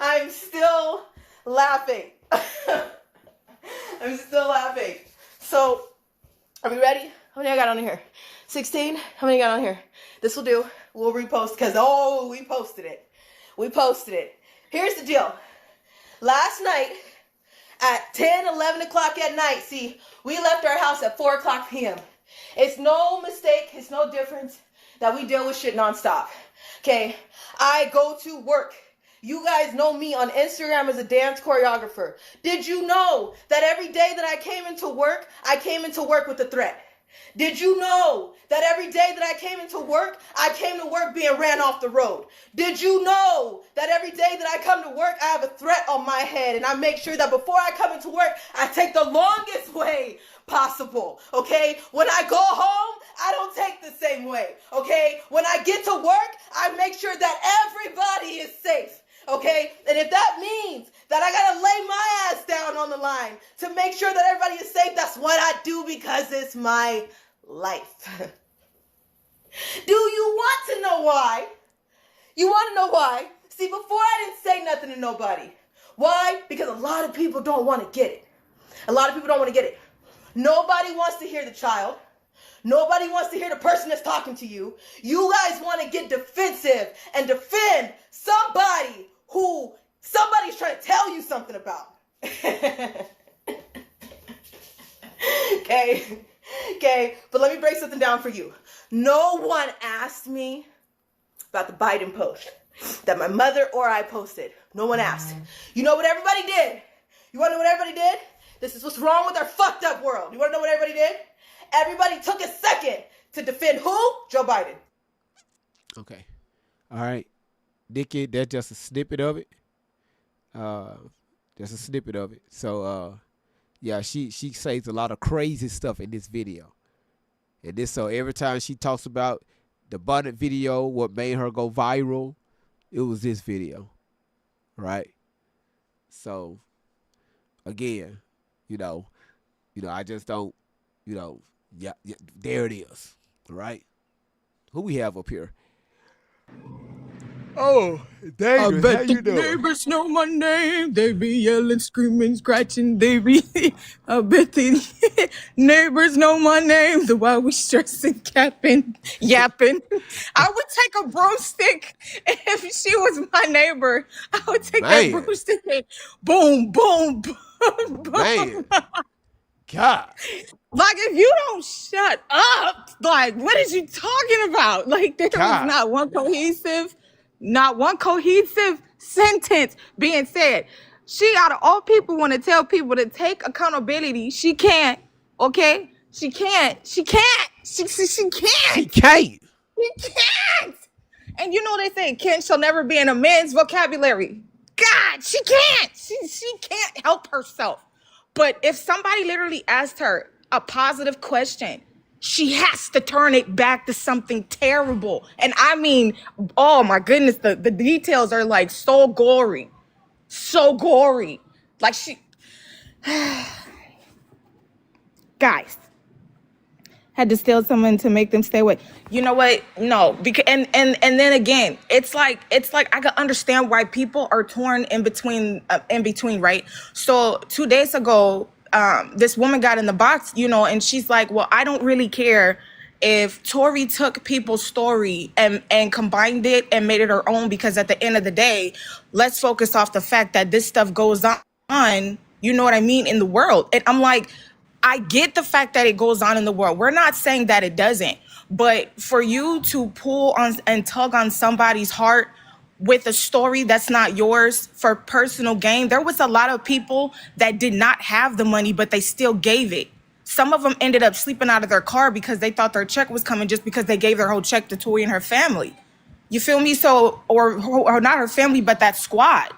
I'm still laughing. I'm still laughing. So, are we ready? How many I got on here? 16? How many I got on here? This will do. We'll repost because, we posted it. We posted it. Here's the deal. Last night at 10, 11 o'clock at night, see, we left our house at 4 o'clock p.m. It's no mistake. It's no difference that we deal with shit nonstop. Okay? I go to work. You guys know me on Instagram as a dance choreographer. Did you know that every day that I came into work with a threat? Did you know that every day that I came to work being ran off the road? Did you know that every day that I come to work, I have a threat on my head, and I make sure that before I come into work, I take the longest way possible, okay? When I go home, I don't take the same way, okay? When I get to work, I make sure that everybody is safe, okay? And if that means that I gotta lay my ass down on the line to make sure that everybody is safe, that's what I do because it's my life. Do you want to know why? You want to know why? See, before I didn't say nothing to nobody. Why? Because a lot of people don't want to get it. A lot of people don't want to get it. Nobody wants to hear the child. Nobody wants to hear the person that's talking to you. You guys want to get defensive and defend somebody who somebody's trying to tell you something about. Okay, but let me break something down for you. No one asked me about the Biden post that my mother or I posted. No one asked. You know what everybody did? You want to know what everybody did? This is what's wrong with our fucked up world. You want to know what everybody did? Everybody took a second to defend who? Joe Biden. Okay. All right. Nikki, that's just a snippet of it. Just a snippet of it. So, yeah, she says a lot of crazy stuff in this video. And this, so every time she talks about the Biden video, what made her go viral, it was this video. Right? So, again, I just don't, yeah, there it is. Right? Who we have up here? Oh, David, how you doing? Neighbors know my name. They be yelling, screaming, scratching. They be, I bet the neighbors know my name. The while we stressing, capping, yapping. I would take a broomstick if she was my neighbor. I would take that broomstick and boom, boom, boom, boom. Man. God. Like, if you don't shut up, like, what is you talking about? Like, there was not one cohesive sentence being said. She, out of all people, want to tell people to take accountability. She can't, okay? She can't. She She can't. can't. She can't. And you know they say can shall never be in a man's vocabulary. God, she can't. She can't help herself. But if somebody literally asked her a positive question, she has to turn it back to something terrible. And I mean, oh my goodness, the details are like so gory. So gory. Like she guys had to steal someone to make them stay away. You know what? No, because and then again, it's like I can understand why people are torn in between, right? So 2 days ago, this woman got in the box, and she's like, "Well, I don't really care if Tori took people's story and combined it and made it her own, because at the end of the day, let's focus off the fact that this stuff goes on, you know what I mean, in the world." And I'm like, I get the fact that it goes on in the world. We're not saying that it doesn't. But for you to pull on and tug on somebody's heart with a story that's not yours for personal gain, there was a lot of people that did not have the money, but they still gave it. Some of them ended up sleeping out of their car because they thought their check was coming, just because they gave their whole check to Tori and her family. You feel me? So, or not her family, but that squad.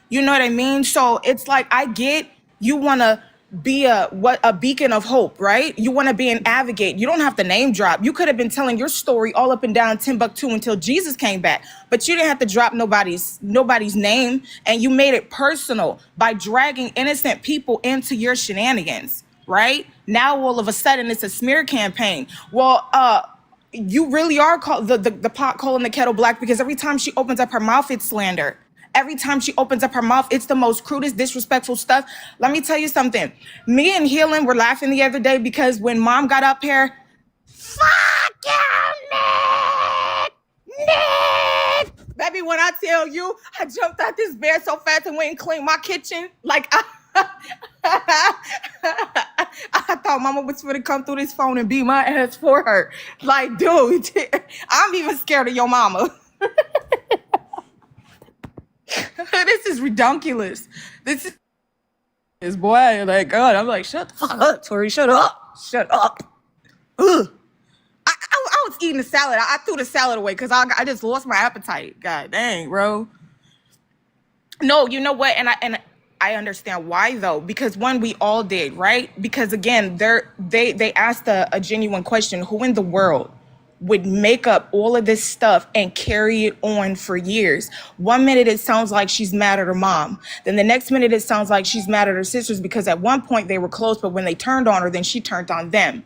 You know what I mean? So it's like, I get you want to be a beacon of hope, right? You want to be an advocate. You don't have to name drop. You could have been telling your story all up and down Timbuktu until Jesus came back, but you didn't have to drop nobody's name, and you made it personal by dragging innocent people into your shenanigans, right? Now all of a sudden it's a smear campaign. Well, you really are called the pot calling the kettle black, because every time she opens up her mouth, it's slander. Every time she opens up her mouth, it's the most crudest, disrespectful stuff. Let me tell you something. Me and Healing were laughing the other day because when Mom got up here, fuck you, Nick! Baby, when I tell you, I jumped out this bed so fast and went and cleaned my kitchen. Like, I thought Mama was going to come through this phone and beat my ass for her. Like, dude, I'm even scared of your mama. This is redonkulous. This is boy, like, God, I'm like, shut the fuck up, Tori, shut up. Ugh. I was eating the salad. I threw the salad away because I just lost my appetite. God dang, bro. No, you know what? And I understand why though, because one, we all did, right? Because again, they asked a genuine question: who in the world would make up all of this stuff and carry it on for years? 1 minute it sounds like she's mad at her mom. Then the next minute it sounds like she's mad at her sisters because at one point they were close, but when they turned on her, then she turned on them.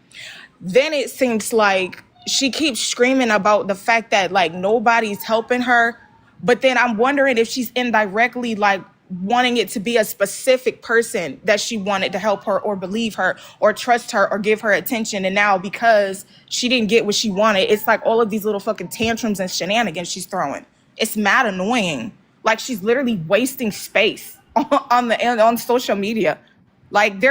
Then it seems like she keeps screaming about the fact that like nobody's helping her. But then I'm wondering if she's indirectly like wanting it to be a specific person that she wanted to help her or believe her or trust her or give her attention. And now because she didn't get what she wanted, it's like all of these little fucking tantrums and shenanigans she's throwing. It's mad annoying. Like she's literally wasting space on social media. Like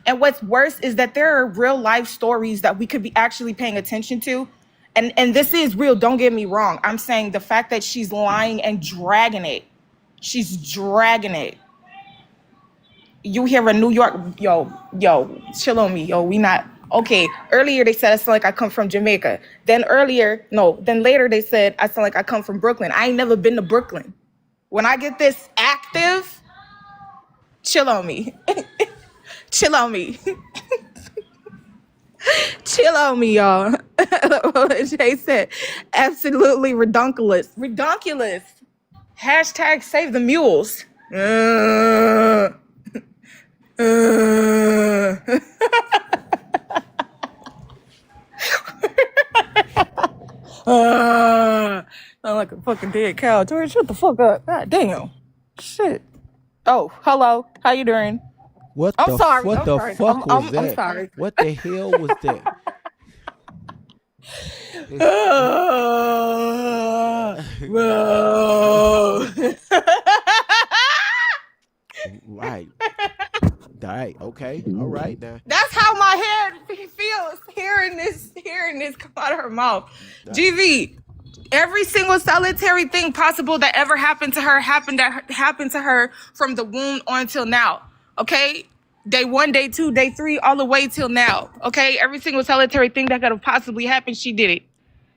and what's worse is that there are real life stories that we could be actually paying attention to. And this is real, don't get me wrong. I'm saying the fact that she's lying and dragging it. She's dragging it. You hear a New York, yo, chill on me, yo. We not okay. Earlier they said I sound like I come from Jamaica. Then later they said I sound like I come from Brooklyn. I ain't never been to Brooklyn. When I get this active, chill on me. Chill on me. Chill on me, y'all. Jay said, absolutely redonkulous. Redonkulous. Hashtag save the mules. Sound like a fucking dead cow. Tori, shut the fuck up. God damn. Shit. Oh, hello. How you doing? What I'm the sorry. What I'm the sorry. fuck was that? I'm sorry. What the hell was that? Right. Okay. All right now. That's how my head feels hearing this come out of her mouth. GV, every single solitary thing possible that ever happened to her happened to her from the womb on until now. Okay? Day 1, day 2, day 3, all the way till now. Okay, every single solitary thing that could have possibly happened, she did it.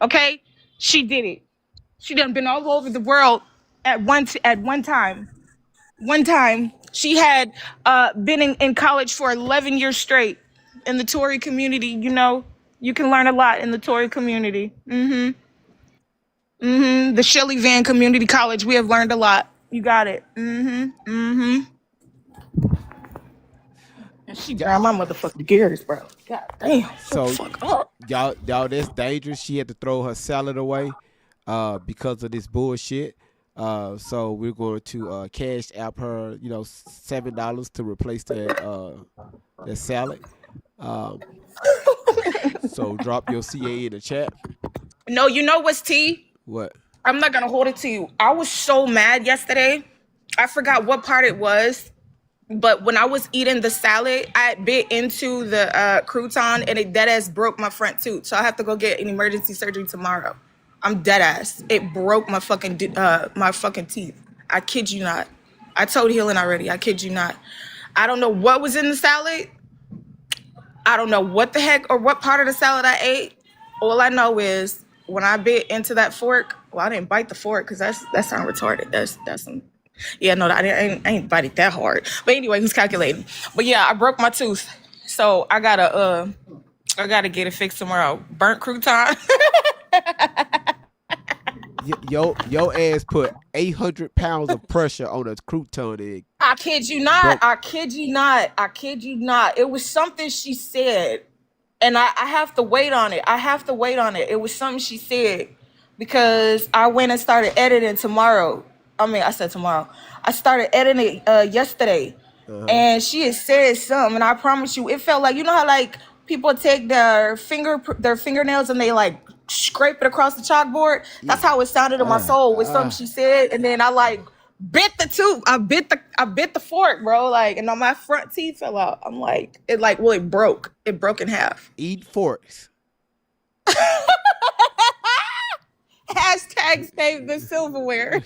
Okay, she did it. She done been all over the world at one time. One time, she had been in college for 11 years straight in the Tory community. You know, you can learn a lot in the Tory community. The Shelley Van Community College, we have learned a lot. You got it. And she grabbed my motherfucking gears, bro. God damn. So Fuck up. y'all, that's dangerous. She had to throw her salad away because of this bullshit. So we're going to cash app her, $7 to replace that salad. So drop your CA in the chat. No, you know what's T? What? I'm not gonna hold it to you. I was so mad yesterday. I forgot what part it was, but when I was eating the salad, I bit into the crouton and it dead ass broke my front tooth. So I have to go get an emergency surgery tomorrow. I'm dead ass. It broke my fucking teeth. I kid you not. I told Healing already. I kid you not. I don't know what was in the salad. I don't know what the heck or what part of the salad I ate. All I know is when I bit into that fork, well, I didn't bite the fork because that sound retarded. That's some, yeah, no, I ain't bite it that hard. But anyway, who's calculating? But yeah, I broke my tooth, so I gotta get it fixed tomorrow. Burnt crouton. Your ass put 800 pounds of pressure on a crouton egg. I kid you not. I kid you not. I kid you not. It was something she said. And I have to wait on it. It was something she said because I went and started editing tomorrow. I said tomorrow. I started editing yesterday. And she had said something. And I promise you, it felt like, you know how like people take their fingernails and they like scrape it across the chalkboard? That's how it sounded in my soul with something she said. And then I like bit the tooth. I bit the fork, bro. Like, and on my front teeth fell out. I'm like, it broke. It broke in half. Eat forks. Hashtag save the silverware.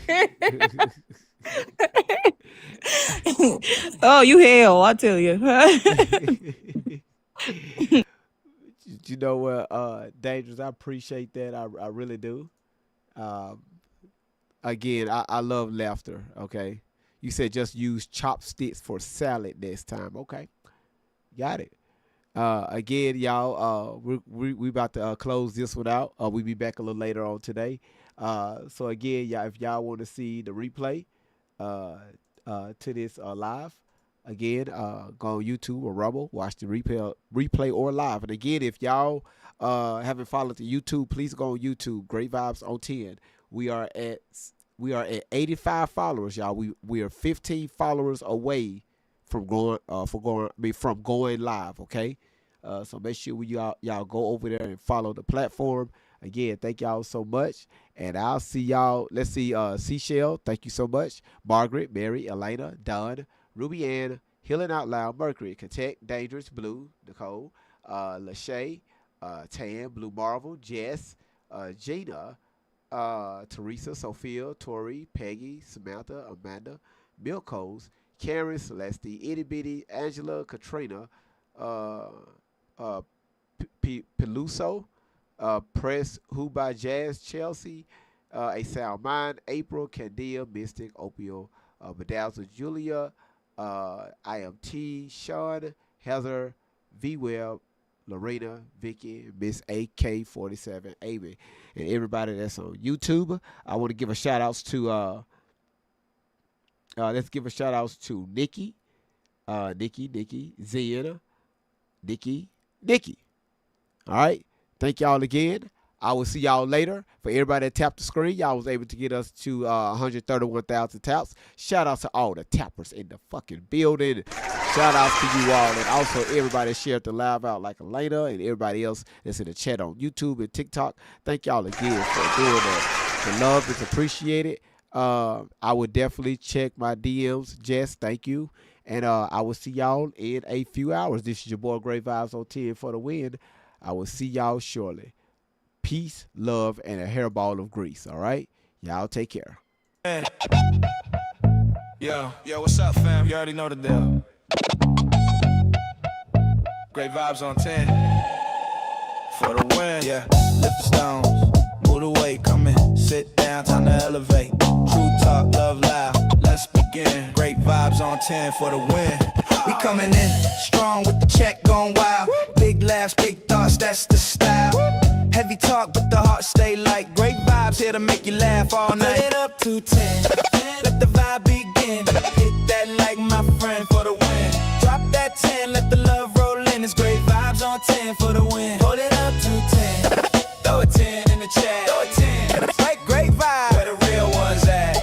Oh, you hell, I tell you. You know what, Dangerous, I appreciate that. I really do. Again, I love laughter, okay? You said just use chopsticks for salad next time. Okay. Got it. Again, y'all, we about to close this one out. We'll be back a little later on today. So again, y'all, if y'all want to see the replay to this live, again, go on YouTube or Rumble, watch the replay or live. And again, if y'all haven't followed the YouTube, please go on YouTube. Great Vibes on 10. We are at 85 followers, y'all. We are 15 followers away from going live. Okay, so make sure y'all go over there and follow the platform. Again, thank y'all so much, and I'll see y'all. Let's see, Seashell, thank you so much. Margaret, Mary, Elena, Don, Ruby Ann, Healing Out Loud, Mercury, Protect, Dangerous, Blue, Nicole, Lachey, Tan, Blue Marvel, Jess, Gina, Teresa, Sophia, Tori, Peggy, Samantha, Amanda, Milkos, Karen, Celeste, Itty Bitty, Angela, Katrina, Peluso, Press, Who by Jazz, Chelsea, A Sound Mind, April, Candia, Mystic, Opio, Bedazzle, Julia, IMT, Sean, Heather, V Web, Lorena, Vicky, Miss AK47, Amy, and everybody that's on YouTube. I want to give a shout outs to let's give a shout outs to Nikki, Zena, Nikki. All right. Thank y'all again. I will see y'all later. For everybody that tapped the screen, y'all was able to get us to 131,000 taps. Shout out to all the tappers in the fucking building. Shout out to you all. And also everybody that shared the live out like Elena and everybody else that's in the chat on YouTube and TikTok. Thank y'all again for doing that. The love is appreciated. I would definitely check my DMs. Jess, thank you. And I will see y'all in a few hours. This is your boy Great Vibes on 10 for the win. I will see y'all shortly. Peace, love, and a hairball of grease. All right? Y'all take care. Yo, what's up, fam? You already know the deal. Great vibes on 10. For the win, yeah. Lift the stones, move the weight, come in, sit down, time to elevate. True talk, love loud, let's begin. Great vibes on 10 for the win. We coming in strong with the check going wild. Big laughs, big thoughts, that's the style. Heavy talk, but the heart stay light. Great vibes here to make you laugh all night. Put it up to 10, let the vibe begin. Hit that like my friend for the win. Drop that 10, let the love roll in. It's great vibes on 10 for the win. Hold it up to 10, throw a 10 in the chat. Throw a 10, great vibes. Where the real ones at?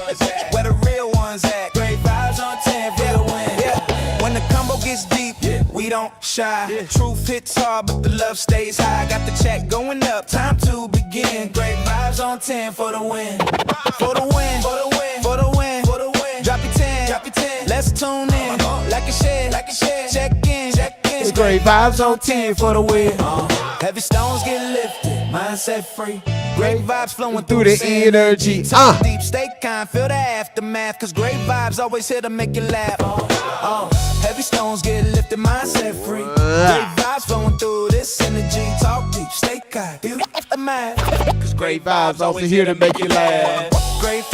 Where the real ones at? Great vibes on 10 for the win. Yeah. When the combo gets deep, we don't shy. Truth hits hard, but the love stays high. Got the check going up, time to begin. Great vibes on 10 for the win. For the win, for the win, for the win, for the win. Drop your 10, drop your 10. Let's tune in, like a share, like a share. Check in, check in. It's great vibes on 10 for the win. Heavy stones get lifted, mindset free. Great vibes flowing through the energy. Talk deep, stay kind, feel the aftermath. Cause great vibes always here to make you laugh. Heavy stones get lifted, mindset free. Great vibes flowing through this energy. Talk deep, stay kind, feel the aftermath. Cause great vibes always here to make you laugh. Great